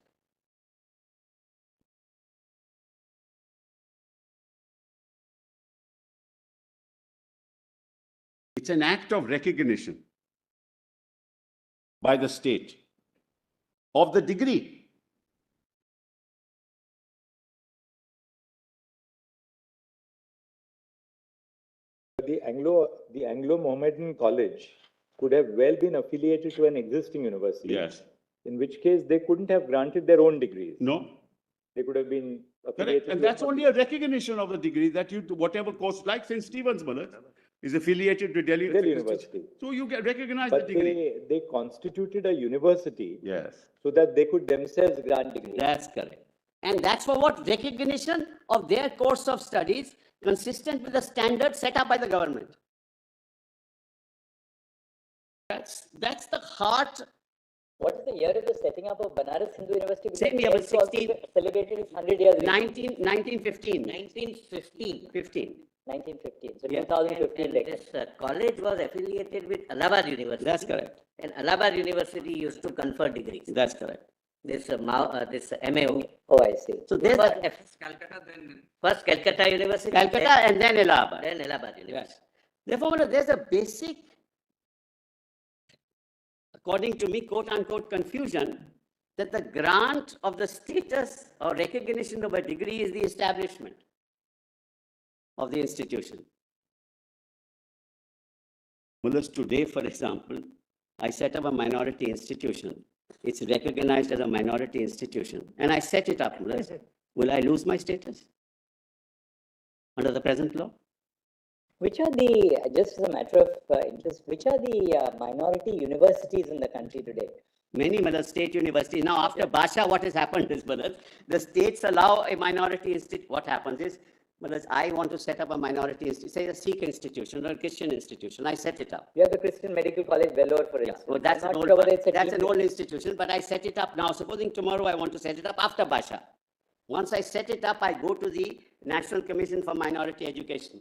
It's an act of recognition by the state of the degree. The Anglo-Mohammedan College could have well been affiliated to an existing university. Yes. In which case they couldn't have granted their own degrees. No. They could have been Correct. affiliated. And to that's only a recognition of the degree that you, whatever course, like St. Stephen's, Malat, is affiliated to Delhi University. So you get recognized But the degree. they constituted a university. Yes. So that they could themselves grant degrees. That's correct. And that's for what? Recognition of their course of studies consistent with the standards set up by the government. That's the heart. What is the year of the setting up of Banaras Hindu University? Same year, It's also 16. celebrated its 100 years. 1915. 1915. 1915. So Yeah. 2015. And later. this college was affiliated with Allahabad University. That's correct. And Allahabad University used to confer degrees. That's correct. This MAO. Oh, I see. So there's Calcutta, then First Calcutta University. Calcutta and then Allahabad. Then Allahabad University. Yes. Therefore, there's a basic, according to me, quote unquote, confusion that the grant of the status or recognition of a degree is the establishment of the institution. Mullas, today, for example, I set up a minority institution. It's recognized as a minority institution. And I set it up, Mullas. Will I lose my status under the present law? Which are the, just as a matter of interest, which are the minority universities in the country today? Many state universities. Now, after Basha, what has happened is, the states allow a minority institute. What happens is, I want to set up a minority institute, say a Sikh institution or a Christian institution. I set it up. You have the Christian Medical College, Vellore, for instance. Well, that's I'm an not old, sure whether it's a that's an deemed- old institution, but I set it up now. Supposing tomorrow I want to set it up after Basha. Once I set it up, I go to the National Commission for Minority Education.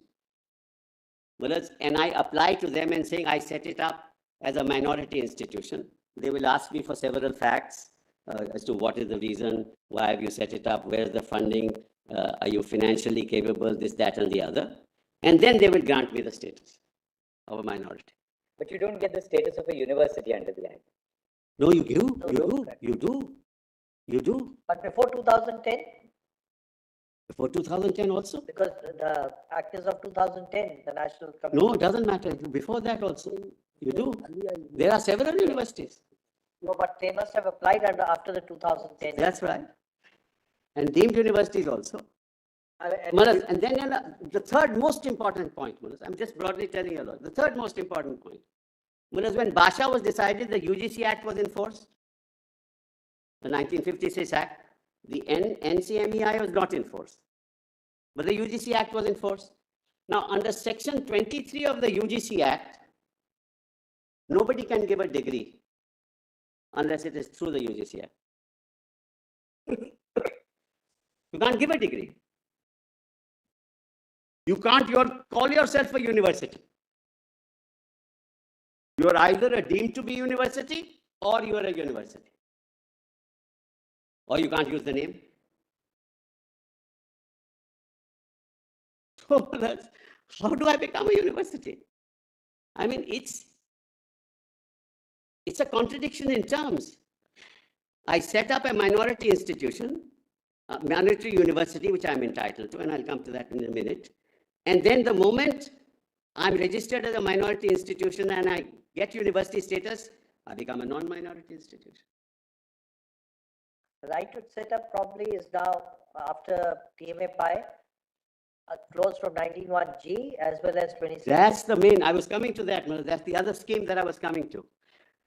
And I apply to them and saying I set it up as a minority institution. They will ask me for several facts as to what is the reason, why have you set it up, where is the funding, are you financially capable, this, that, and the other. And then they will grant me the status of a minority. But you don't get the status of a university under the Act. No, you do, you do. But before 2010? Before 2010 also? Because the Act is of 2010, the National Commission. No, it doesn't matter. Before that also, you do. There are several universities. No, but they must have applied after the 2010. That's right. And deemed universities also. And then the third most important point, I'm just broadly telling you the third most important point. When Basha was decided, the UGC Act was in force. The 1956 Act. The NCMEI was not in force. But the UGC Act was in force. Now, under Section 23 of the UGC Act, nobody can give a degree unless it is through the UGC Act. You can't give a degree. You can't call yourself a university. You are either a deemed to be university or you are a university. Or you can't use the name. So how do I become a university? I mean, it's a contradiction in terms. I set up a minority institution, a minority university, which I'm entitled to, and I'll come to that in a minute. And then the moment I'm registered as a minority institution and I get university status, I become a non-minority institution. The right to set up probably is now, after TMA Pi, closed from 19(1)G as well as 26. That's the main, I was coming to that. That's the other scheme that I was coming to.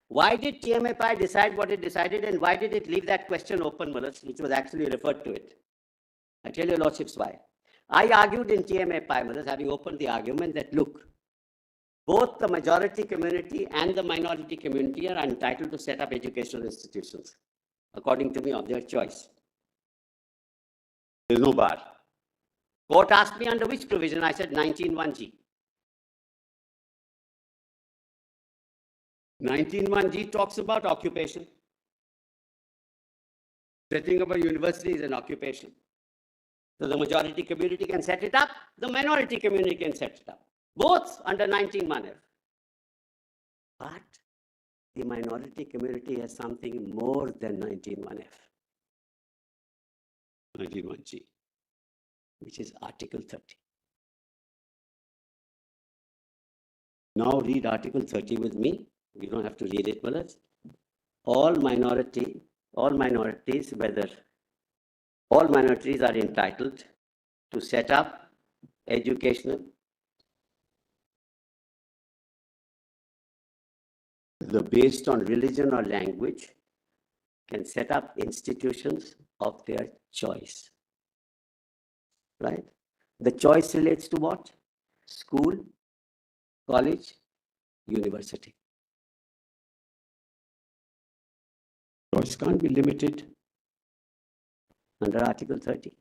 Why did TMA Pi decide what it decided, and why did it leave that question open, which was actually referred to it? I tell your lordships why. I argued in TMA Pi, having opened the argument that, look, both the majority community and the minority community are entitled to set up educational institutions, according to me, of their choice. There's no bar. Court asked me under which provision. I said 19(1)G. 19(1)G talks about occupation. Setting up a university is an occupation. So the majority community can set it up, the minority community can set it up. Both under 19(1)F. But the minority community has something more than 19(1)F. 19(1)G, which is Article 30. Now read Article 30 with me. You don't have to read it, Malas. All minorities are entitled to set up educational, based on religion or language, can set up institutions of their choice. Right? The choice relates to what? School, college, university. Choice can't be limited under Article 30.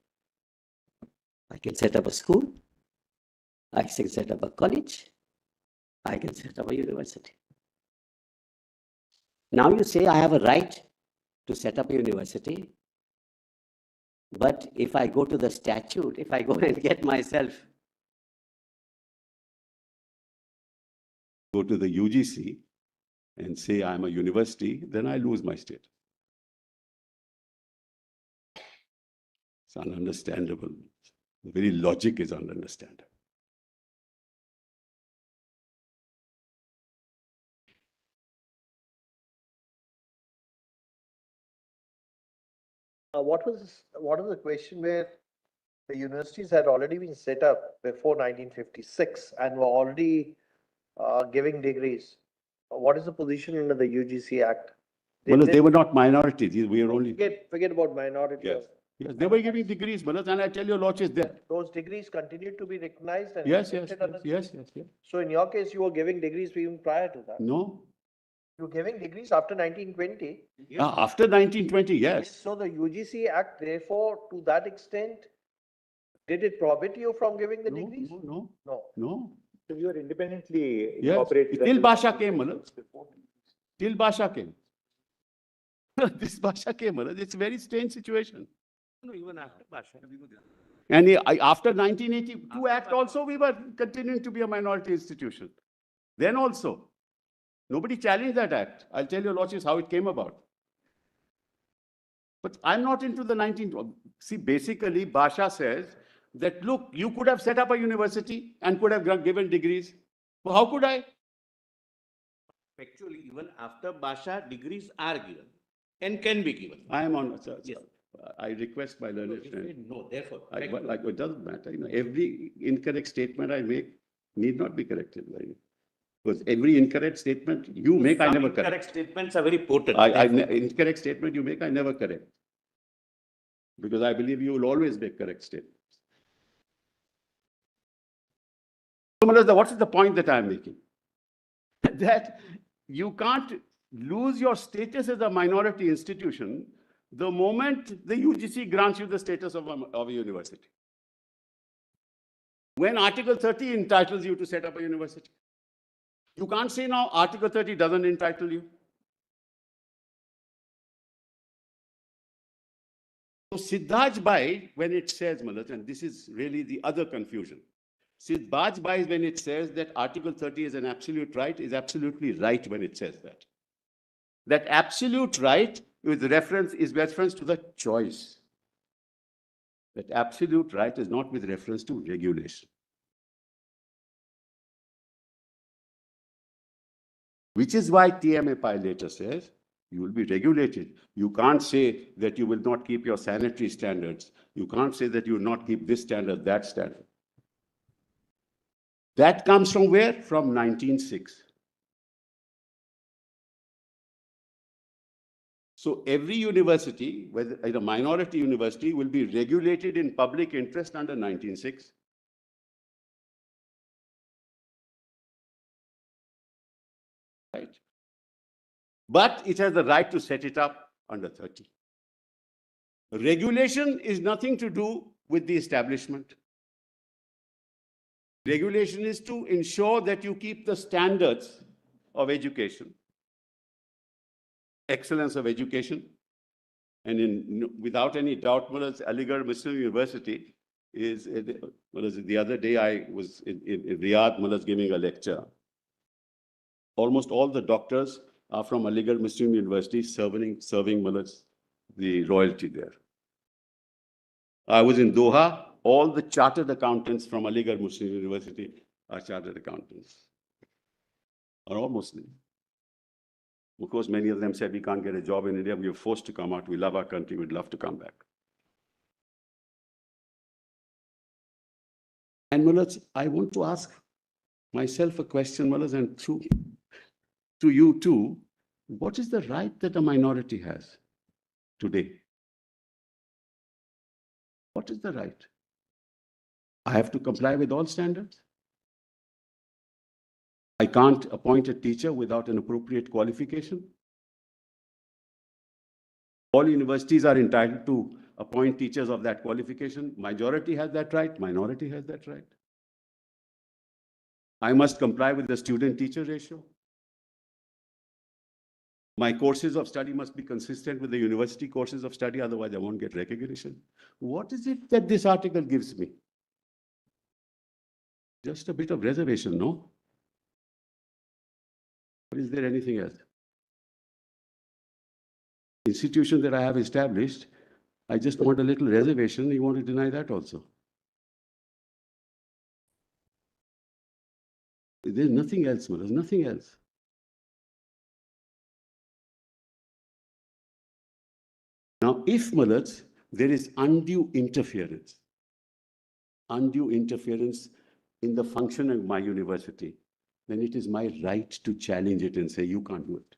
I can set up a school, I can set up a college, I can set up a university. Now you say I have a right to set up a university, but if I go to the statute, if I go and get myself, go to the UGC and say I'm a university, then I lose my status. It's ununderstandable. The very logic is ununderstandable. What was the question where the universities had already been set up before 1956 and were already giving degrees? What is the position under the UGC Act? They were not minorities. We were only. Forget about minority. Yes. Yes, they were giving degrees, and I tell you, Lodge is there. Those degrees continued to be recognized and Yes. yes. So in your case, you were giving degrees even prior to that. No. You were giving degrees after 1920. After 1920, yes. So the UGC Act, therefore, to that extent, did it prohibit you from giving the degrees? No. So you are independently Yes. incorporated. Till Basha came, Till Basha came. This Basha came, it's a very strange situation. No, even after Basha. And after 1982 Act also, we were continuing to be a minority institution. Then also, nobody challenged that act. I'll tell you, Lordship, how it came about. But I'm not into the 19... See, basically, Basha says that, look, you could have set up a university and could have given degrees. Well, how could I? Actually, even after Basha, degrees are given and can be given. I am on... Yes. I request my learned friend. No, therefore. It doesn't matter. Every incorrect statement I make need not be corrected by you. Because every incorrect statement you make, I never correct. Incorrect statements are very potent. Incorrect statement you make, I never correct. Because I believe you will always make correct statements. So, what is the point that I am making? That you can't lose your status as a minority institution the moment the UGC grants you the status of a university. When Article 30 entitles you to set up a university. You can't say now Article 30 doesn't entitle you. So Siddhaj Bhai, when it says, Malat, and this is really the other confusion. Siddhaj Bhai, when it says that Article 30 is an absolute right, is absolutely right when it says that. That absolute right is reference to the choice. That absolute right is not with reference to regulation. Which is why TMAPI later says, you will be regulated. You can't say that you will not keep your sanitary standards. You can't say that you will not keep this standard, that standard. That comes from where? From 1906. So every university, whether a minority university, will be regulated in public interest under 1906. Right? But it has the right to set it up under 30. Regulation is nothing to do with the establishment. Regulation is to ensure that you keep the standards of education, excellence of education. And without any doubt, Aligarh Muslim University is, the other day I was in Riyadh, giving a lecture. Almost all the doctors are from Aligarh Muslim University serving the royalty there. I was in Doha. All the chartered accountants from Aligarh Muslim University are chartered accountants, are all Muslim. Of course, many of them said, we can't get a job in India. We were forced to come out. We love our country. We'd love to come back. And Mullah, I want to ask myself a question, Mullah, and to you too. What is the right that a minority has today? What is the right? I have to comply with all standards. I can't appoint a teacher without an appropriate qualification. All universities are entitled to appoint teachers of that qualification. Majority has that right, minority has that right. I must comply with the student-teacher ratio. My courses of study must be consistent with the university courses of study, otherwise I won't get recognition. What is it that this article gives me? Just a bit of reservation, no? Or is there anything else? Institution that I have established, I just want a little reservation. You want to deny that also? There's nothing else, there's nothing else. Now, if, Mullah, there is undue interference in the function of my university, then it is my right to challenge it and say, you can't do it.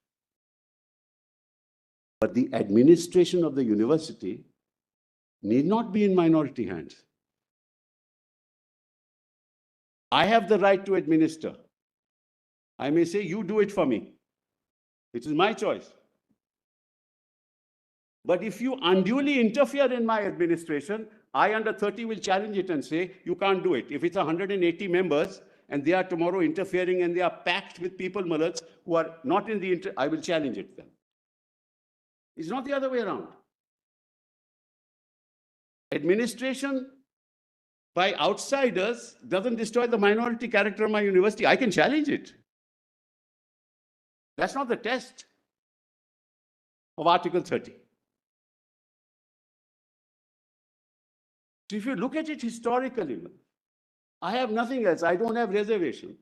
But the administration of the university need not be in minority hands. I have the right to administer. I may say, you do it for me. It is my choice. But if you unduly interfere in my administration, I under 30 will challenge it and say, you can't do it. If it's 180 members and they are tomorrow interfering and they are packed with people, Mulats, who are not in the I will challenge it then. It's not the other way around. Administration by outsiders doesn't destroy the minority character of my university. I can challenge it. That's not the test of Article 30. So if you look at it historically, I have nothing else. I don't have reservation.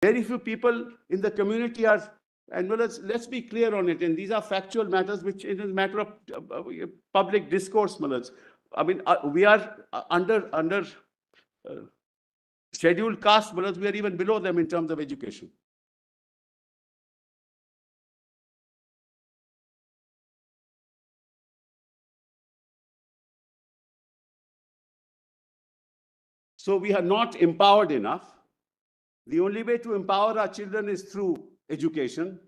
Very few people in the community are, and well, let's be clear on it. And these are factual matters, which is a matter of public discourse, Mulats. I mean, we are under scheduled caste, Mulats, we are even below them in terms of education. So we are not empowered enough. The only way to empower our children is through education.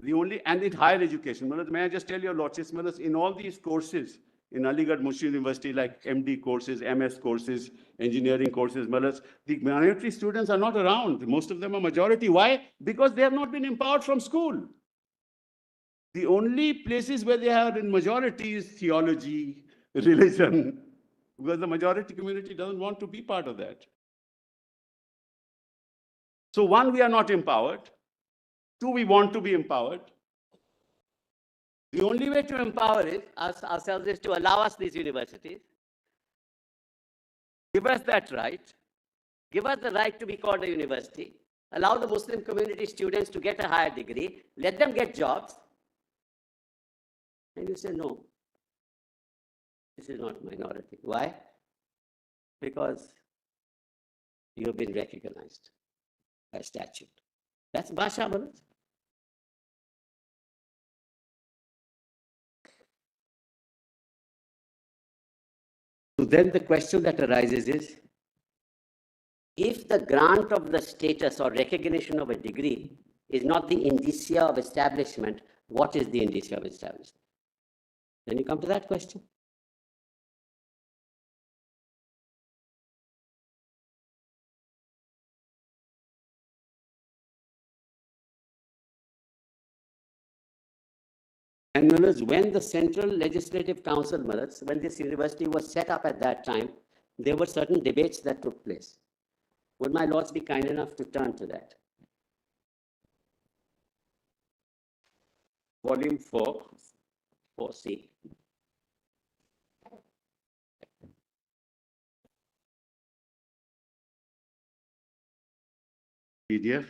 And in higher education. May I just tell your lordships, in all these courses in Aligarh Muslim University, like MD courses, MS courses, engineering courses, the minority students are not around. Most of them are majority. Why? Because they have not been empowered from school. The only places where they are in majority is theology, religion, because the majority community doesn't want to be part of that. So one, we are not empowered. Two, we want to be empowered. The only way to empower ourselves is to allow us these universities. Give us that right. Give us the right to be called a university. Allow the Muslim community students to get a higher degree. Let them get jobs. And you say, no, this is not minority. Why? Because you have been recognized by statute. That's Bhasha, Mulats. So then the question that arises is, if the grant of the status or recognition of a degree is not the indicia of establishment, what is the indicia of establishment? Then you come to that question. And when the Central Legislative Council, when this university was set up at that time, there were certain debates that took place. Would my lords be kind enough to turn to that? Volume 4, 4C. PDF.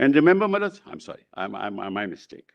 And remember, Mulats, I'm sorry, my mistake.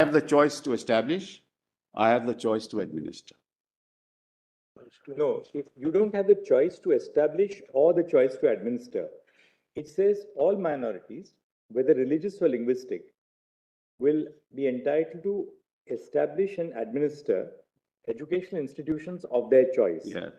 I have the choice to establish, I have the choice to administer. No, if you don't have the choice to establish or the choice to administer, it says all minorities, whether religious or linguistic, will be entitled to establish and administer educational institutions of their choice. Yeah,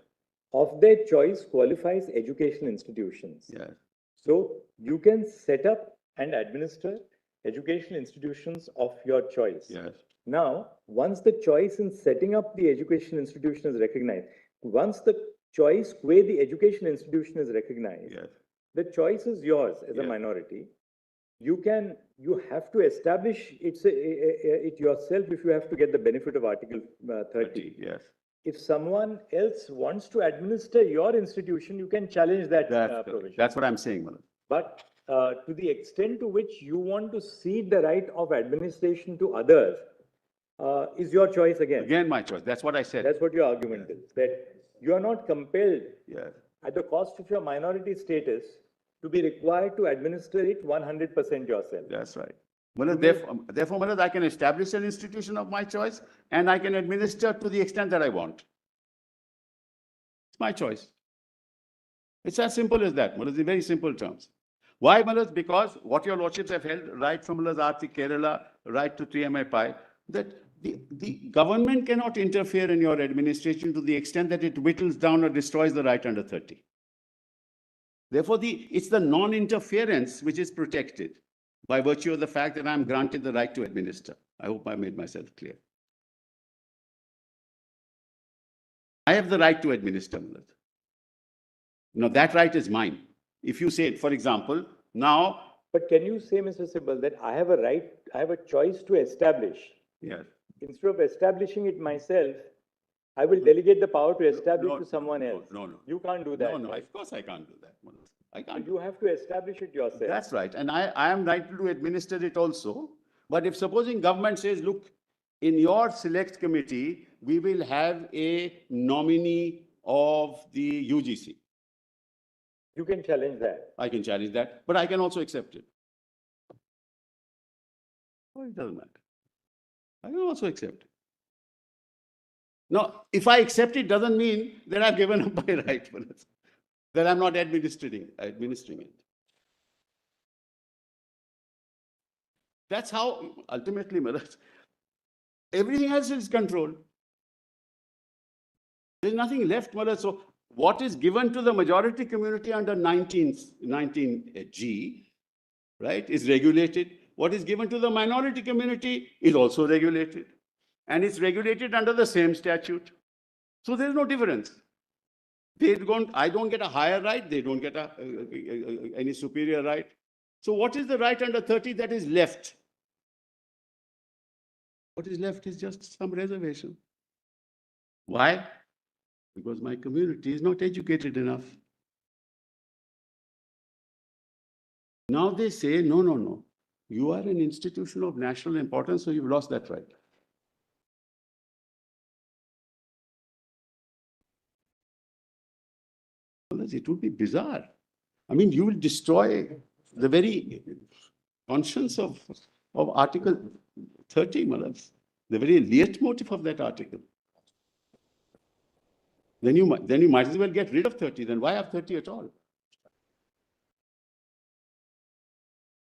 Of their choice qualifies educational institutions. yeah. So you can set up and administer educational institutions of your choice. Yes. Now, once the choice in setting up the educational institution is recognized, once the choice where the education institution is recognized, Yes. the choice is yours as a Yes. minority. You have to establish it yourself if you have to get the benefit of Article 30. Yes. If someone else wants to administer your institution, you can challenge that provision. That's what I'm saying, Manoj. But to the extent to which you want to cede the right of administration to others, is your choice again. Again, my choice. That's what I said. That's what your argument is, that you are not compelled Yes. at the cost of your minority status to be required to administer it 100% yourself. That's right. Manoj, therefore, Manoj, I can establish an institution of my choice and I can administer to the extent that I want. It's my choice. It's as simple as that, Manoj, in very simple terms. Why, Manoj? Because what your lordships have held, right from Arti Kerala, right to 3MI, that the government cannot interfere in your administration to the extent that it whittles down or destroys the right under 30. Therefore, it's the non-interference which is protected by virtue of the fact that I'm granted the right to administer. I hope I made myself clear. I have the right to administer, Manoj. Now, that right is mine. If you say, for example, now... But can you say, Mr. Sibal, that I have a right, I have a choice to establish? Yes. Instead of establishing it myself, I will delegate the power to establish to someone else. No. You can't do that. No, of course I can't do that, Manoj. I can't. You have to establish it yourself. That's right. And I am right to administer it also. But if supposing government says, look, in your select committee, we will have a nominee of the UGC. You can challenge that. I can challenge that, but I can also accept it. Oh, it doesn't matter. I can also accept it. Now, if I accept it, doesn't mean that I've given up my right, that I'm not administering it. That's how, ultimately, Maharaj, everything else is controlled. There's nothing left, Maharaj. So what is given to the majority community under 19G, right, is regulated. What is given to the minority community is also regulated. And it's regulated under the same statute. So there's no difference. I don't get a higher right, they don't get any superior right. So what is the right under 30 that is left? What is left is just some reservation. Why? Because my community is not educated enough. Now they say, no. You are an institution of national importance, so you've lost that right. It would be bizarre. I mean, you will destroy the very conscience of Article 30, Malas, the very leitmotif of that article. Then you might as well get rid of 30. Then why have 30 at all?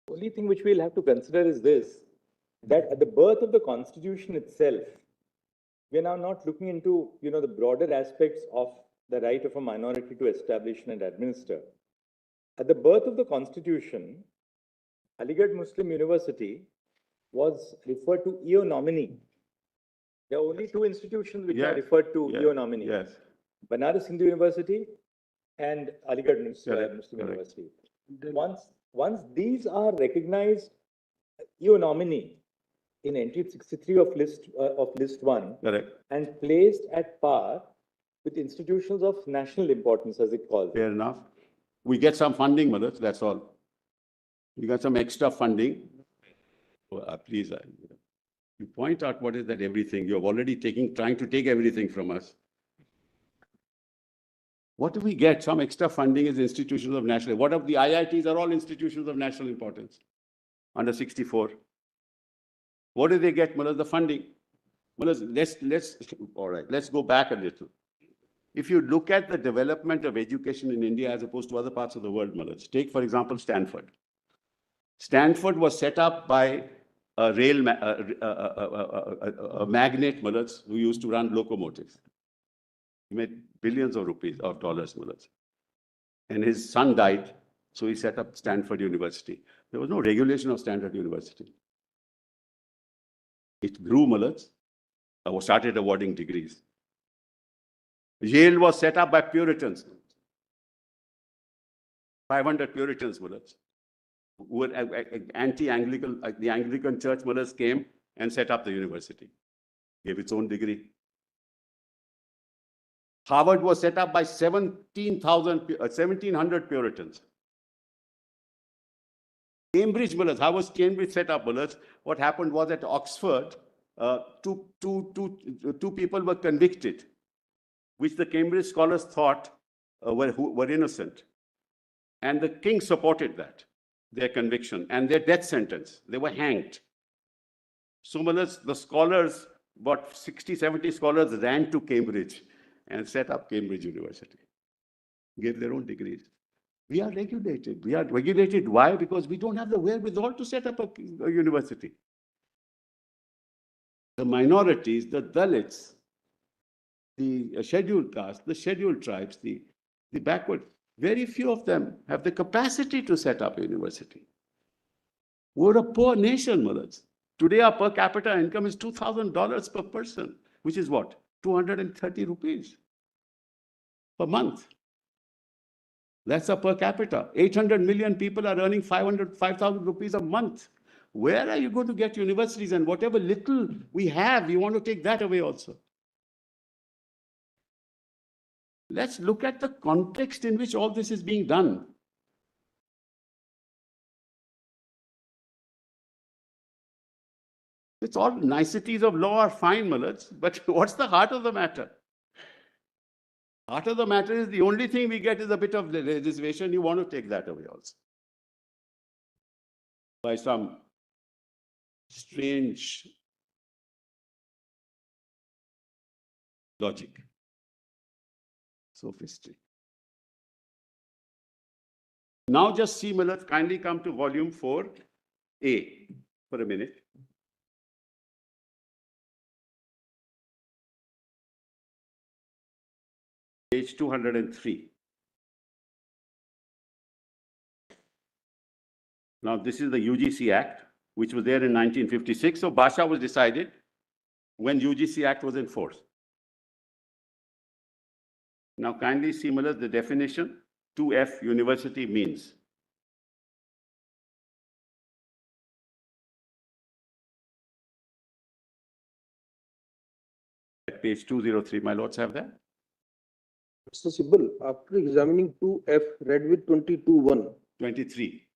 The only thing which we'll have to consider is this, that at the birth of the Constitution itself, we are now not looking into, the broader aspects of the right of a minority to establish and administer. At the birth of the Constitution, Aligarh Muslim University was referred to EO nominee. There are only two institutions which are referred to EO nominee. Yes. Banaras Hindu University and Aligarh Muslim University. Once these are recognized EO nominee in entry 63 of list 1, correct, and placed at par with institutions of national importance, as it calls. Fair enough. We get some funding, Madhur, that's all. We got some extra funding. Please, you point out what is that everything. You're already trying to take everything from us. What do we get? Some extra funding is institutions of national. What of the IITs are all institutions of national importance under 64. What do they get, Mullah? The funding. Mullah, let's go back a little. If you look at the development of education in India as opposed to other parts of the world, Mullah, take, for example, Stanford. Stanford was set up by a magnate, Mullah, who used to run locomotives. He made billions of dollars, Mullah. And his son died, so he set up Stanford University. There was no regulation of Stanford University. It grew, Mullah, started awarding degrees. Yale was set up by Puritans. 500 Puritans, Mullah, who were anti-Anglican. The Anglican Church, Mullah, came and set up the university, gave its own degree. Harvard was set up by 1,700 Puritans. Cambridge, Mullah, how was Cambridge set up, Mullah? What happened was at Oxford, two people were convicted, which the Cambridge scholars thought were innocent. And the king supported that, their conviction and their death sentence. They were hanged. So, Mullah, the scholars, about 60, 70 scholars ran to Cambridge and set up Cambridge University, gave their own degrees. We are regulated. We are regulated. Why? Because we don't have the wherewithal to set up a university. The minorities, the Dalits, the scheduled castes, the scheduled tribes, the backward, very few of them have the capacity to set up a university. We're a poor nation, Mullah. Today, our per capita income is $2,000 per person, which is what? 230 rupees per month. That's a per capita. 800 million people are earning 5,000 rupees a month. Where are you going to get universities? And whatever little we have, you want to take that away also. Let's look at the context in which all this is being done. It's all niceties of law are fine, Mullah, but what's the heart of the matter? Heart of the matter is the only thing we get is a bit of legislation. You want to take that away also. By some strange logic, sophistry. Now just see, Mullah, kindly come to volume 4A for a minute. Page 203. Now, this is the UGC Act, which was there in 1956. So, Bhasha was decided when UGC Act was in force. Now, kindly see, Mullah, the definition 2F university means. At page 203, my lords have that. Mr. Sibal, after examining 2F read with 22.1. 23.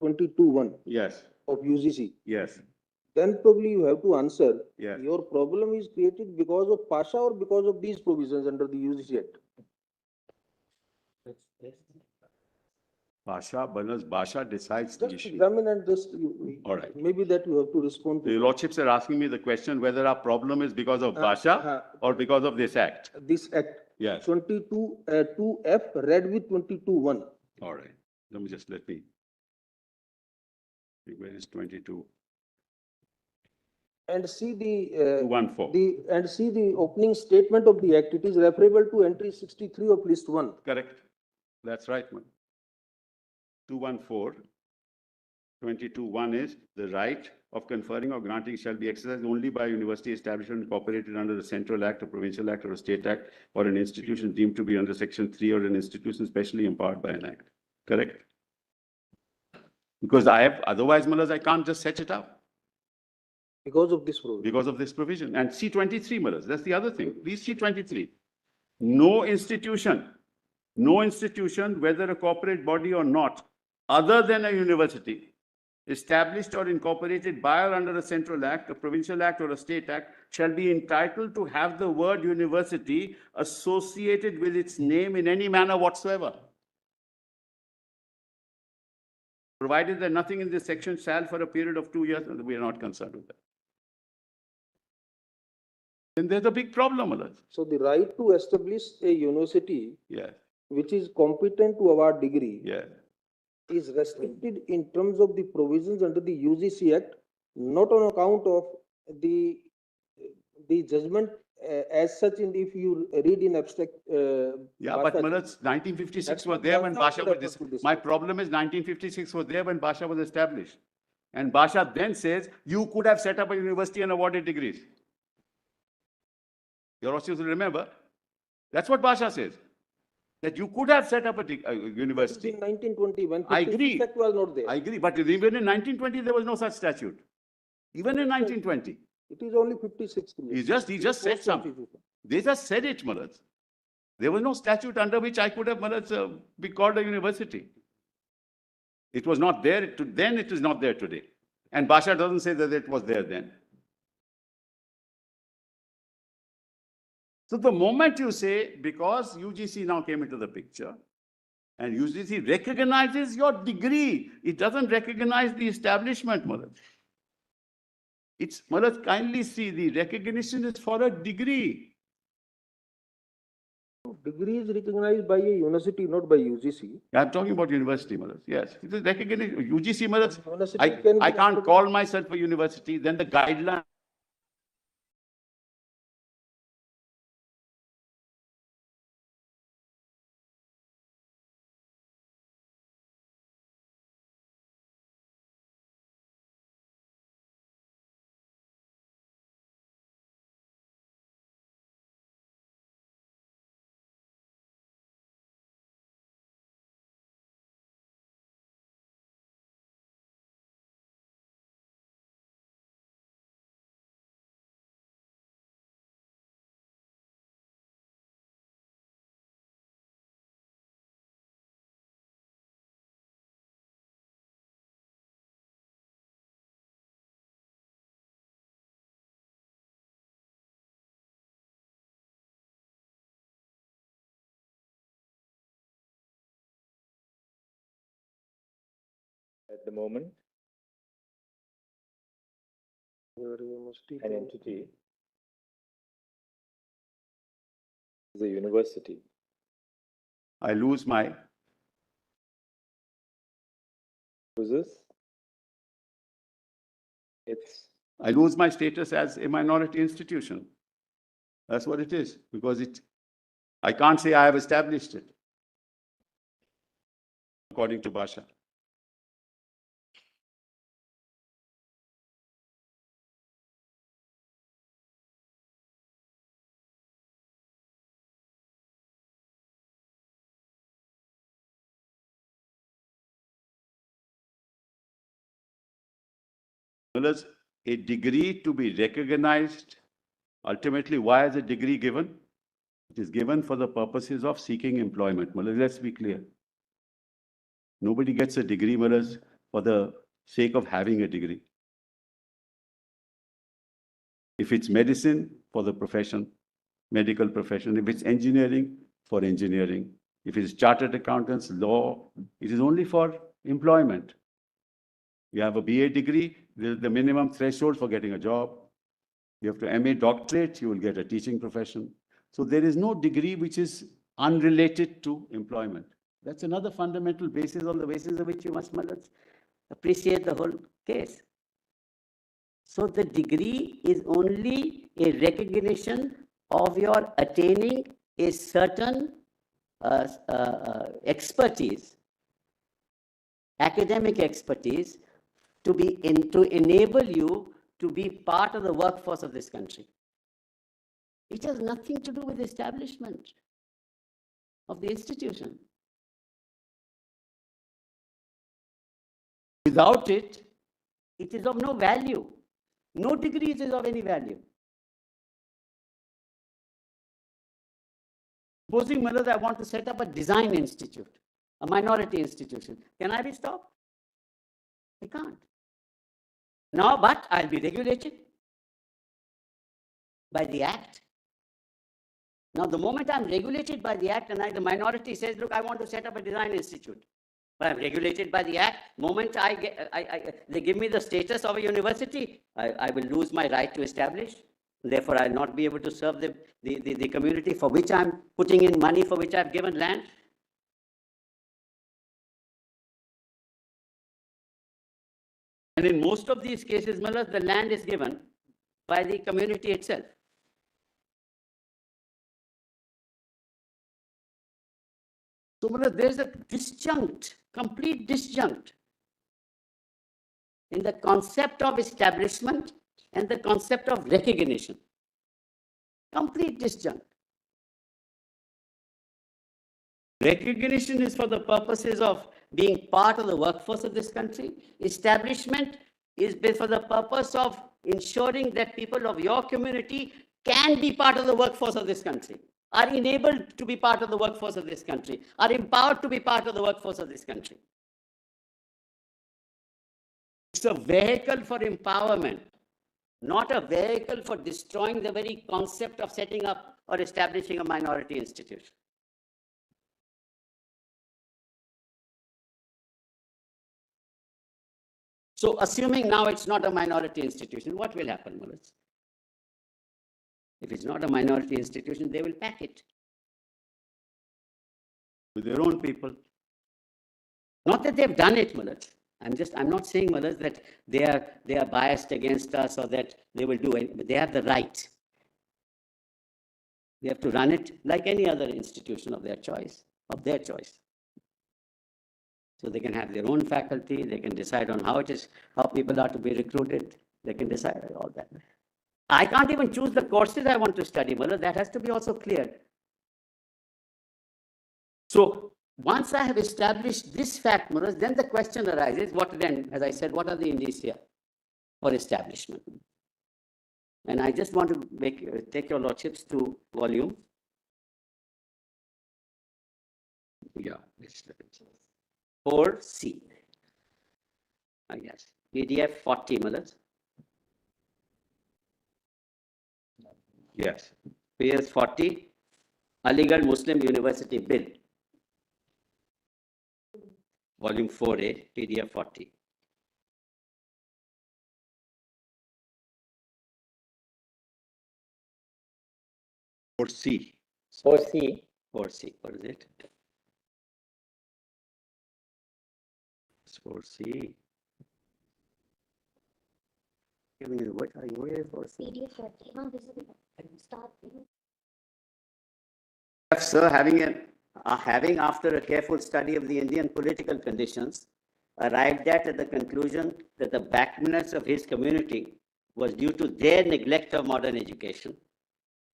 22.1. Yes. Of UGC. Yes. Then probably you have to answer. Yes. Your problem is created because of Pasha or because of these provisions under the UGC Act? Bhasha decides the issue. Examine and just, all right. Maybe that you have to respond to. The lordships are asking me the question whether our problem is because of Bhasha or because of this act. This act. Yes. 2F read with 22.1. All right. Let me. Where is 22? And see the 214. And see the opening statement of the act. It is referable to entry 63 of list 1. Correct. That's right, man. 214. 22.1 is the right of conferring or granting shall be exercised only by a university established and incorporated under the Central Act, a Provincial Act, or a State Act, or an institution deemed to be under Section 3, or an institution specially empowered by an act. Correct? Because otherwise, Mullah, I can't just set it up. Because of this provision. Because of this provision. And C23, Mullah, that's the other thing. Please see 23. No institution, whether a corporate body or not, other than a university, established or incorporated by or under a Central Act, a Provincial Act, or a State Act, shall be entitled to have the word university associated with its name in any manner whatsoever. Provided that nothing in this section shall for a period of 2 years, we are not concerned with that. Then there's a big problem, Malas. So the right to establish a university Yeah, which is competent to award degree yeah. is restricted in terms of the provisions under the UGC Act, not on account of the judgment as such. In if you read in abstract. Yeah, but Malas, 1956 was there when Basha was. My problem is 1956 was there when Basha was established, and Basha then says you could have set up a university and awarded degrees. Your officers will remember. That's what Basha says. That you could have set up a university. In 1920, when I agree. Act was not there. I agree, but even in 1920 there was no such statute. Even in 1920. It is only 56. He just said something. They just said it, Malas. There was no statute under which I could have, Malas, be called a university. It was not there then, it is not there today. And Basha doesn't say that it was there then. So the moment you say, because UGC now came into the picture, and UGC recognizes your degree, it doesn't recognize the establishment, Malas. It's, Malas, kindly see, the recognition is for a degree. Degree is recognized by a university, not by UGC. I'm talking about university, Malas. Yes, it is recognized. UGC, Malas, University I can't call myself a university, then the guideline. At the moment, an entity is a university. I lose my I lose my status as a minority institution. That's what it is, because I can't say I have established it, according to Basha. A degree to be recognized, ultimately, why is a degree given? It is given for the purposes of seeking employment. Let's be clear. Nobody gets a degree, for the sake of having a degree. If it's medicine, for the profession, medical profession. If it's engineering, for engineering. If it's chartered accountants, law, it is only for employment. You have a BA degree, the minimum threshold for getting a job. You have to MA doctorate, you will get a teaching profession. So there is no degree which is unrelated to employment. That's another fundamental basis on the basis of which you must appreciate the whole case. So the degree is only a recognition of your attaining a certain expertise, academic expertise, to enable you to be part of the workforce of this country. It has nothing to do with the establishment of the institution. Without it, it is of no value. No degree is of any value. Supposing, Milad, I want to set up a design institute, a minority institution. Can I be stopped? I can't. No, but I'll be regulated by the Act. Now, the moment I'm regulated by the Act and the minority says, look, I want to set up a design institute. I'm regulated by the Act. Moment they give me the status of a university, I will lose my right to establish. Therefore, I'll not be able to serve the community for which I'm putting in money, for which I've given land. And in most of these cases, Malad, the land is given by the community itself. So, Malad, there's a disjunct, complete disjunct in the concept of establishment and the concept of recognition. Complete disjunct. Recognition is for the purposes of being part of the workforce of this country. Establishment is for the purpose of ensuring that people of your community can be part of the workforce of this country, are enabled to be part of the workforce of this country, are empowered to be part of the workforce of this country. It's a vehicle for empowerment, not a vehicle for destroying the very concept of setting up or establishing a minority institution. So assuming now it's not a minority institution, what will happen, Mullah? If it's not a minority institution, they will pack it with their own people. Not that they've done it, Mullah. I'm not saying, Mullah, that they are biased against us or that they will do it, but they have the right. They have to run it like any other institution of their choice, So they can have their own faculty, they can decide on how people are to be recruited, they can decide on all that. I can't even choose the courses I want to study, Mullah. That has to be also cleared. So once I have established this fact, Mullah, then the question arises, what then, as I said, what are the indicia for establishment? And I just want to take your lordships to volume. Yeah, 4C. I guess. PDF 40, Mullah. Yes. PS 40, Aligarh Muslim University Bill. Volume 4A, PDF 40. Or C. 4C. 4C. What is it? 4C. Give me what are you waiting for? PDF 40. No, this is start. Sir, having after a careful study of the Indian political conditions, arrived at the conclusion that the backwardness of his community was due to their neglect of modern education,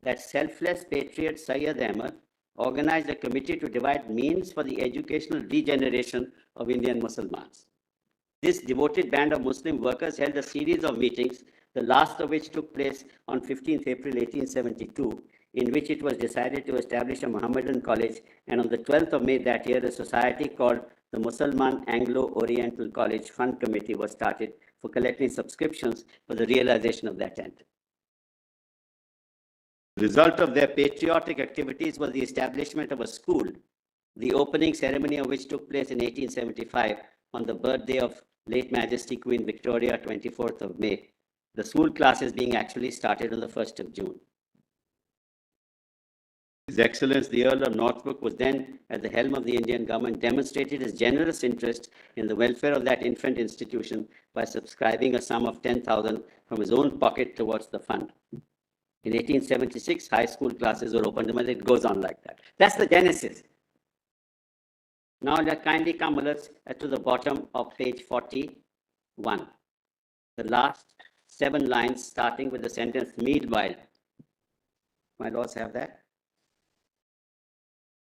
that selfless patriot Syed Ahmad organized a committee to divide means for the educational regeneration of Indian Muslims. This devoted band of Muslim workers held a series of meetings, the last of which took place on 15th April 1872, in which it was decided to establish a Mohammedan college, and on the 12th of May that year, a society called the Mussalman Anglo-Oriental College Fund Committee was started for collecting subscriptions for the realization of that end. The result of their patriotic activities was the establishment of a school, the opening ceremony of which took place in 1875 on the birthday of late Majesty Queen Victoria, 24th of May. The school classes being actually started on the 1st of June. His Excellence, the Earl of Northbrook, was then at the helm of the Indian government, demonstrated his generous interest in the welfare of that infant institution by subscribing a sum of 10,000 from his own pocket towards the fund. In 1876, high school classes were opened, and it goes on like that. That's the genesis. Now, let kindly come to the bottom of page 41. The last 7 lines starting with the sentence, meanwhile. My lords have that?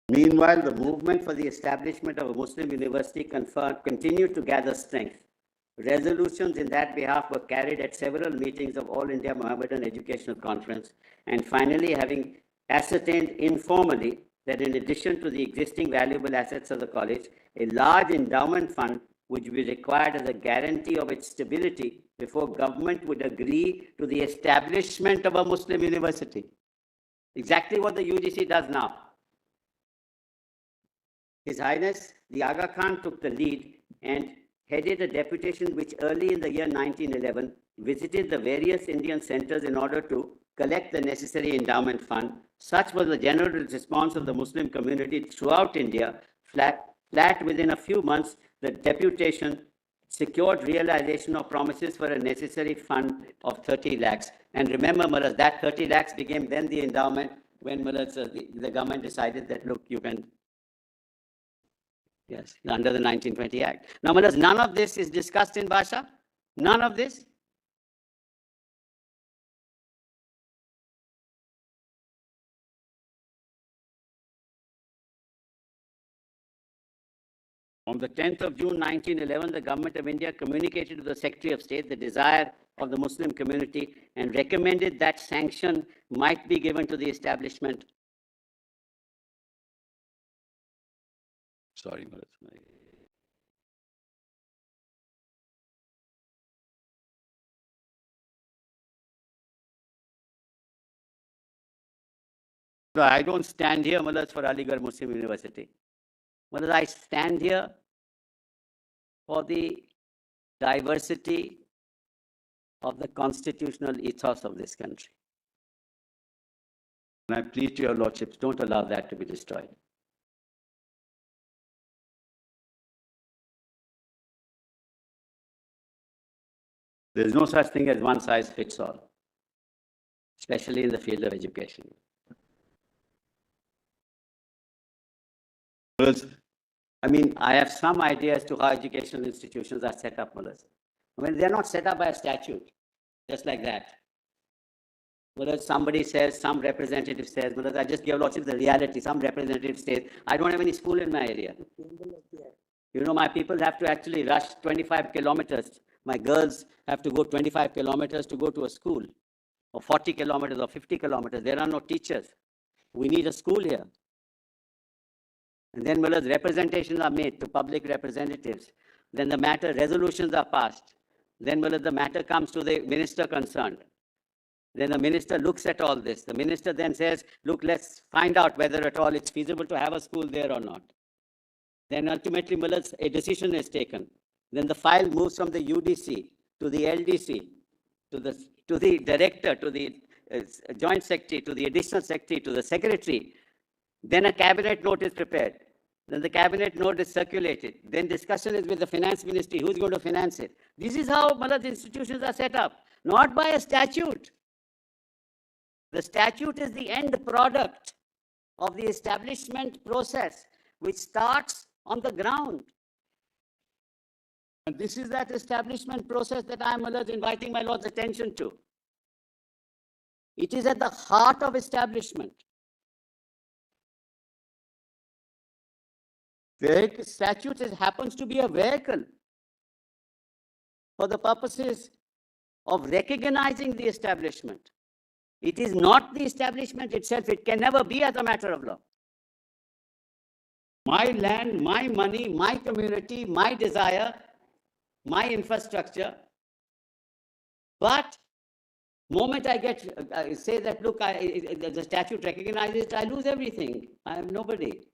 Meanwhile, the movement for the establishment of a Muslim university continued to gather strength. Resolutions in that behalf were carried at several meetings of All India Mohammedan Educational Conference, and finally, having ascertained informally that in addition to the existing valuable assets of the college, a large endowment fund would be required as a guarantee of its stability before government would agree to the establishment of a Muslim university. Exactly what the UGC does now. His Highness, the Aga Khan took the lead and headed a deputation which early in the year 1911 visited the various Indian centers in order to collect the necessary endowment fund. Such was the general response of the Muslim community throughout India. Flat within a few months, the deputation secured realization of promises for a necessary fund of 30 lakhs. And remember, Maharaj, that 30 lakhs became then the endowment when Maharaj, the government decided that, look, you can, yes, under the 1920 Act. Now, Maharaj, none of this is discussed in Bhasha. None of this. On the 10th of June 1911, the Government of India communicated to the Secretary of State the desire of the Muslim community and recommended that sanction might be given to the establishment. Sorry, Maharaj. I don't stand here, Maharaj, for Aligarh Muslim University. Maharaj, I stand here for the diversity of the constitutional ethos of this country. And I plead to your lordships, don't allow that to be destroyed. There is no such thing as one size fits all, especially in the field of education. I mean, I have some idea as to how educational institutions are set up, Maharaj. I mean, they're not set up by a statute, just like that. Maharaj, somebody says, some representative says, Maharaj, I just give lordship the reality. Some representative says, I don't have any school in my area. You know, my people have to actually rush 25 kilometers. My girls have to go 25 kilometers to go to a school, or 40 kilometers or 50 kilometers. There are no teachers. We need a school here. And then representations are made to public representatives. Then the matter, resolutions are passed. Then the matter comes to the minister concerned. Then the minister looks at all this. The minister then says, look, let's find out whether at all it's feasible to have a school there or not. Then ultimately, a decision is taken. Then the file moves from the UDC to the LDC, to the director, to the joint secretary, to the additional secretary, to the secretary. Then a cabinet note is prepared. Then the cabinet note is circulated. Then discussion is with the finance ministry, who's going to finance it. This is how the institutions are set up, not by a statute. The statute is the end product of the establishment process, which starts on the ground. And this is that establishment process that I am inviting my Lord's attention to. It is at the heart of establishment. The statute happens to be a vehicle for the purposes of recognizing the establishment. It is not the establishment itself. It can never be as a matter of law. My land, my money, my community, my desire, my infrastructure. But moment I say that, look, the statute recognizes it, I lose everything. I am nobody.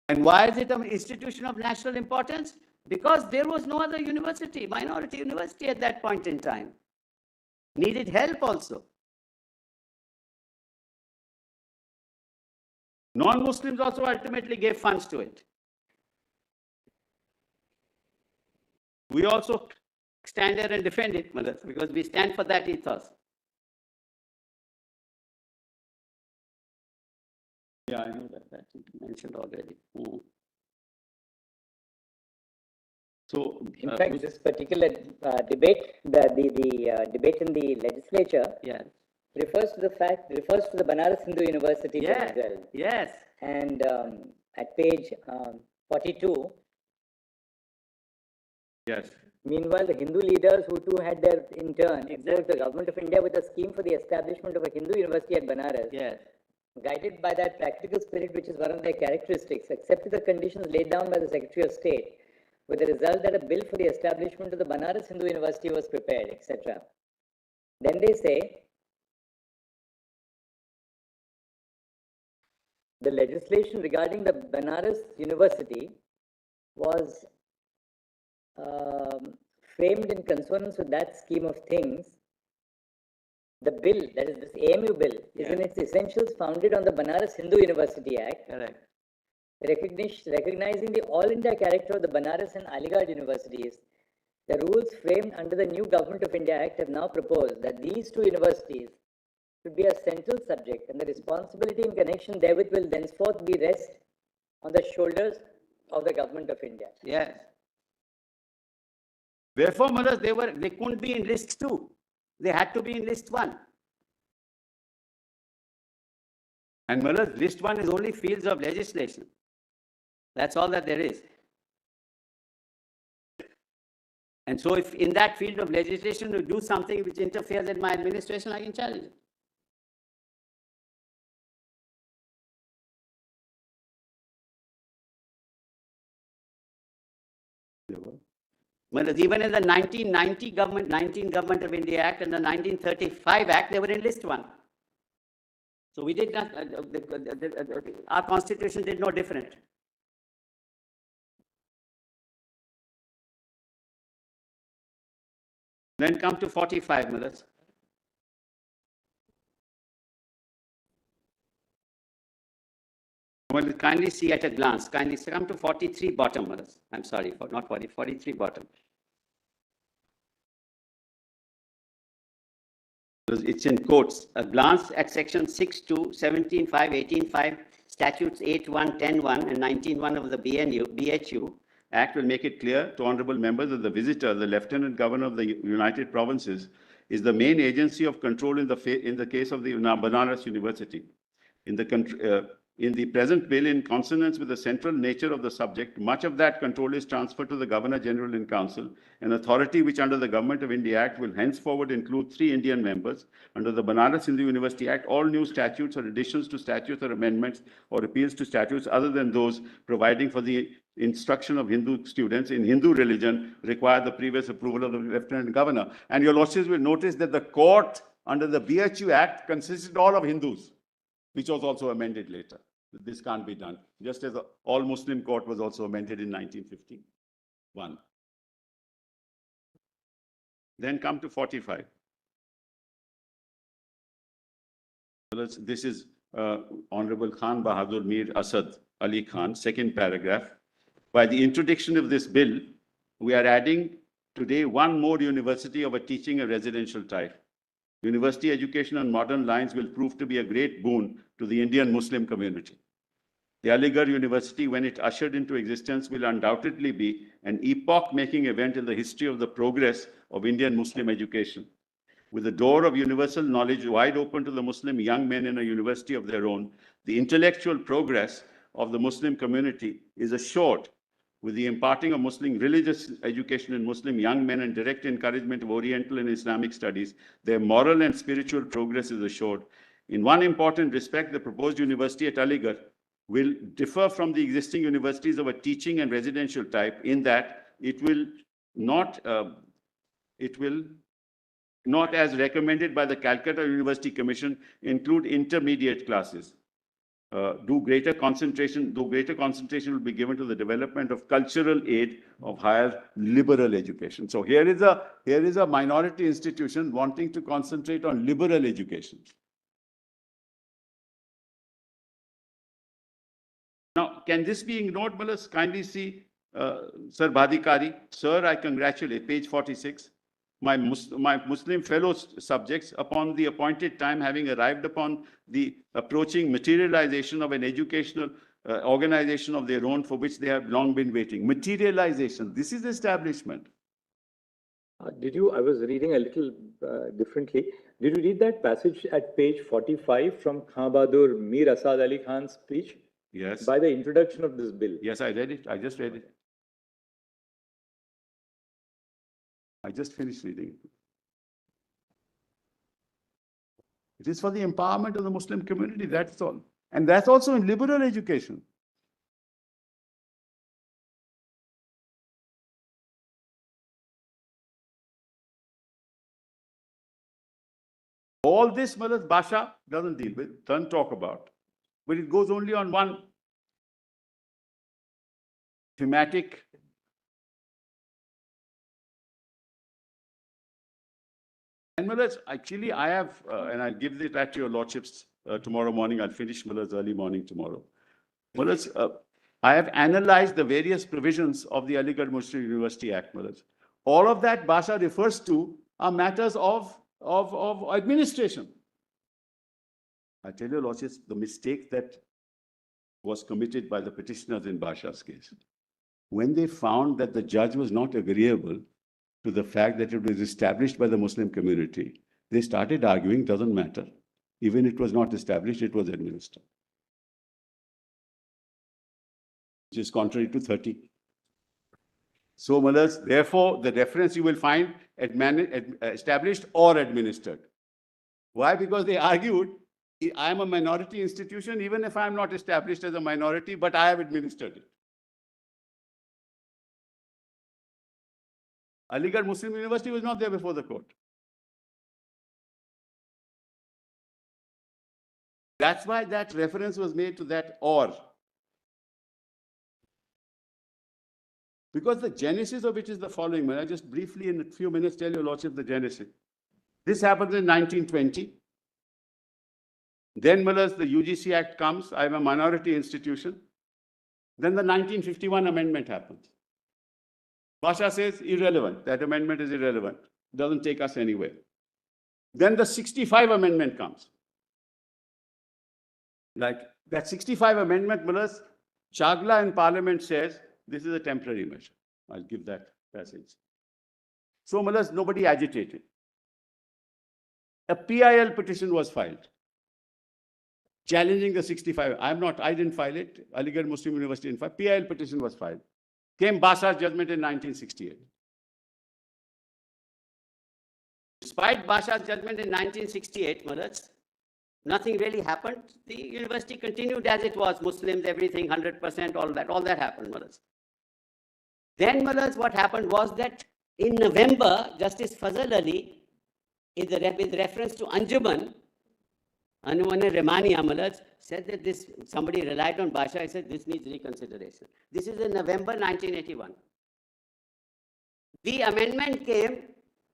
And why is it an institution of national importance? Because there was no other university, minority university at that point in time. Needed help also. Non-Muslims also ultimately gave funds to it. We also stand there and defend it, because we stand for that ethos. Yeah, I know that you mentioned already. So, in fact, this particular debate, the debate in the legislature, refers to the Banaras Hindu University as well. Yes. And at page 42. Yes. Meanwhile, the Hindu leaders who too had their in turn approached the government of India with a scheme for the establishment of a Hindu university at Banaras. Yes. Guided by that practical spirit, which is one of their characteristics, accepted the conditions laid down by the Secretary of State, with the result that a bill for the establishment of the Banaras Hindu University was prepared, etc. Then they say, the legislation regarding the Banaras University was framed in consonance with that scheme of things. The bill, that is this AMU bill, is in its essentials founded on the Banaras Hindu University Act. Correct. Recognizing the all-India character of the Banaras and Aligarh universities, the rules framed under the new Government of India Act have now proposed that these two universities should be a central subject, and the responsibility in connection therewith will thenceforth be rest on the shoulders of the Government of India. Yes. Wherefore, Maharaj, they couldn't be in list 2. They had to be in list 1. And Maharaj, list 1 is only fields of legislation. That's all that there is. And so if in that field of legislation you do something which interferes in my administration, I can challenge it. Well, even in the 1990 Government of India Act and the 1935 Act, they were in list 1. So we did not, our constitution did no different. Then come to 45 minutes. Well, kindly see at a glance. Kindly come to 43 bottom minutes. I'm sorry, not 40, 43 bottom. It's in quotes. A glance at section 6.2, 17.5, 18.5, statutes 8.1, 10.1, and 19.1 of the BHU Act will make it clear to honorable members that the visitor, the Lieutenant Governor of the United Provinces, is the main agency of control in the case of the Banaras University. In the present bill, in consonance with the central nature of the subject, much of that control is transferred to the Governor General in Council, an authority which under the Government of India Act will henceforward include 3 Indian members. Under the Banaras Hindu University Act, all new statutes or additions to statutes or amendments or appeals to statutes other than those providing for the instruction of Hindu students in Hindu religion require the previous approval of the Lieutenant Governor. And your lordships will notice that the court under the BHU Act consisted all of Hindus, which was also amended later. This can't be done, just as the all Muslim court was also amended in 1951. Then come to 45. This is Honorable Khan Bahadur Mir Asad Ali Khan, second paragraph. By the introduction of this bill, we are adding today one more university of a teaching and residential type. University education on modern lines will prove to be a great boon to the Indian Muslim community. The Aligarh University, when it ushered into existence, will undoubtedly be an epoch-making event in the history of the progress of Indian Muslim education. With the door of universal knowledge wide open to the Muslim young men in a university of their own, the intellectual progress of the Muslim community is assured. With the imparting of Muslim religious education in Muslim young men and direct encouragement of Oriental and Islamic studies, their moral and spiritual progress is assured. In one important respect, the proposed university at Aligarh will differ from the existing universities of a teaching and residential type in that it will not, as recommended by the Calcutta University Commission, include intermediate classes. Greater concentration will be given to the development of cultural aid of higher liberal education. So here is a minority institution wanting to concentrate on liberal education. Now, can this be ignored, Malas? Kindly see, Sir Bhadikari. Sir, I congratulate, page 46. My Muslim fellow subjects, upon the appointed time, having arrived upon the approaching materialization of an educational organization of their own for which they have long been waiting. Materialization, this is establishment. I was reading a little differently. Did you read that passage at page 45 from Khan Bahadur Mir Asad Ali Khan's speech? Yes. By the introduction of this bill. Yes, I read it. I just read it. I just finished reading it. It is for the empowerment of the Muslim community, that's all. And that's also in liberal education. All this Malas Basha doesn't deal with, doesn't talk about. but it goes only on one thematic. And Mullahs, actually, I have, and I'll give it back to your lordships tomorrow morning. I'll finish Mullahs early morning tomorrow. Mullahs, I have analyzed the various provisions of the Aligarh Muslim University Act, Mullahs. All of that Basha refers to are matters of administration. I tell you, lordships, the mistake that was committed by the petitioners in Basha's case, when they found that the judge was not agreeable to the fact that it was established by the Muslim community, they started arguing, doesn't matter. Even if it was not established, it was administered. Which is contrary to 30. So, Mullahs, therefore, the reference you will find established or administered. Why? Because they argued, I am a minority institution, even if I am not established as a minority, but I have administered it. Aligarh Muslim University was not there before the court. That's why that reference was made to that or. Because the genesis of which is the following, I'll just briefly in a few minutes tell your lordship the genesis. This happens in 1920. Then, Mullahs, the UGC Act comes. I am a minority institution. Then the 1951 amendment happens. Basha says irrelevant. That amendment is irrelevant. Doesn't take us anywhere. Then the 65 amendment comes. Like that 65 amendment, Mullahs, Chagla in Parliament says this is a temporary measure. I'll give that passage. So, Mullahs, nobody agitated. A PIL petition was filed challenging the 65. I didn't file it. Aligarh Muslim University didn't file. PIL petition was filed. Came Basha's judgment in 1968. Despite Basha's judgment in 1968, Mullahs, nothing really happened. The university continued as it was. Muslims, everything, 100%, all that happened, Mullahs. Then, Mullahs, what happened was that in November, Justice Fazal Ali, with reference to Anjuman Remania, Mullahs, said that this, somebody relied on Basha, he said this needs reconsideration. This is in November 1981. The amendment came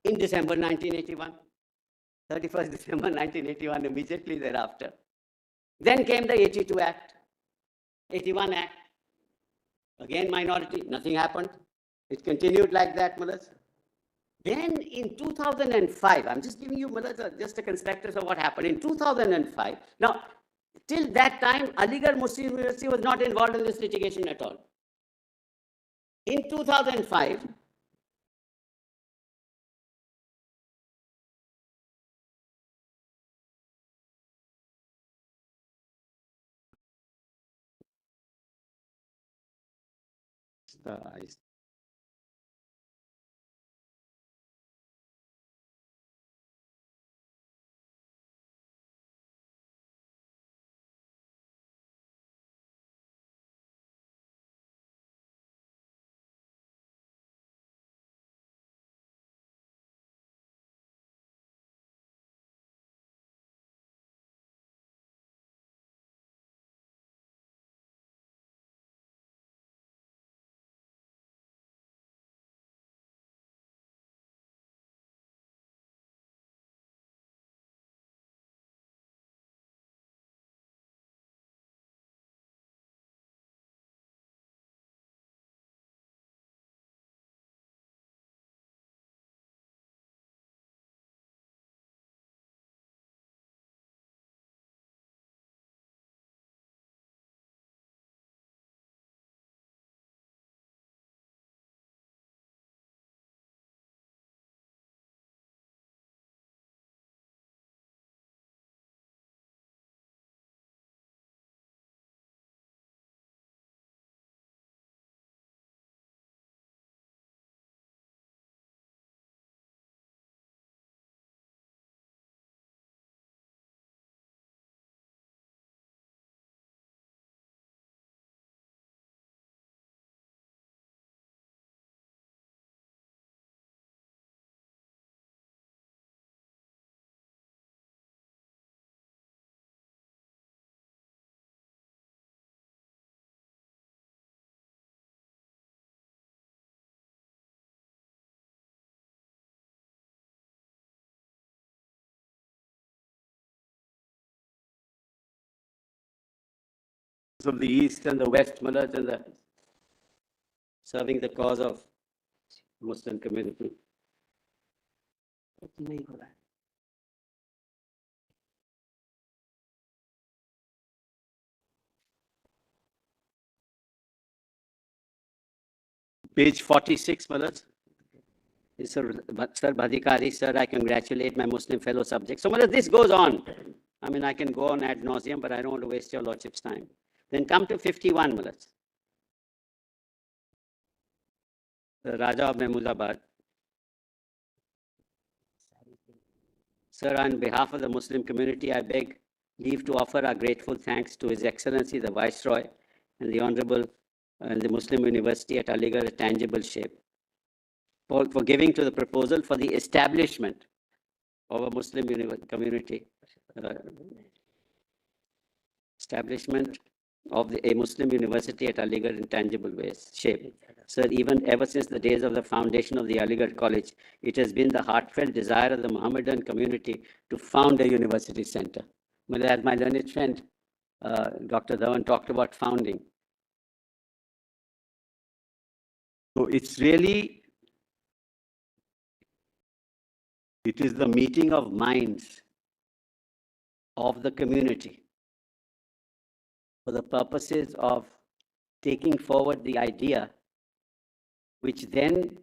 in December 1981, 31st December 1981, immediately thereafter. Then came the 82 Act, 81 Act. Again, minority, nothing happened. It continued like that, Mullahs. Then in 2005, I'm just giving you, Mullahs, just a conspectus of what happened. In 2005, now, till that time, Aligarh Muslim University was not involved in this litigation at all. In 2005, from the east and the west, Malaj, and serving the cause of Muslim community. Page 46, Malaj. Sir Bhadikari, sir, I congratulate my Muslim fellow subjects. So, Malaj, this goes on. I mean, I can go on ad nauseum, but I don't want to waste your lordship's time. Then come to 51, Malaj. The Raja of Mahmudabad. Sir, on behalf of the Muslim community, I beg leave to offer our grateful thanks to His Excellency the Viceroy and the Honorable and the Muslim University at Aligarh a tangible shape for giving to the proposal for the establishment of a Muslim community, establishment of a Muslim university at Aligarh in tangible ways, shape. Sir, even ever since the days of the foundation of the Aligarh College, it has been the heartfelt desire of the Mohammedan community to found a university center. As my learned friend, Dr. Dhawan talked about founding. So it's really, it is the meeting of minds of the community for the purposes of taking forward the idea, which then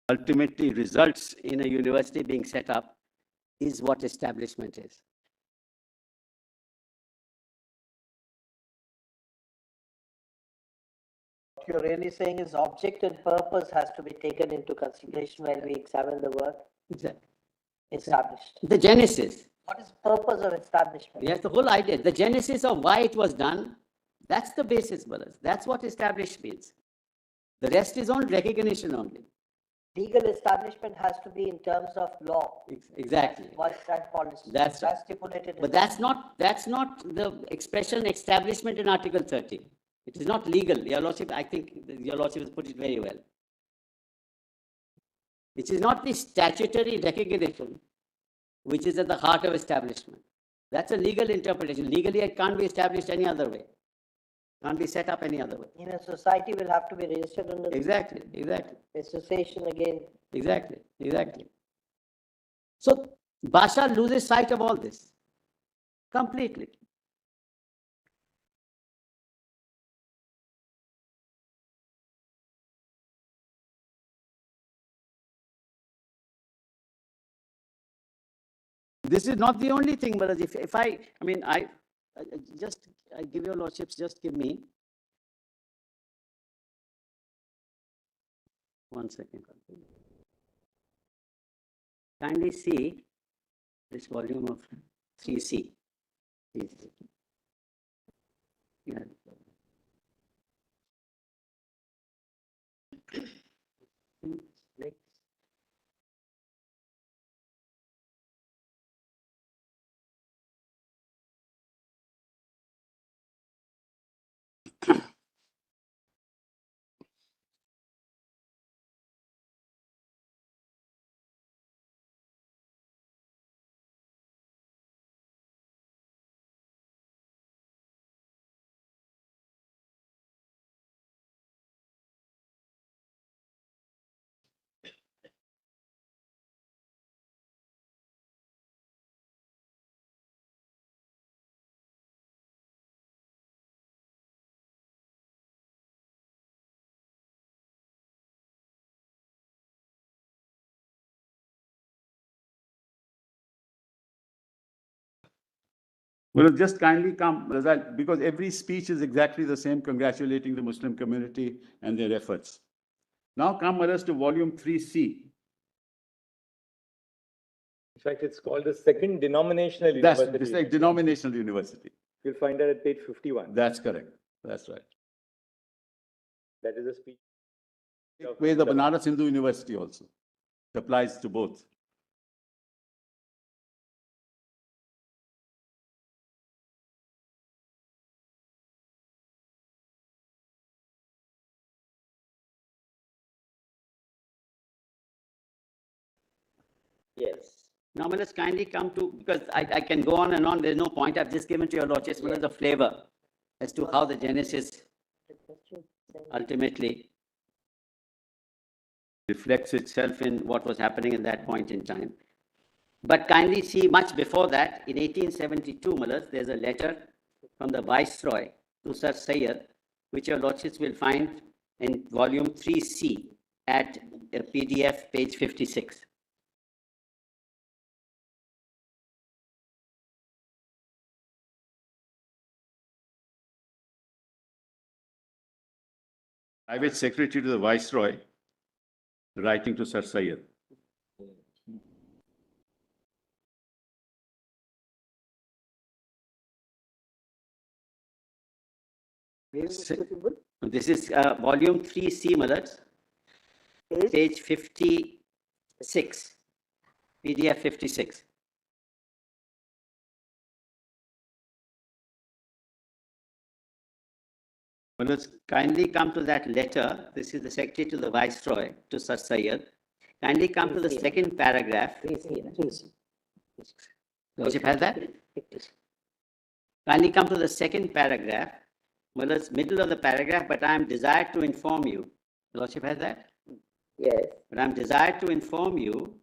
ultimately results in a university being set up, is what establishment is. What you're really saying is object and purpose has to be taken into consideration when we examine the word Exactly. established. The genesis. What is the purpose of establishment? Yes, the whole idea, the genesis of why it was done, that's the basis, brothers. That's what established means. The rest is on recognition only. Legal establishment has to be in terms of law. Exactly. What's that policy? That's stipulated. But that's not the expression establishment in Article 30. It is not legal. Your Lordship, I think Your Lordship has put it very well. It is not the statutory recognition which is at the heart of establishment. That's a legal interpretation. Legally, it can't be established any other way. Can't be set up any other way. In a society, will have to be registered under Exactly. association again. Exactly. So, Basha loses sight of all this completely. This is not the only thing, but if I give your lordships, just give me 1 second. Kindly see this volume of 3C. Yeah. Well, just kindly come, because every speech is exactly the same, congratulating the Muslim community and their efforts. Now come with us to volume 3C. In fact, it's called the second denominational university. That's like denominational university. You'll find that at page 51. That's correct. That's right. That is a speech. Where the Banaras Hindu University also. It applies to both. Yes. Now, let's kindly come to, because I can go on and on, there's no point. I've just given to your lordships the flavor as to how the genesis ultimately reflects itself in what was happening at that point in time. But kindly see, much before that, in 1872, there's a letter from the Viceroy to Sir Syed, which your lordships will find in volume 3C at PDF page 56. Private Secretary to the Viceroy, writing to Sir Syed. This is volume 3C, page 56, PDF 56. Let's kindly come to that letter. This is the Secretary to the Viceroy, to Sir Syed. Kindly come to the second paragraph. Lordship has that? Kindly come to the second paragraph. Well, it's middle of the paragraph, but I am desired to inform you. Lordship has that? Yes. But I am desired to inform you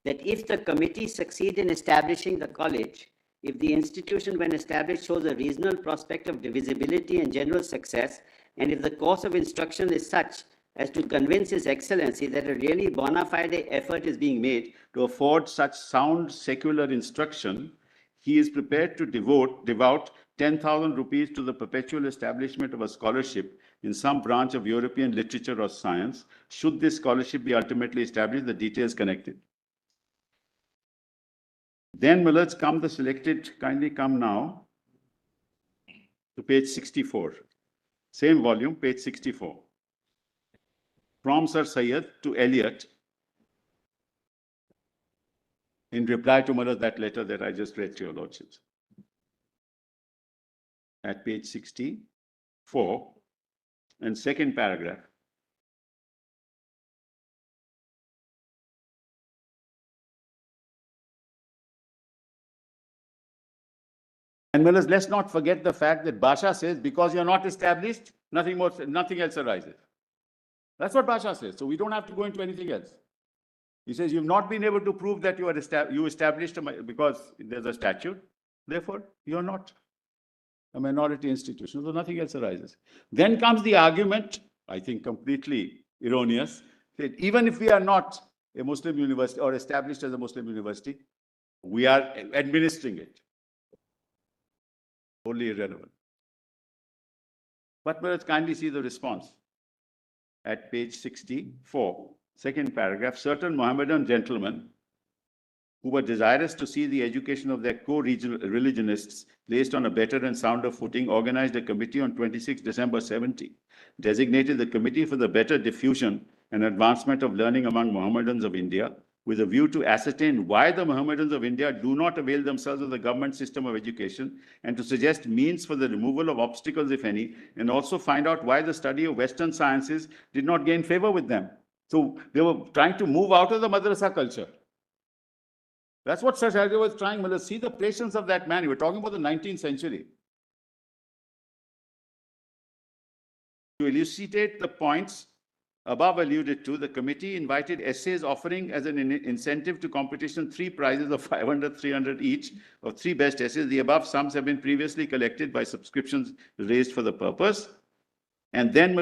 that if the committee succeed in establishing the college, if the institution when established shows a reasonable prospect of divisibility and general success, and if the course of instruction is such as to convince His Excellency that a really bona fide effort is being made to afford such sound secular instruction, he is prepared to devote 10,000 rupees to the perpetual establishment of a scholarship in some branch of European literature or science, should this scholarship be ultimately established, the details connected. Then, let's come the selected, kindly come now to page 64. Same volume, page 64. From Sir Syed to Eliot, in reply to that letter that I just read to your lordships. At page 64 and second paragraph. And let's not forget the fact that Basha says, because you're not established, nothing else arises. That's what Basha says. So we don't have to go into anything else. He says, you've not been able to prove that you established because there's a statute. Therefore, you're not a minority institution. So nothing else arises. Then comes the argument, I think completely erroneous, that even if we are not a Muslim university or established as a Muslim university, we are administering it. Wholly irrelevant. But let's kindly see the response at page 64, second paragraph. Certain Mohammedan gentlemen who were desirous to see the education of their co-religionists placed on a better and sounder footing organized a committee on 26 December 70, designated the Committee for the Better Diffusion and Advancement of Learning among Mohammedans of India, with a view to ascertain why the Mohammedans of India do not avail themselves of the government system of education, and to suggest means for the removal of obstacles, if any, and also find out why the study of Western sciences did not gain favor with them. So they were trying to move out of the madrasa culture. That's what Sir Syed was trying. Let's see the patience of that man. We're talking about the 19th century. To elucidate the points above alluded to, the committee invited essays offering as an incentive to competition 3 prizes of 500, 300 each of 3 best essays. The above sums have been previously collected by subscriptions raised for the purpose. And then,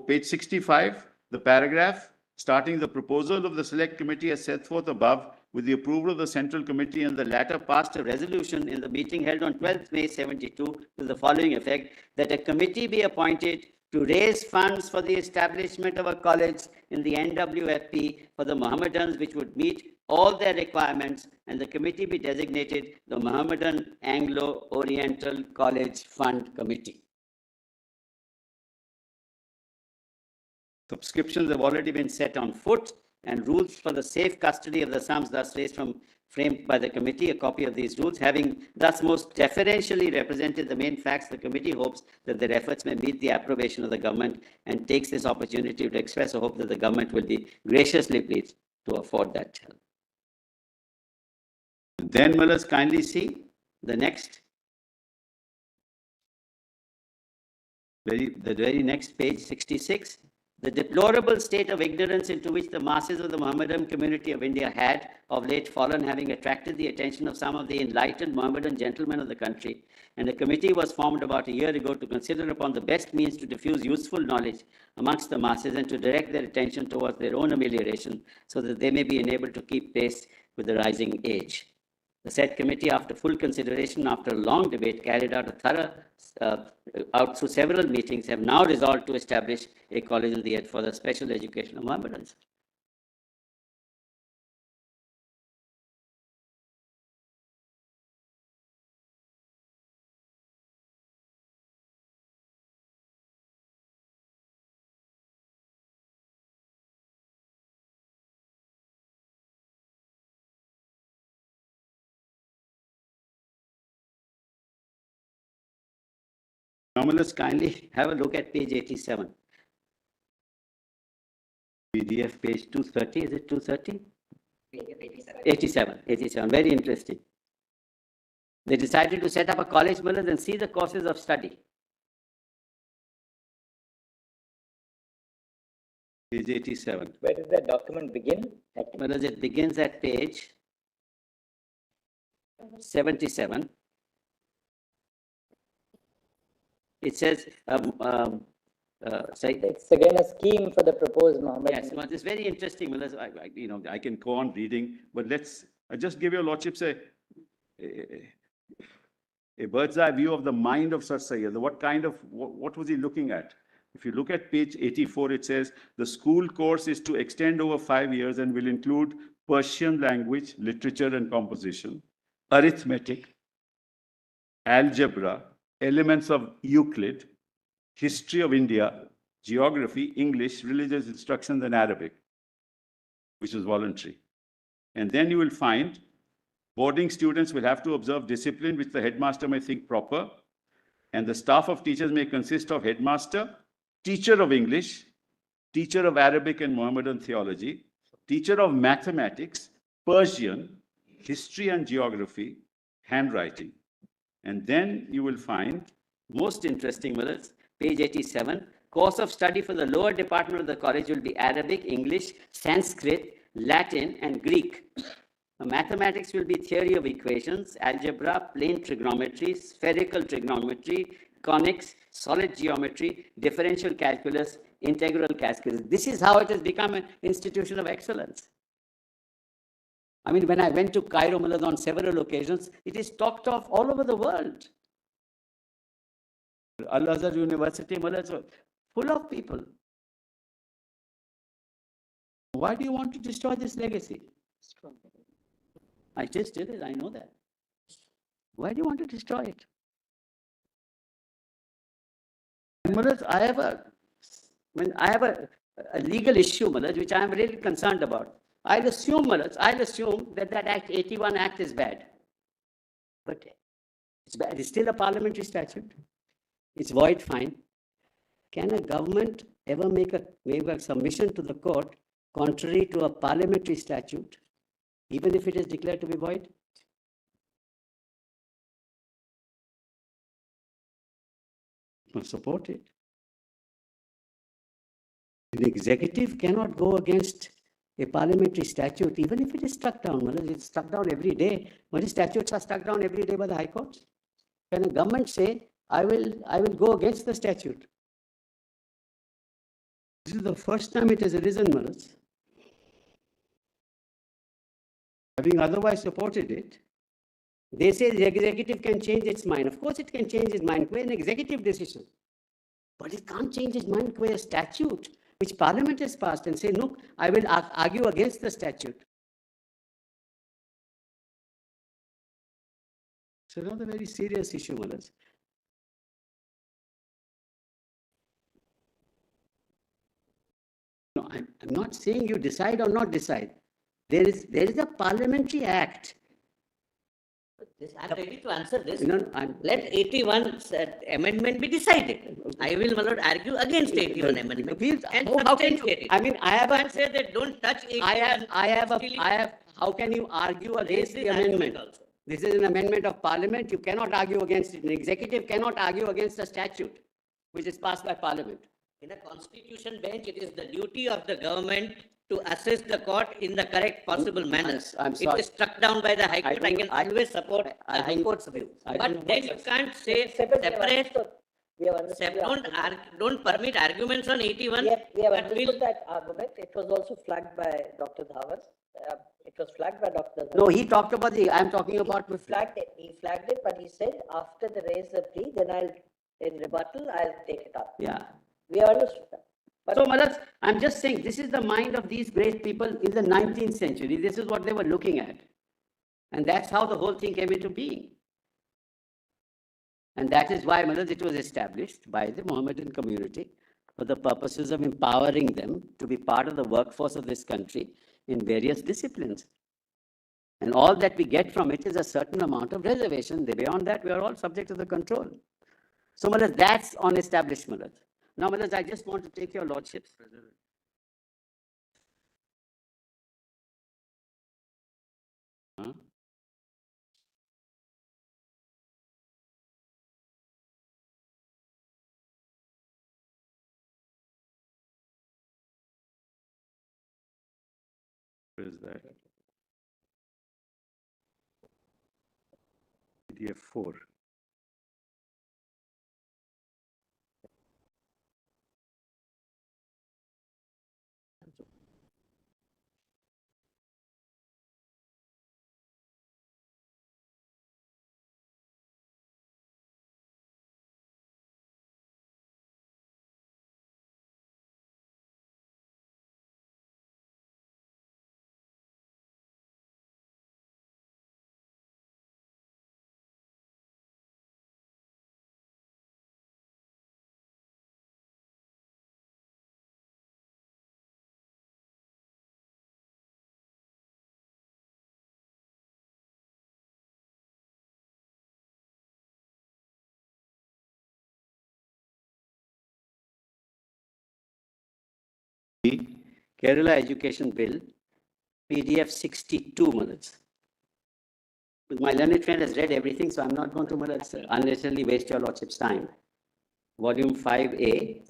page 65, the paragraph starting the proposal of the select committee as set forth above, with the approval of the Central Committee, and the latter passed a resolution in the meeting held on 12th May 72 to the following effect, that a committee be appointed to raise funds for the establishment of a college in the NWFP for the Mohammedans which would meet all their requirements, and the committee be designated the Mohammedan Anglo-Oriental College Fund Committee. Subscriptions have already been set on foot, and rules for the safe custody of the sums thus raised framed by the committee. A copy of these rules, having thus most deferentially represented the main facts, the committee hopes that their efforts may meet the approbation of the government, and takes this opportunity to express a hope that the government will be graciously pleased to afford that help. Then let us kindly see the next, the very next page, 66. The deplorable state of ignorance into which the masses of the Mohammedan community of India had of late fallen, having attracted the attention of some of the enlightened Mohammedan gentlemen of the country. And a committee was formed about a year ago to consider upon the best means to diffuse useful knowledge amongst the masses and to direct their attention towards their own amelioration so that they may be enabled to keep pace with the rising age. The said committee, after full consideration, after a long debate, carried out a thorough, out through several meetings, have now resolved to establish a college in the Earth for the special education of Mohammedans. Now, let's kindly have a look at page 87. PDF page 230, is it 230? 87, very interesting. They decided to set up a college, and see the courses of study. Page 87. Where does that document begin? It begins at page 77. It says, it's again a scheme for the proposed Mohammed. Yes, well, it's very interesting. Well, I can go on reading, but let's just give your lordships a bird's eye view of the mind of Sir Syed. What was he looking at? If you look at page 84, it says the school course is to extend over 5 years and will include Persian language, literature and composition, arithmetic, algebra, elements of Euclid, history of India, geography, English, religious instructions, and Arabic, which is voluntary. And then you will find boarding students will have to observe discipline, which the headmaster may think proper. And the staff of teachers may consist of headmaster, teacher of English, teacher of Arabic and Mohammedan theology, teacher of mathematics, Persian, history and geography, handwriting. And then you will find, most interesting, brothers, page 87, course of study for the lower department of the college will be Arabic, English, Sanskrit, Latin, and Greek. Mathematics will be theory of equations, algebra, plane trigonometry, spherical trigonometry, conics, solid geometry, differential calculus, integral calculus. This is how it has become an institution of excellence. I mean, when I went to Cairo, on several occasions, it is talked of all over the world. Al-Azhar University, full of people. Why do you want to destroy this legacy? I just did it, I know that. Why do you want to destroy it? And I have a legal issue, which I am really concerned about. I'll assume that Act 81 Act is bad. But it's bad. It's still a parliamentary statute. It's void, fine. Can a government ever make a submission to the court contrary to a parliamentary statute, even if it is declared to be void? Must support it. The executive cannot go against a parliamentary statute, even if it is struck down. It's struck down every day. Statutes are struck down every day by the High Court. Can a government say, I will go against the statute? This is the first time it has arisen, Manas. Having otherwise supported it, they say the executive can change its mind. Of course, it can change its mind by an executive decision. But it can't change its mind by a statute which Parliament has passed and say, look, I will argue against the statute. It's another very serious issue, Manas. No, I'm not saying you decide or not decide. There is a parliamentary act. I'm ready to answer this. Let 81 amendment be decided. I will not argue against 81 amendment. And how can you? I mean, I have say that don't touch 81. how can you argue against the this argument amendment? also. This is an amendment of parliament. You cannot argue against it. An executive cannot argue against a statute which is passed by parliament. In a constitution bench, it is the duty of the government to assist the court in the correct possible manner. I'm It sorry. is struck down by the High Court. I can always support I the High don't- Court's view. I But don't- then you can't say Separate, separate, we have understood. don't permit arguments on 81. We have but will- understood that argument. It was also flagged by Dr. Dhawan. It was flagged by Dr. Dhawan. No, he talked about I'm talking about. He flagged it, but he said after the raise the plea, then in rebuttal, I'll take it up. Yeah. We have understood that. So, Maharaj, I'm just saying, this is the mind of these great people in the 19th century. This is what they were looking at. And that's how the whole thing came into being. And that is why, Maharaj, it was established by the Mohammedan community for the purposes of empowering them to be part of the workforce of this country in various disciplines. And all that we get from it is a certain amount of reservation. Beyond that, we are all subject to the control. So, Maharaj, that's on established, Maharaj. Now, Maharaj, I just want to take your lordships. Huh? Where is that? PDF 4. Kerala Education Bill, PDF 62, Maharaj. My learned friend has read everything, so I'm not going to, Maharaj, unnecessarily waste your lordship's time. Volume 5A,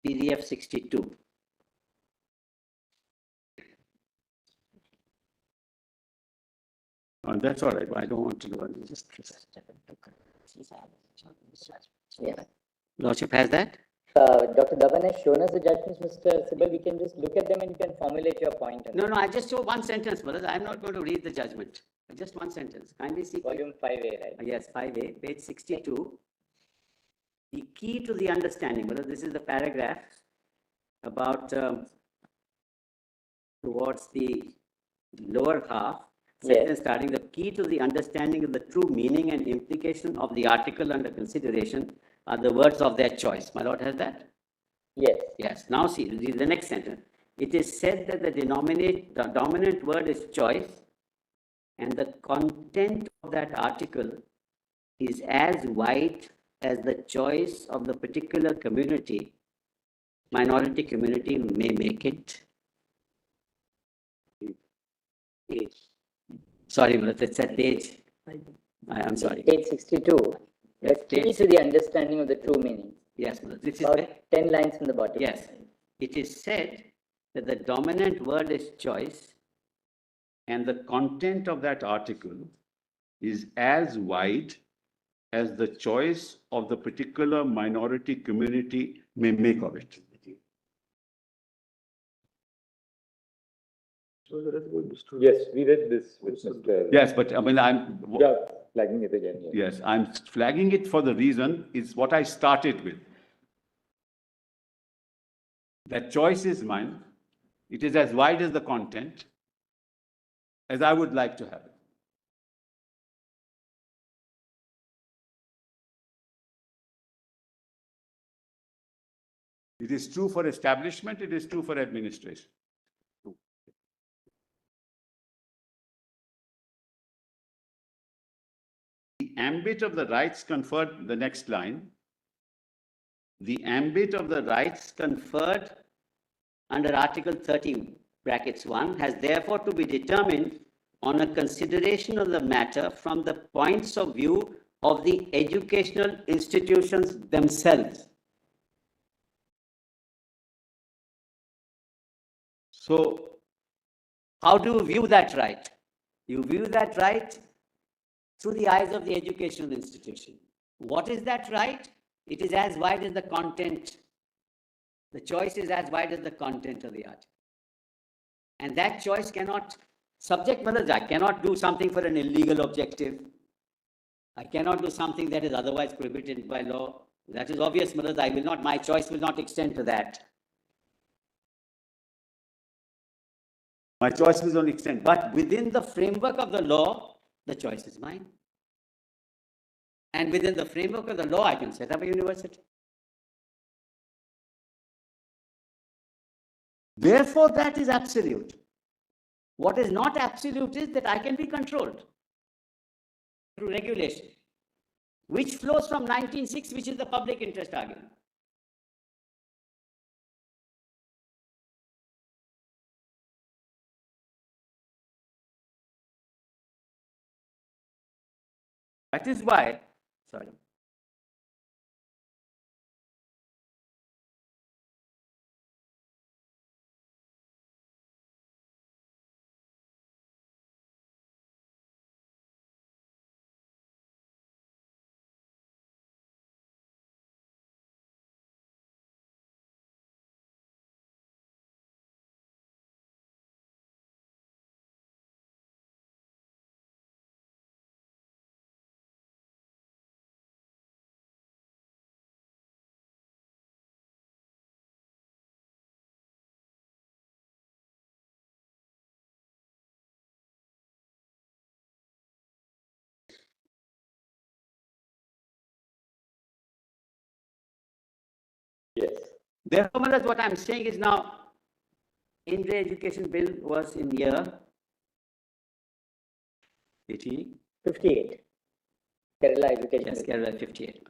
PDF 62. That's all right. I don't want to do it. Just Lordship has that? Dr. Dhawan has shown us the judgments, Mr. Sibal. We can just look at them and you can formulate your point. No, I just show one sentence, Maharaj. I'm not going to read the judgment. Just one sentence. Kindly see. Volume 5A, right? Yes, 5A, page 62. The key to the understanding, Maharaj, this is the paragraph about towards the lower half, sentence starting, the key to the understanding of the true meaning and implication of the article under consideration are the words of their choice. My lord has that? Yes. Yes. Now see, the next sentence. It is said that the dominant word is choice, and the content of that article is as wide as the choice of the particular community, minority community may make it. Sorry, Maharaj, it's at page. I'm sorry. Page 62. Yes, The key to the understanding of the true meaning. Yes, Maharaj. This is about 10 lines from the bottom. Yes. It is said that the dominant word is choice, and the content of that article is as wide as the choice of the particular minority community may make of it. Yes, we read this with Mr. Yes, but I mean, I'm. Yeah, flagging it again. Yes, I'm flagging it for the reason is what I started with. That choice is mine. It is as wide as the content as I would like to have it. It is true for establishment, it is true for administration. The ambit of the rights conferred, the next line, the ambit of the rights conferred under Article 30 brackets 1, has therefore to be determined on a consideration of the matter from the points of view of the educational institutions themselves. So, how do you view that right? You view that right through the eyes of the educational institution. What is that right? It is as wide as the content. The choice is as wide as the content of the article. And that choice cannot, subject matters, I cannot do something for an illegal objective. I cannot do something that is otherwise prohibited by law. That is obvious, matters. I will not, my choice will not extend to that. My choice will not extend. But within the framework of the law, the choice is mine. And within the framework of the law, I can set up a university. Therefore, that is absolute. What is not absolute is that I can be controlled through regulation, which flows from 1906, which is the public interest argument. That is why, sorry. Yes. Therefore, what I'm saying is now, India Education Bill was in year 58. Kerala Education. Yes, Kerala 58.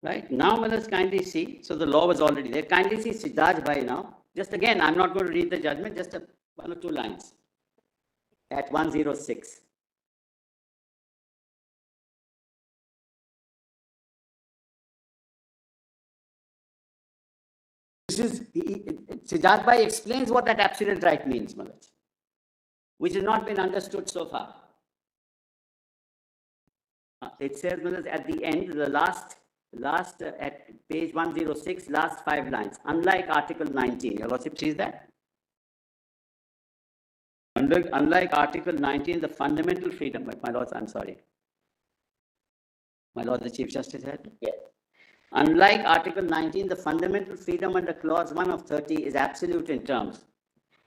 Right? Now, let us kindly see. So the law was already there. Kindly see Siddharth Bhai now. Just again, I'm not going to read the judgment, just one or two lines. At 106. Siddharth Bhai explains what that absolute right means, Malaj, which has not been understood so far. It says, Malaj, at the end, the last at page 106, last 5 lines. Unlike Article 19, your Lordship sees that? Unlike Article 19, the fundamental freedom, my Lords, I'm sorry. My Lord, the Chief Justice had? Yes. Unlike Article 19, the fundamental freedom under Clause 1 of 30 is absolute in terms.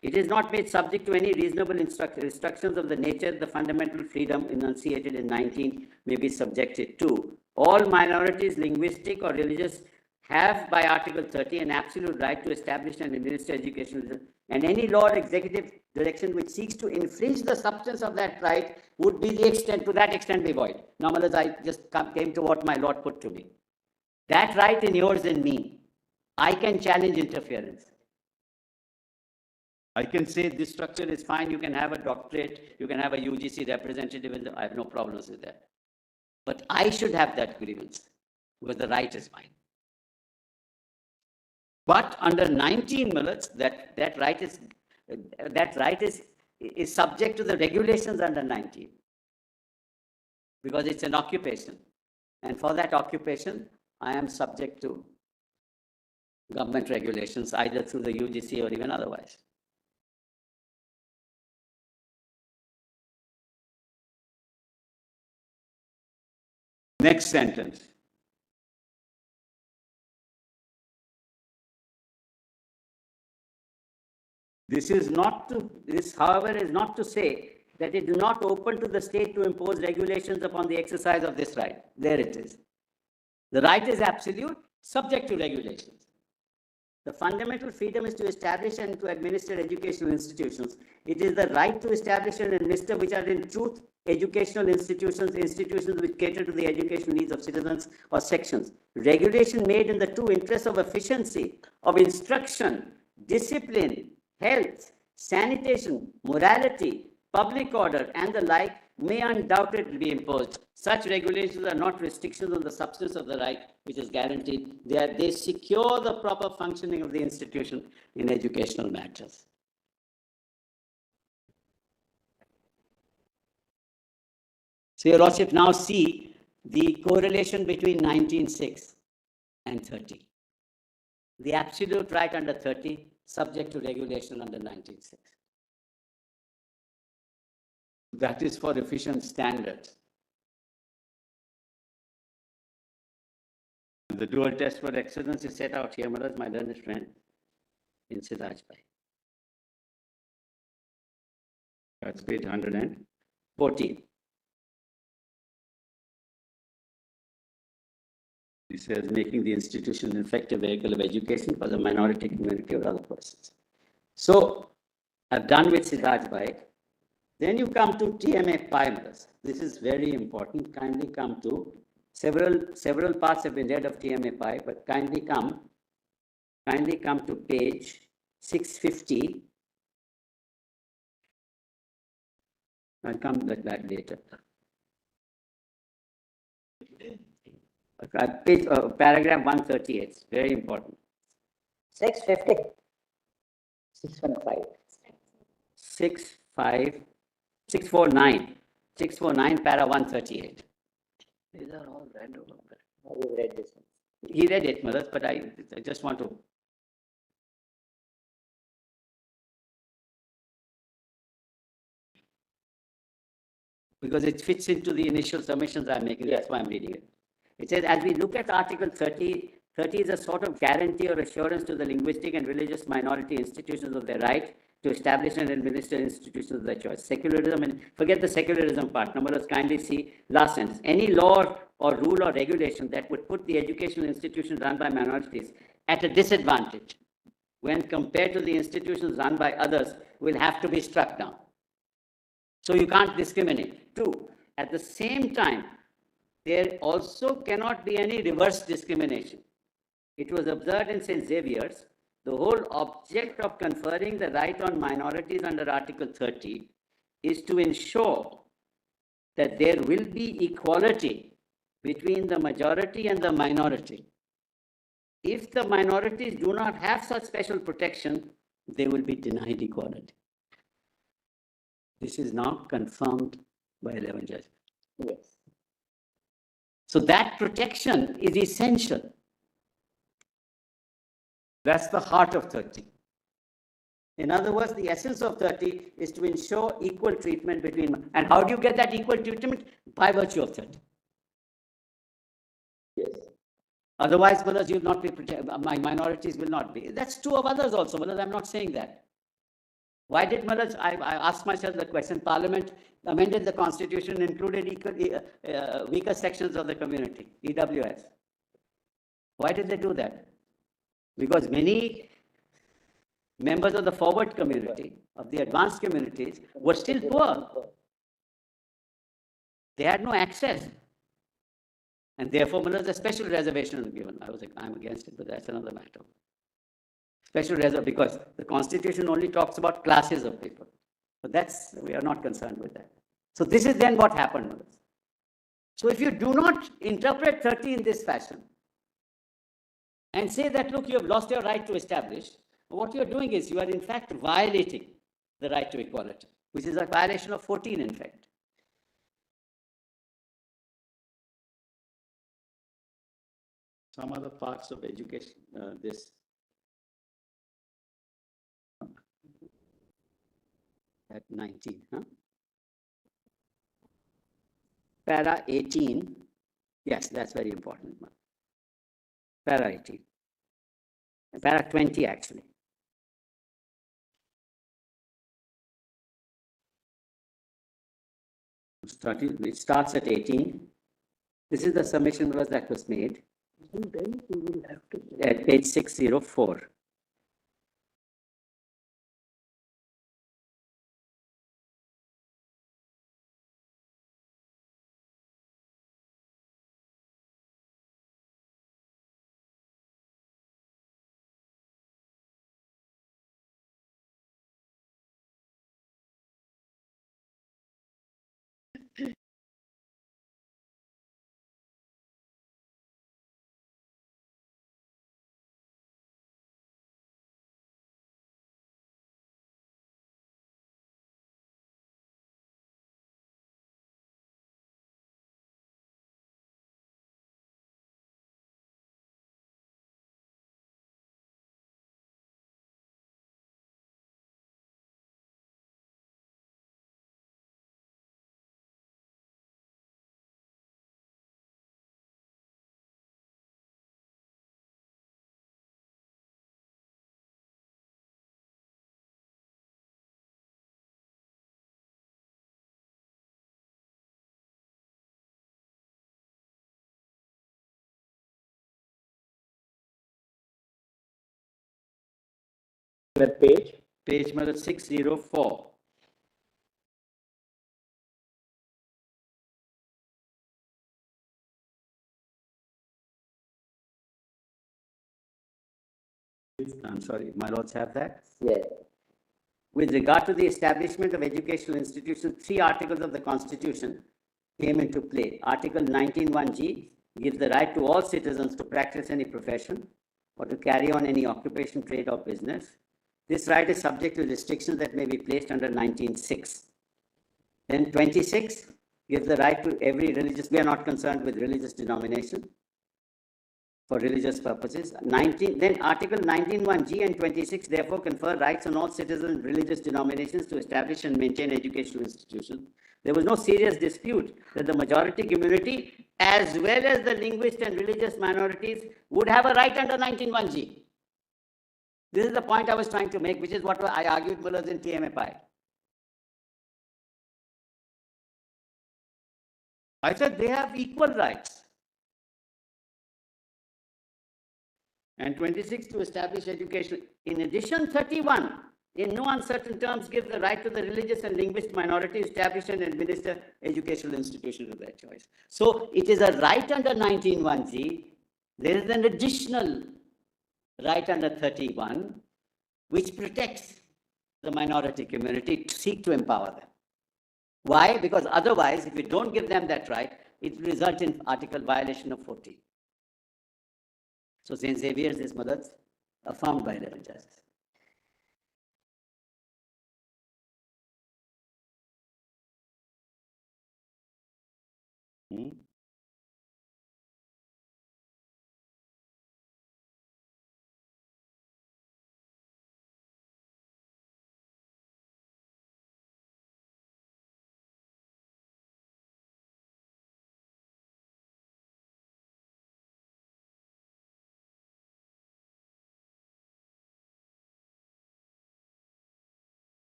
It is not made subject to any reasonable restrictions of the nature the fundamental freedom enunciated in 19 may be subjected to. All minorities, linguistic or religious, have by Article 30 an absolute right to establish and administer education, and any law or executive direction which seeks to infringe the substance of that right would be the extent, to that extent be void. Now, as I just came to what my Lord put to me. That right in yours and me. I can challenge interference. I can say this structure is fine, you can have a doctorate, you can have a UGC representative, I have no problems with that. But I should have that grievance, because the right is mine. But under 19 minutes, that right is subject to the regulations under 19. Because it's an occupation. And for that occupation, I am subject to government regulations, either through the UGC or even otherwise. Next sentence. This, however, is not to say that it is not open to the state to impose regulations upon the exercise of this right. There it is. The right is absolute, subject to regulations. The fundamental freedom is to establish and to administer educational institutions. It is the right to establish and administer which are in truth educational institutions which cater to the educational needs of citizens or sections. Regulation made in the true interest of efficiency, of instruction, discipline, health, sanitation, morality, public order, and the like may undoubtedly be imposed. Such regulations are not restrictions on the substance of the right which is guaranteed. They secure the proper functioning of the institution in educational matters. So your Lordship now see the correlation between 19.6 and 30. The absolute right under 30, subject to regulation under 19.6. That is for efficient standards. The dual test for excellence is set out here, Maharaj, my learned friend, in Siddharth Bhai. That's page 114. He says, making the institution an effective vehicle of education for the minority community or other persons. So, I've done with Siddharth Bhai. Then you come to TMA Maharaj. This is very important. Kindly come to several parts have been read of TMA Pi, but kindly come to page 650. I'll come to that later. Paragraph 138, it's very important. 650. 615. 649. 649, para 138. These are all random. You read this one. He read it, Maharaj, but I just want to. Because it fits into the initial submissions I'm making, that's why I'm reading it. It says, as we look at Article 30, 30 is a sort of guarantee or assurance to the linguistic and religious minority institutions of their right to establish and administer institutions of their choice. Secularism, and forget the secularism part. Now, let's kindly see last sentence. Any law or rule or regulation that would put the educational institutions run by minorities at a disadvantage when compared to the institutions run by others will have to be struck down. So you can't discriminate. Two, at the same time, there also cannot be any reverse discrimination. It was observed in St. Xavier's, the whole object of conferring the right on minorities under Article 30 is to ensure that there will be equality between the majority and the minority. If the minorities do not have such special protection, they will be denied equality. This is now confirmed by 11 judges. Yes. So that protection is essential. That's the heart of 30. In other words, the essence of 30 is to ensure equal treatment between, and how do you get that equal treatment? By virtue of 30. Yes. Otherwise, brothers, you will not be protected, my minorities will not be. That's true of others also, brothers, I'm not saying that. Why did Maharaj, I asked myself the question, Parliament amended the constitution, included weaker sections of the community, EWS. Why did they do that? Because many members of the forward community, of the advanced communities, were still poor. They had no access. And therefore, Maharaj, a special reservation was given. I'm against it, but that's another matter. Special reservation, because the Constitution only talks about classes of people. But we are not concerned with that. So this is then what happened, Maharaj. So if you do not interpret 30 in this fashion, and say that, look, you have lost your right to establish, what you are doing is you are in fact violating the right to equality, which is a violation of 14 in fact. Some other parts of education, at 19, huh? Para 18, yes, that's very important. Para 18. Para 20 actually. It starts at 18. This is the submission that was made. And then we will have to. At page 604. That page? Page number 604. I'm sorry, my lords have that? Yes. With regard to the establishment of educational institutions, 3 articles of the Constitution came into play. Article 19(1)(g) gives the right to all citizens to practice any profession or to carry on any occupation, trade, or business. This right is subject to restrictions that may be placed under 19(6). Then 26 gives the right to every religious, we are not concerned with religious denomination for religious purposes. Then Article 19(1)(g) and 26 therefore confer rights on all citizens of religious denominations to establish and maintain educational institutions. There was no serious dispute that the majority community, as well as the linguist and religious minorities, would have a right under 19(1)(g). This is the point I was trying to make, which is what I argued Mullahs in TMFI. I said they have equal rights. And 26 to establish education. In addition, 31, in no uncertain terms, gives the right to the religious and linguist minority to establish and administer educational institutions of their choice. So it is a right under 19(1)(g). There is an additional right under 31, which protects the minority community to seek to empower them. Why? Because otherwise, if we don't give them that right, it will result in article violation of 14. So St. Xavier's is Mullahs, affirmed by 11 judges.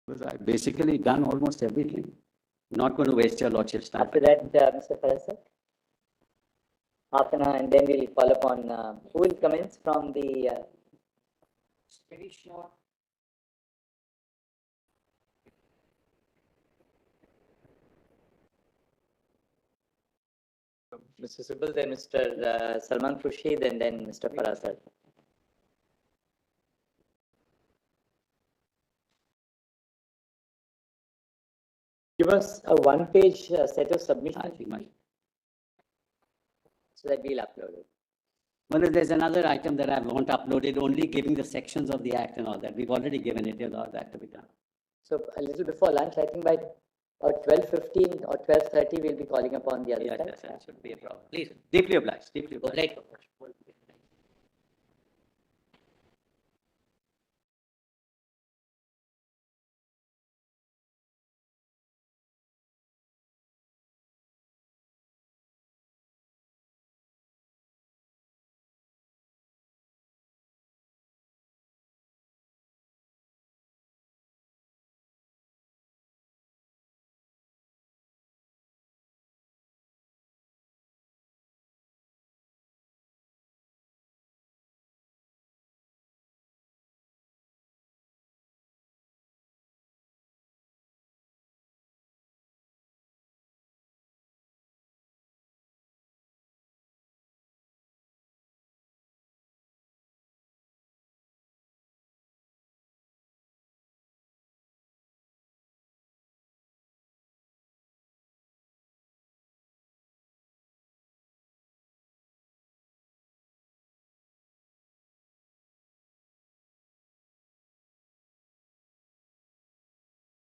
Because I've basically done almost everything. Not going to waste your lordship's time. After that, Mr. Parasar? Half an hour, and then we'll call upon who will commence from the Very short. Mr. Sibal, then Mr. Salman Khurshid, and then Mr. Parasar. Give us a one-page set of submissions so that we'll upload it. Well, there's another item that I want uploaded, only giving the sections of the act and all that. We've already given it, all that to be done. So a little before lunch, I think by about 12:15 or 12:30, we'll be calling upon the other side. That should be a problem. Please, deeply obliged, deeply obliged. Right.